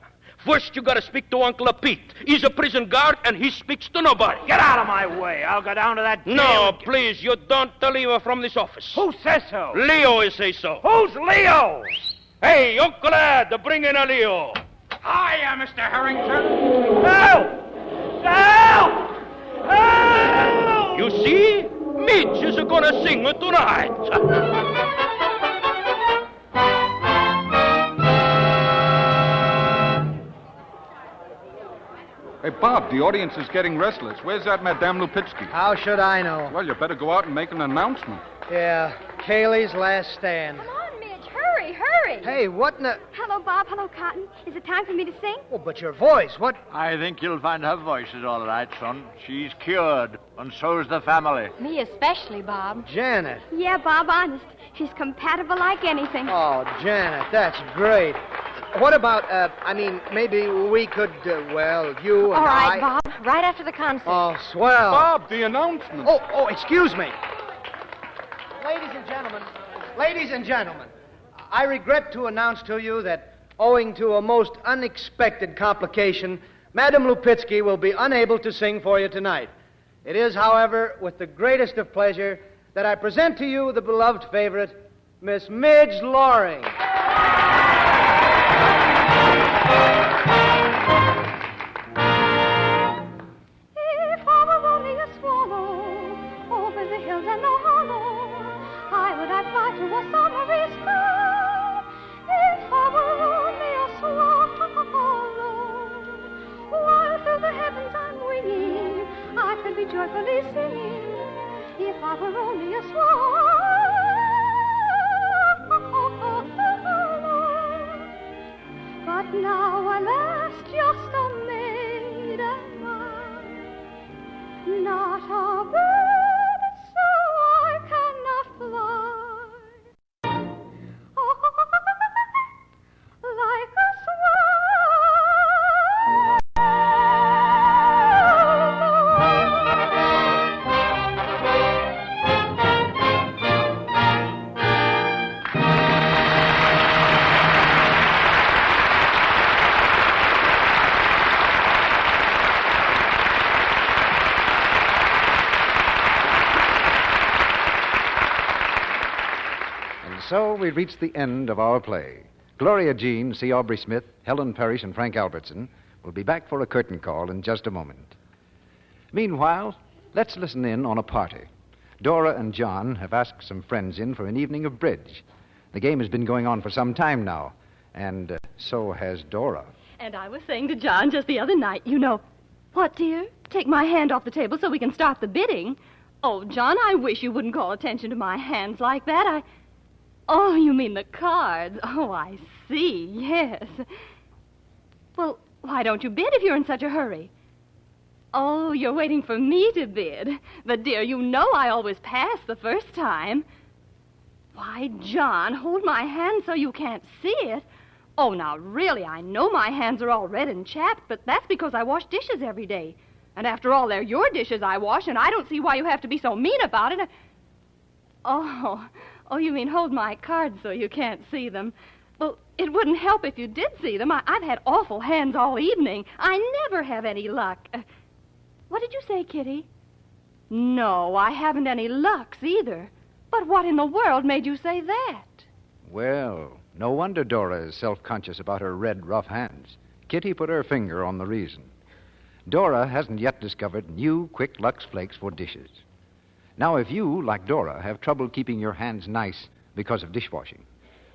First, you gotta speak to Uncle Pete. He's a prison guard, and he speaks to nobody. Get out of my way. I'll go down to that jail. No, please, you don't leave her from this office. Who says so? Leo is say so. Who's Leo? Hey, Uncle Ed, bring in a Leo. Hiya, Mr. Harrington. Help! Help! Help! You see? Midge is gonna sing tonight. Hey, Bob, the audience is getting restless. Where's that Madame Lupitsky? How should I know? Well, you better go out and make an announcement. Yeah, Kaylee's last stand. Come on, Midge. Hurry, hurry. Hey, what in the... Hello, Bob. Hello, Cotton. Is it time for me to sing? Oh, but your voice, what... I think you'll find her voice is all right, son. She's cured, and so's the family. Me especially, Bob. Janet. Yeah, Bob, honest. She's compatible like anything. Oh, Janet, that's great. What about, maybe we could, you and All right, I... Bob. Right after the concert. Oh, swell. Bob, the announcement. Oh, excuse me. Ladies and gentlemen, I regret to announce to you that, owing to a most unexpected complication, Madame Lupitsky will be unable to sing for you tonight. It is, however, with the greatest of pleasure that I present to you the beloved favorite, Miss Midge Loring. If I were only a swallow over the hills and the hollow, I would fly to a summery sky. If I were only a swallow, while through the heavens I'm winging, I could be joyfully singing. If I were only a swallow. But now, alas, just a maid am I, not a bird, so I cannot fly. Like a So we reached the end of our play. Gloria Jean, C. Aubry Smith, Helen Parish, and Frank Albertson will be back for a curtain call in just a moment. Meanwhile, let's listen in on a party. Dora and John have asked some friends in for an evening of bridge. The game has been going on for some time now, and so has Dora. And I was saying to John just the other night, you know... What, dear? Take my hand off the table so we can start the bidding. Oh, John, I wish you wouldn't call attention to my hands like that. Oh, you mean the cards. Oh, I see, yes. Well, why don't you bid if you're in such a hurry? Oh, you're waiting for me to bid. But, dear, you know I always pass the first time. Why, John, hold my hand so you can't see it. Oh, now, really, I know my hands are all red and chapped, but that's because I wash dishes every day. And after all, they're your dishes I wash, and I don't see why you have to be so mean about it. Oh, you mean hold my cards so you can't see them. Well, it wouldn't help if you did see them. I've had awful hands all evening. I never have any luck. What did you say, Kitty? No, I haven't any lucks either. But what in the world made you say that? Well, no wonder Dora is self-conscious about her red, rough hands. Kitty put her finger on the reason. Dora hasn't yet discovered new Quick Lux Flakes for dishes. Now, if you, like Dora, have trouble keeping your hands nice because of dishwashing,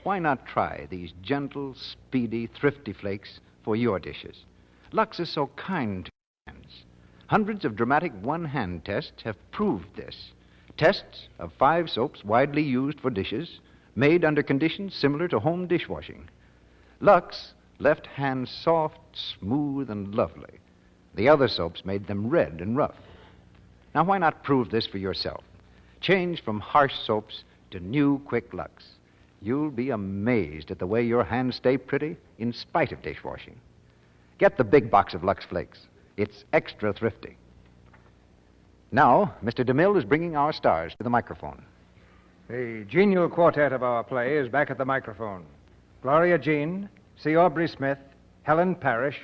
why not try these gentle, speedy, thrifty flakes for your dishes? Lux is so kind to your hands. Hundreds of dramatic one-hand tests have proved this. Tests of 5 soaps widely used for dishes, made under conditions similar to home dishwashing. Lux left hands soft, smooth, and lovely. The other soaps made them red and rough. Now, why not prove this for yourself? Change from harsh soaps to new, quick Lux. You'll be amazed at the way your hands stay pretty in spite of dishwashing. Get the big box of Lux Flakes. It's extra thrifty. Now, Mr. DeMille is bringing our stars to the microphone. The genial quartet of our play is back at the microphone. Gloria Jean, C. Aubrey Smith, Helen Parish,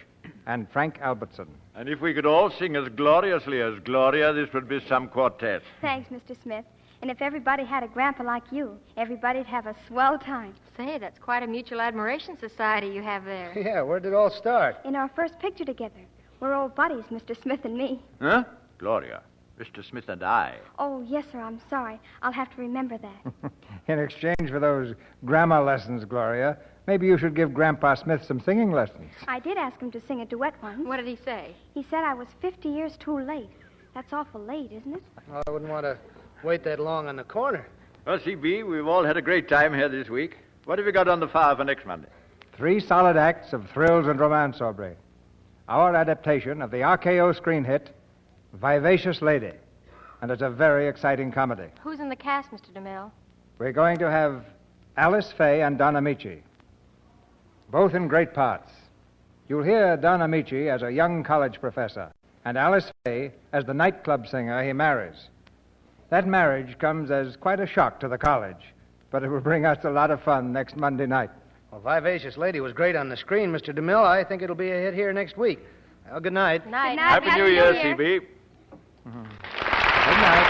and Frank Albertson. And if we could all sing as gloriously as Gloria, this would be some quartet. Thanks, Mr. Smith. And if everybody had a grandpa like you, everybody'd have a swell time. Say, that's quite a mutual admiration society you have there. Yeah, where did it all start? In our first picture together. We're old buddies, Mr. Smith and me. Huh? Gloria, Mr. Smith and I. Oh, yes, sir, I'm sorry. I'll have to remember that. In exchange for those grammar lessons, Gloria, maybe you should give Grandpa Smith some singing lessons. I did ask him to sing a duet once. What did he say? He said I was 50 years too late. That's awful late, isn't it? Well, I wouldn't want to wait that long on the corner. Well, CB, we've all had a great time here this week. What have you got on the file for next Monday? 3 solid acts of thrills and romance, Aubry. Our adaptation of the RKO screen hit, Vivacious Lady. And it's a very exciting comedy. Who's in the cast, Mr. DeMille? We're going to have Alice Faye and Don Amici, both in great parts. You'll hear Don Amici as a young college professor, and Alice Faye as the nightclub singer he marries. That marriage comes as quite a shock to the college, but it will bring us a lot of fun next Monday night. Well, Vivacious Lady was great on the screen, Mr. DeMille. I think it'll be a hit here next week. Well, good night. Good night. Happy New Year, CB. Good night.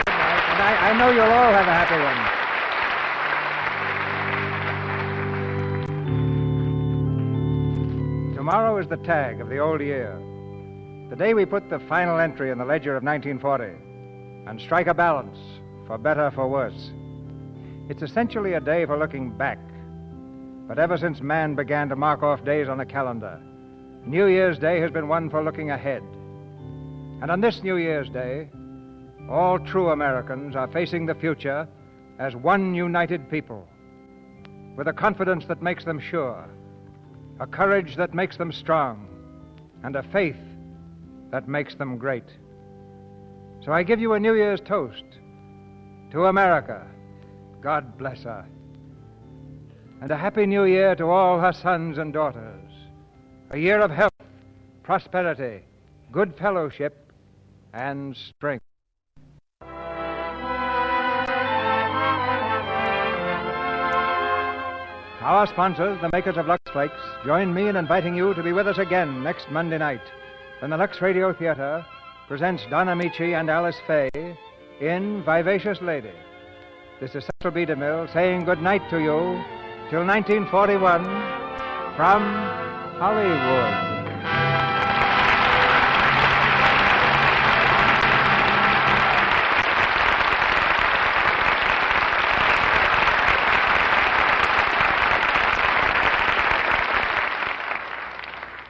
Good night. And I know you'll all have a happy one. Tomorrow is the tag of the old year. The day we put the final entry in the ledger of 1940 and strike a balance, for better, for worse. It's essentially a day for looking back. But ever since man began to mark off days on the calendar, New Year's Day has been one for looking ahead. And on this New Year's Day, all true Americans are facing the future as one united people, with a confidence that makes them sure, a courage that makes them strong, and a faith that makes them great. So I give you a New Year's toast to America. God bless her. And a happy New Year to all her sons and daughters. A year of health, prosperity, good fellowship, and strength. Our sponsors, the makers of Lux Flakes, join me in inviting you to be with us again next Monday night when the Lux Radio Theater presents Don Amici and Alice Faye in Vivacious Lady. This is Cecil B. DeMille saying good night to you till 1941 from Hollywood.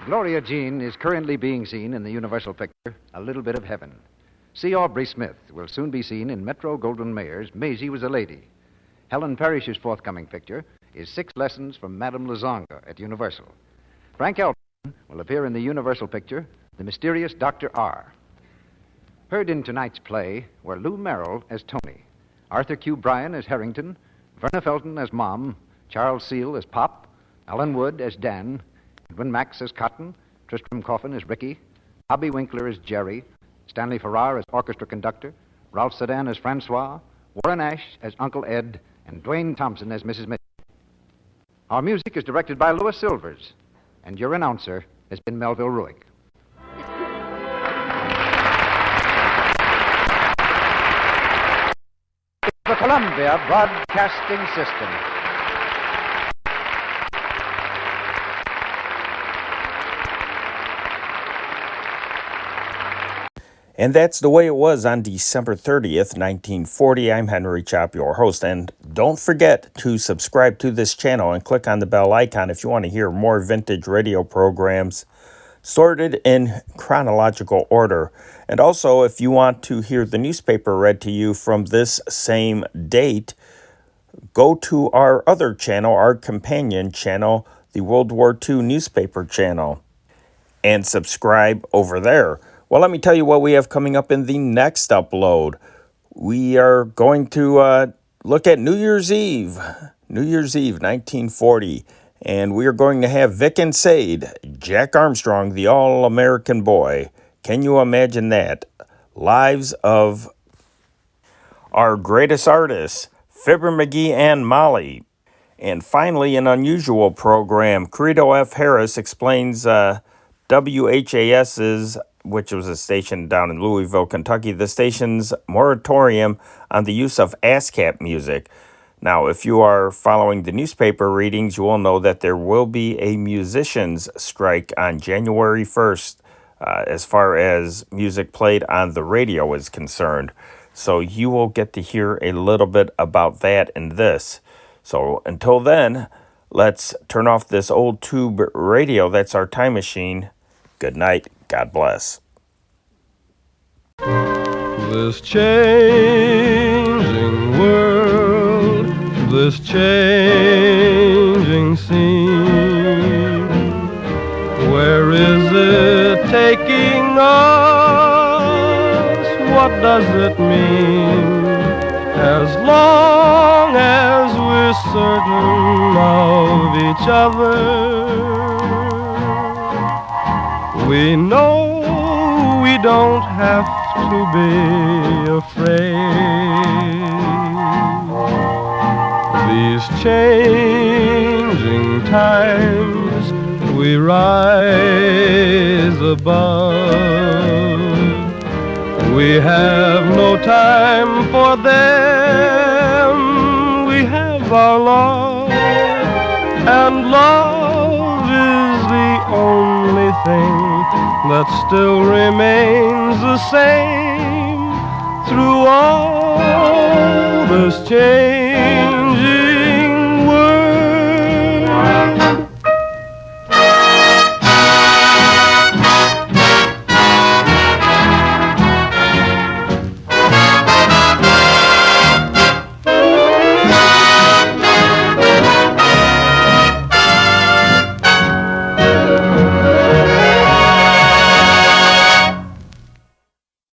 Gloria Jean is currently being seen in the Universal picture, A Little Bit of Heaven. C. Aubrey Smith will soon be seen in Metro Goldwyn Mayer's Maisie Was a Lady. Helen Parish's forthcoming picture is 6 Lessons from Madame Lazanga at Universal. Frank Albertson will appear in the Universal picture, The Mysterious Dr. R. Heard in tonight's play were Lou Merrill as Tony, Arthur Q. Bryan as Harrington, Verna Felton as Mom, Charles Seal as Pop, Alan Wood as Dan, Edwin Max as Cotton, Tristram Coffin as Ricky, Bobby Winkler as Jerry, Stanley Farrar as orchestra conductor, Ralph Sedan as Francois, Warren Ash as Uncle Ed, and Dwayne Thompson as Mrs. Mitchell. Our music is directed by Louis Silvers, and your announcer has been Melville Ruick. The Columbia Broadcasting System. And that's the way it was on December 30th, 1940. I'm Henry Chop, your host. And don't forget to subscribe to this channel and click on the bell icon if you want to hear more vintage radio programs sorted in chronological order. And also, if you want to hear the newspaper read to you from this same date, go to our other channel, our companion channel, the World War II newspaper channel, and subscribe over there. Well, let me tell you what we have coming up in the next upload. We are going to look at New Year's Eve, 1940. And we are going to have Vic and Sade, Jack Armstrong, the all-American boy. Can you imagine that? Lives of our greatest artists, Fibber McGee and Molly. And finally, an unusual program. Credo F. Harris explains WHAS's, which was a station down in Louisville, Kentucky, the station's moratorium on the use of ASCAP music. Now, if you are following the newspaper readings, you will know that there will be a musicians' strike on January 1st as far as music played on the radio is concerned. So you will get to hear a little bit about that in this. So until then, let's turn off this old tube radio. That's our time machine. Good night. God bless. This changing world, this changing scene, where is it taking us? What does it mean? As long as we're certain of each other, we know we don't have to be afraid. These changing times we rise above. We have no time for them. We have our love, and love is the only thing that still remains the same through all this change.